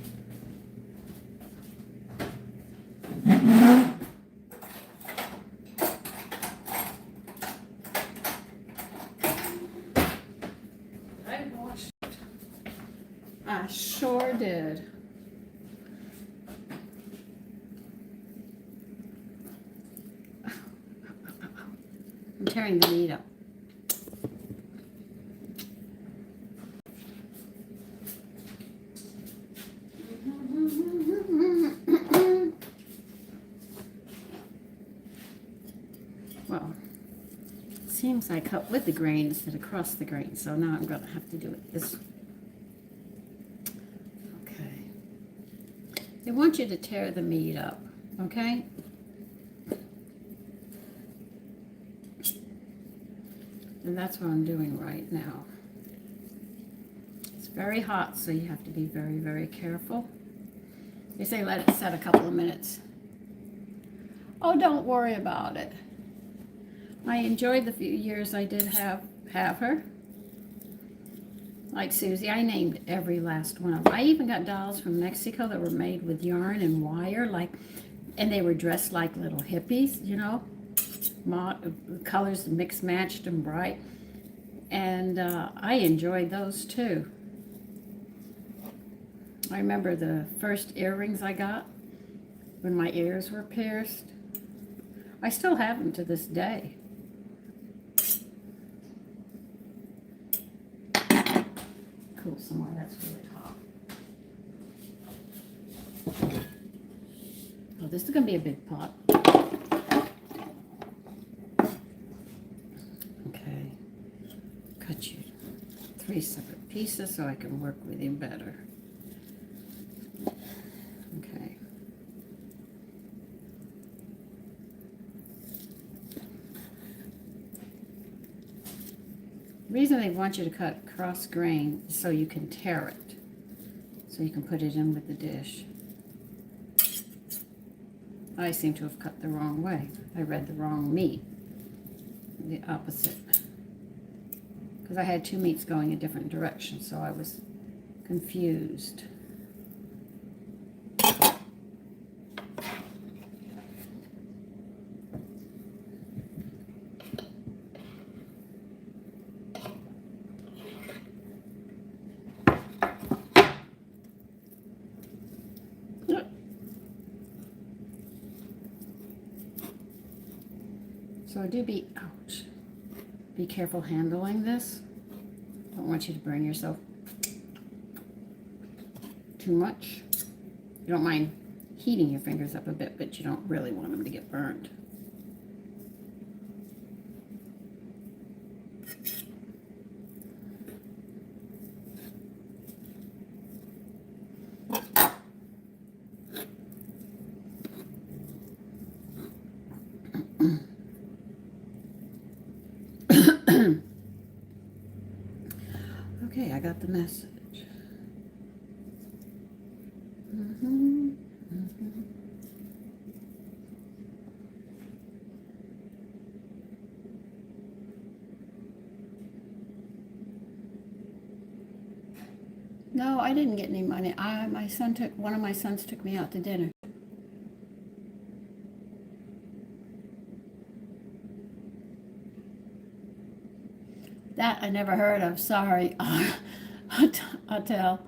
I washed it. I sure did. I'm tearing the meat up. Well, it seems I cut with the grain instead of across the grain, so now I'm going to have to do it this way. Okay. They want you to tear the meat up, okay? And that's what I'm doing right now. It's very hot, so you have to be very, very careful. They say let it set a couple of minutes. Oh, don't worry about it. I enjoyed the few years I did have her. Like Susie, I named every last one of them. I even got dolls from Mexico that were made with yarn and wire, and they were dressed like little hippies, you know. Colors mixed, matched, and bright. And I enjoyed those too. I remember the first earrings I got when my ears were pierced. I still have them to this day. Cool some more, that's really hot. Oh, this is going to be a big pot. Okay, cut you 3 separate pieces so I can work with you better. Okay. The reason they want you to cut cross grain is so you can tear it, so you can put it in with the dish. I seem to have cut the wrong way. I read the wrong meat, the opposite, because I had 2 meats going in different directions, so I was confused. So ouch, be careful handling this. Don't want you to burn yourself too much. You don't mind heating your fingers up a bit, but you don't really want them to get burned. Okay, I got the message. No, I didn't get any money. One of my sons took me out to dinner. That I never heard of. Sorry. I'll tell.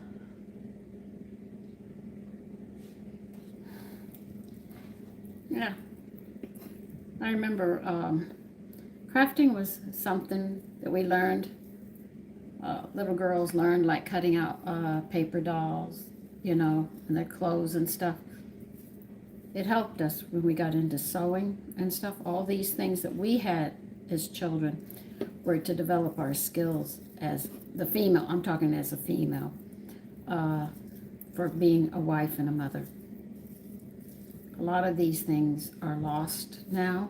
Yeah. I remember crafting was something that we learned. Little girls learned, like cutting out paper dolls, you know, and their clothes and stuff. It helped us when we got into sewing and stuff. All these things that we had as children were to develop our skills as the female. I'm talking as a female, for being a wife and a mother. A lot of these things are lost now.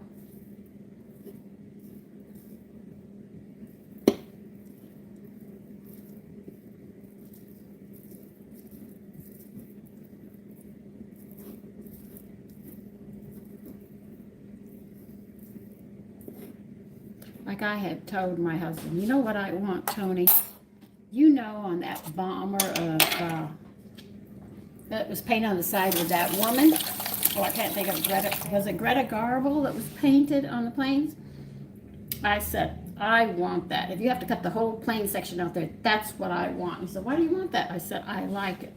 Like I had told my husband, you know what I want, Tony? You know, on that bomber of that was painted on the side with that woman. Oh, I can't think of Greta. Was it Greta Garbo that was painted on the planes? I said, I want that. If you have to cut the whole plane section out there, that's what I want. He said, why do you want that? I said, I like it.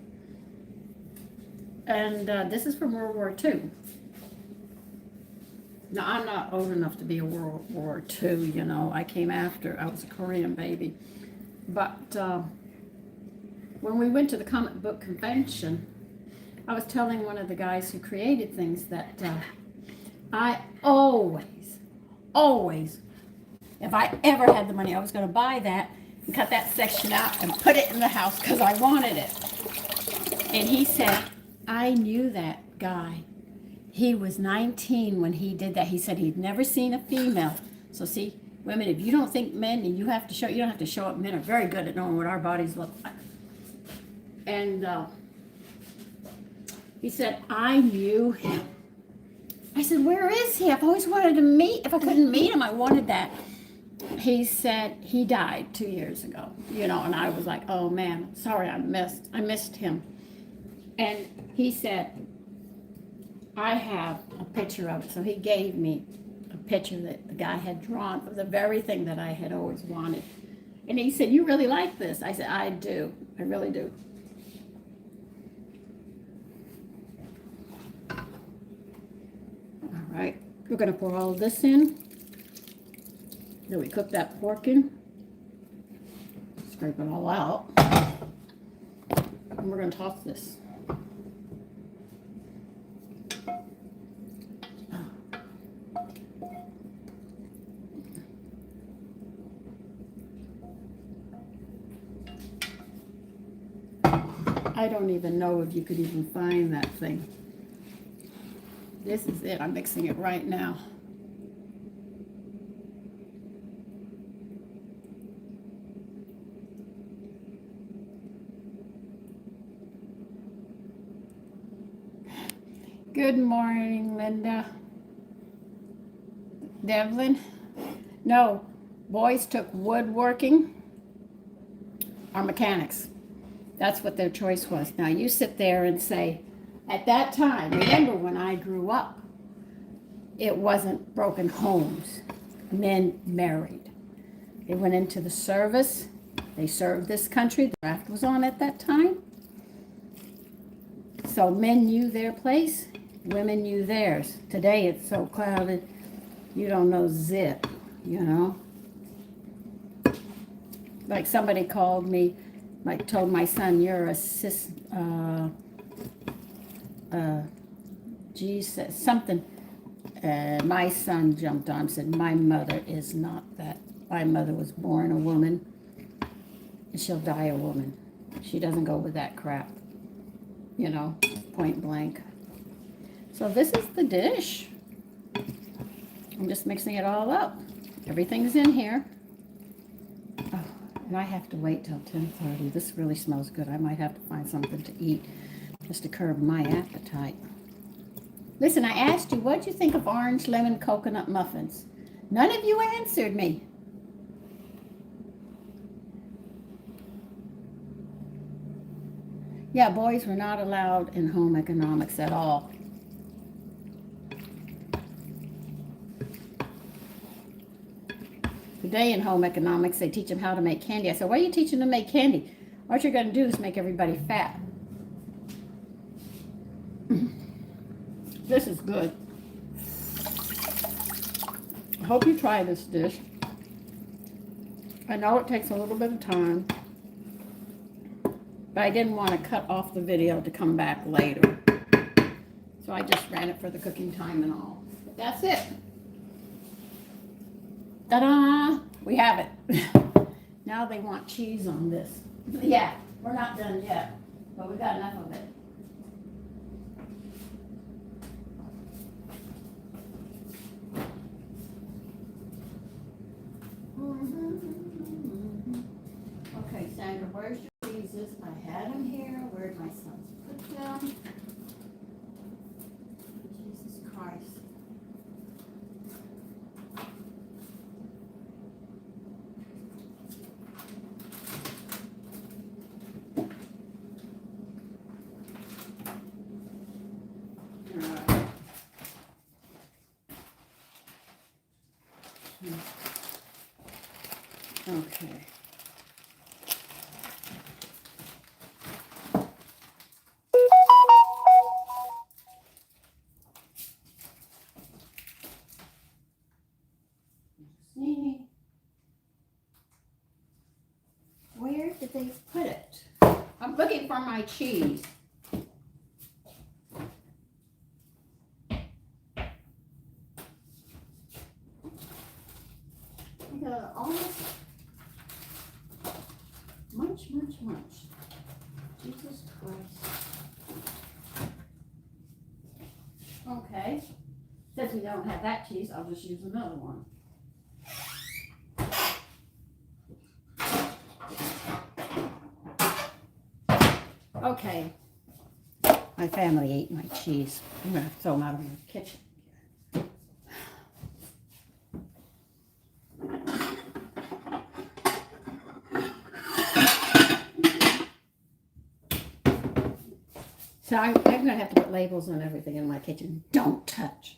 And this is from World War II. No, I'm not old enough to be a World War II, you know. I came after. I was a Korean baby. But when we went to the comic book convention, I was telling one of the guys who created things that I always, if I ever had the money, I was going to buy that and cut that section out and put it in the house because I wanted it. And he said, I knew that guy. He was 19 when he did that. He said he'd never seen a female. So see, women, if you don't think men, and you don't have to show up. Men are very good at knowing what our bodies look like. And he said, I knew him. I said, where is he? I've always wanted to meet. If I couldn't meet him, I wanted that. He said he died 2 years ago, you know, and I was like, oh man, sorry, I missed him. And he said, I have a picture of it. So he gave me a picture that the guy had drawn of the very thing that I had always wanted. And he said, you really like this? I said, I do. I really do. All right. We're going to pour all of this in. Then we cook that pork in. Scrape it all out. And we're going to toss this. I don't even know if you could even find that thing. This is it. I'm mixing it right now. Good morning, Linda. Devlin? No, boys took woodworking or mechanics. That's what their choice was. Now you sit there and say, at that time, remember when I grew up, it wasn't broken homes. Men married. They went into the service. They served this country. The draft was on at that time. So men knew their place. Women knew theirs. Today it's so crowded, you don't know zip, you know. Like somebody called me, like told my son, you're a cis, Jesus, something. My son jumped on and said, my mother is not that. My mother was born a woman, and she'll die a woman. She doesn't go with that crap, you know, point blank. So this is the dish. I'm just mixing it all up. Everything's in here. Oh, and I have to wait till 10:30. This really smells good. I might have to find something to eat just to curb my appetite. Listen, I asked you, what'd you think of orange lemon coconut muffins? None of you answered me. Yeah, boys were not allowed in home economics at all. Today in home economics, they teach them how to make candy. I said, why are you teaching them to make candy? What you're going to do is make everybody fat. This is good. I hope you try this dish. I know it takes a little bit of time, but I didn't want to cut off the video to come back later. So I just ran it for the cooking time and all. But that's it. Ta-da! We have it. Now they want cheese on this. Yeah, we're not done yet, but we got enough of it. Okay, Sandra, where's your cheeses? I had them here. Where'd my sons put them? Jesus Christ. Okay. I'm looking for my cheese. Almost munch. Jesus Christ. Okay. Since we don't have that cheese, I'll just use another one. Okay. My family ate my cheese. I'm going to throw them out of the kitchen. So I'm going to have to put labels on everything in my kitchen. Don't touch.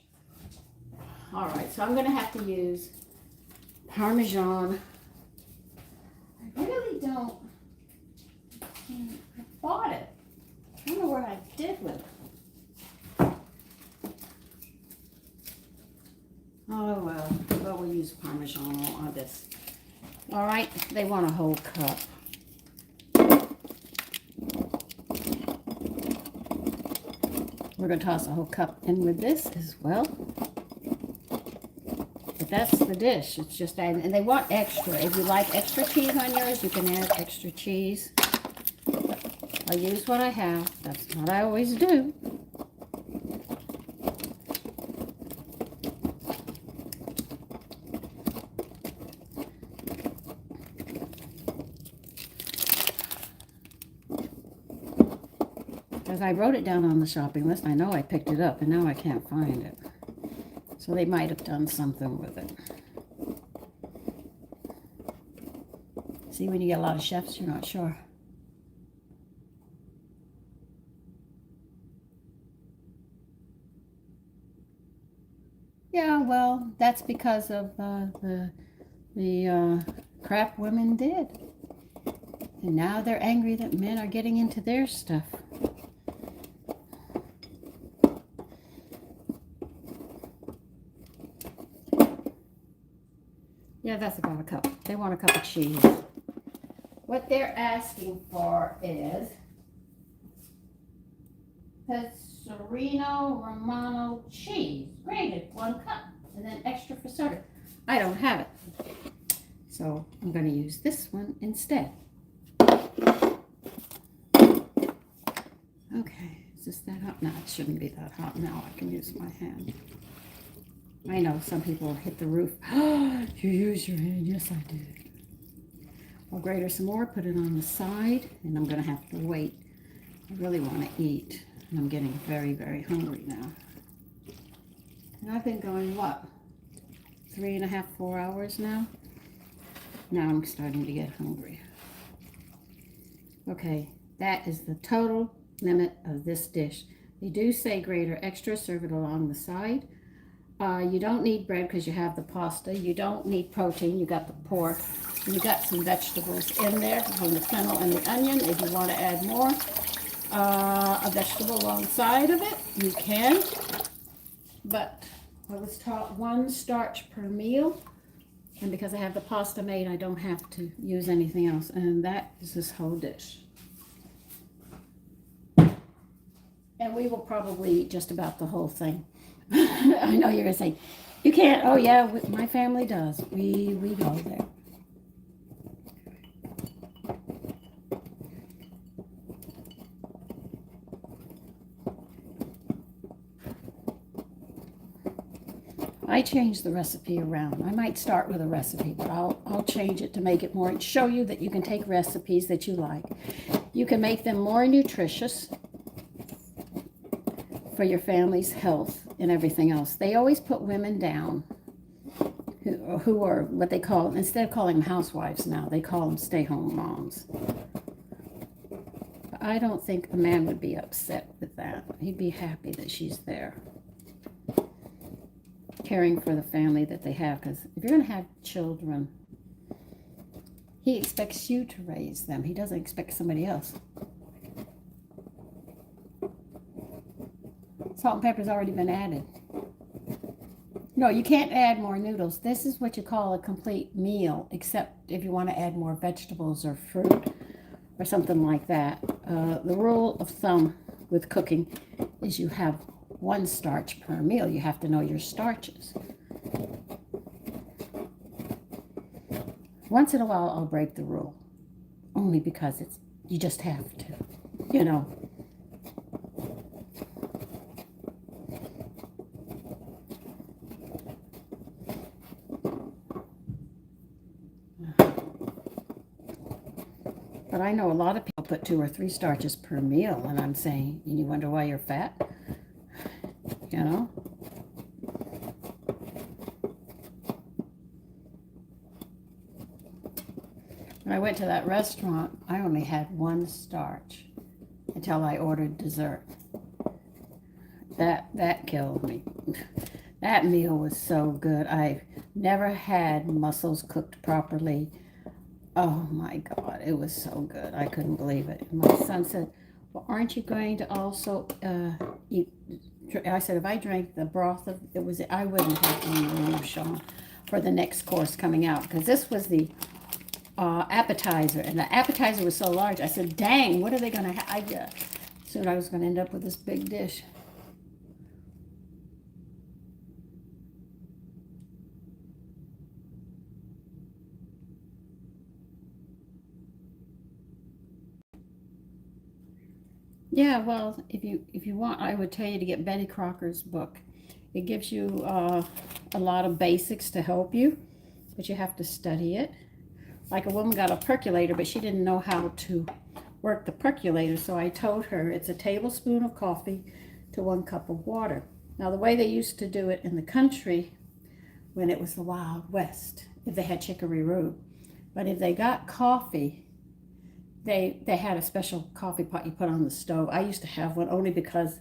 All right, so I'm going to have to use Parmesan. I really don't. I bought it. I don't know what I did with it. Oh, well, we'll use Parmesan on this. All right, they want a whole cup. We're going to toss a whole cup in with this as well. But that's the dish. It's just adding, and they want extra. If you like extra cheese on yours, you can add extra cheese. I use what I have. That's what I always do. Because I wrote it down on the shopping list. I know I picked it up, and now I can't find it. So they might have done something with it. See, when you get a lot of chefs, you're not sure. Yeah, well, that's because of the crap women did. And now they're angry that men are getting into their stuff. Yeah, that's about a cup. They want a cup of cheese. What they're asking for is Pecorino Romano cheese, grated, 1 cup, and then extra for soda. I don't have it, so I'm going to use this one instead. Okay, is this that hot? No, it shouldn't be that hot. Now I can use my hand. I know some people hit the roof. Oh, you use your hand. Yes, I did. I'll grate her some more, put it on the side, and I'm going to have to wait. I really want to eat, and I'm getting very, very hungry now. And I've been going, what, 3.5, 4 hours now? Now I'm starting to get hungry. Okay, that is the total limit of this dish. They do say grate or extra, serve it along the side. You don't need bread because you have the pasta. You don't need protein. You got the pork. And you got some vegetables in there from the fennel and the onion. If you want to add more, a vegetable alongside of it, you can. But I was taught 1 starch per meal. And because I have the pasta made, I don't have to use anything else. And that is this whole dish. And we will probably eat just about the whole thing. I know you're going to say, you can't. Oh, yeah, my family does. We go there. I changed the recipe around. I might start with a recipe, but I'll change it to make it more, show you that you can take recipes that you like. You can make them more nutritious for your family's health and everything else. They always put women down who are what they call, instead of calling them housewives now, they call them stay-home moms. But I don't think a man would be upset with that. He'd be happy that she's there, caring for the family that they have, because if you're going to have children, he expects you to raise them. He doesn't expect somebody else. Salt and pepper's already been added. No, you can't add more noodles. This is what you call a complete meal, except if you want to add more vegetables or fruit. or something like that. The rule of thumb with cooking is you have 1 starch per meal. You have to know your starches. Once in a while, I'll break the rule, only because you just have to, you know. But I know a lot of people put 2 or 3 starches per meal, and I'm saying, and you wonder why you're fat, you know? When I went to that restaurant, I only had 1 starch until I ordered dessert. That killed me. That meal was so good. I've never had mussels cooked properly. Oh my God, it was so good. I couldn't believe it. My son said, well, aren't you going to also eat? I said, if I drank the broth of it, I wouldn't have any room, Sean, for the next course coming out, because this was the appetizer, and the appetizer was so large. I said, dang, what are they going to have? Soon I was going to end up with this big dish. Yeah, well, if you want, I would tell you to get Betty Crocker's book. It gives you a lot of basics to help you, but you have to study it. Like a woman got a percolator, but she didn't know how to work the percolator, so I told her it's a tablespoon of coffee to 1 cup of water. Now, the way they used to do it in the country when it was the Wild West, if they had chicory root, but if they got coffee, they had a special coffee pot you put on the stove. I used to have one only because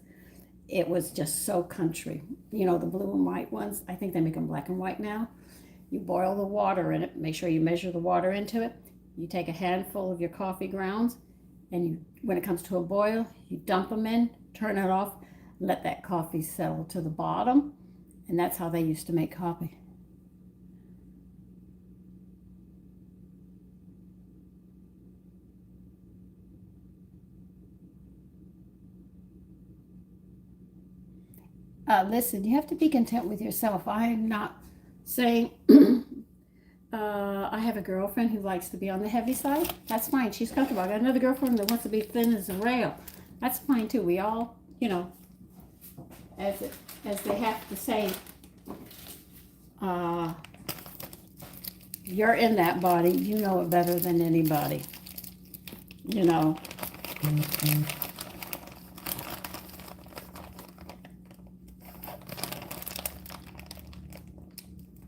it was just so country. You know, the blue and white ones, I think they make them black and white now. You boil the water in it, make sure you measure the water into it. You take a handful of your coffee grounds, and when it comes to a boil, you dump them in, turn it off, let that coffee settle to the bottom, and that's how they used to make coffee. Listen, you have to be content with yourself. I'm not saying I have a girlfriend who likes to be on the heavy side. That's fine. She's comfortable. I got another girlfriend that wants to be thin as a rail. That's fine too. We all, you know, as they have to say, you're in that body. You know it better than anybody. You know.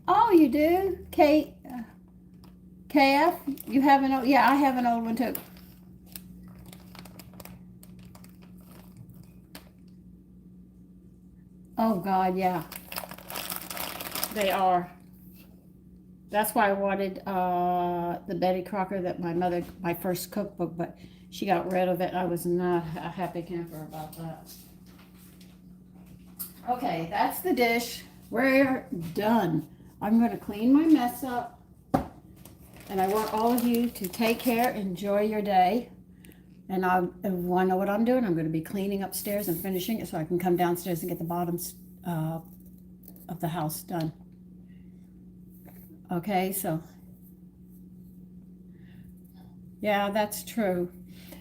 Oh, you do? KF? You have an old, yeah, I have an old one too. Oh God, yeah. They are. That's why I wanted the Betty Crocker that my first cookbook, but she got rid of it. I was not a happy camper about that. Okay, that's the dish. We're done. I'm going to clean my mess up, and I want all of you to take care, enjoy your day, and I want to know what I'm doing. I'm going to be cleaning upstairs and finishing it so I can come downstairs and get the bottoms of the house done. Okay, so yeah, that's true.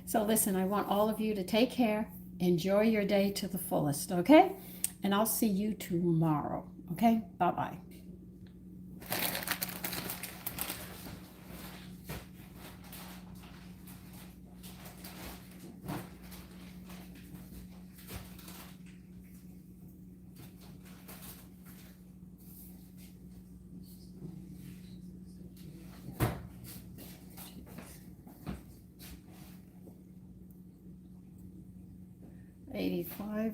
So listen, I want all of you to take care, enjoy your day to the fullest, okay? And I'll see you tomorrow, okay? Bye-bye. $85.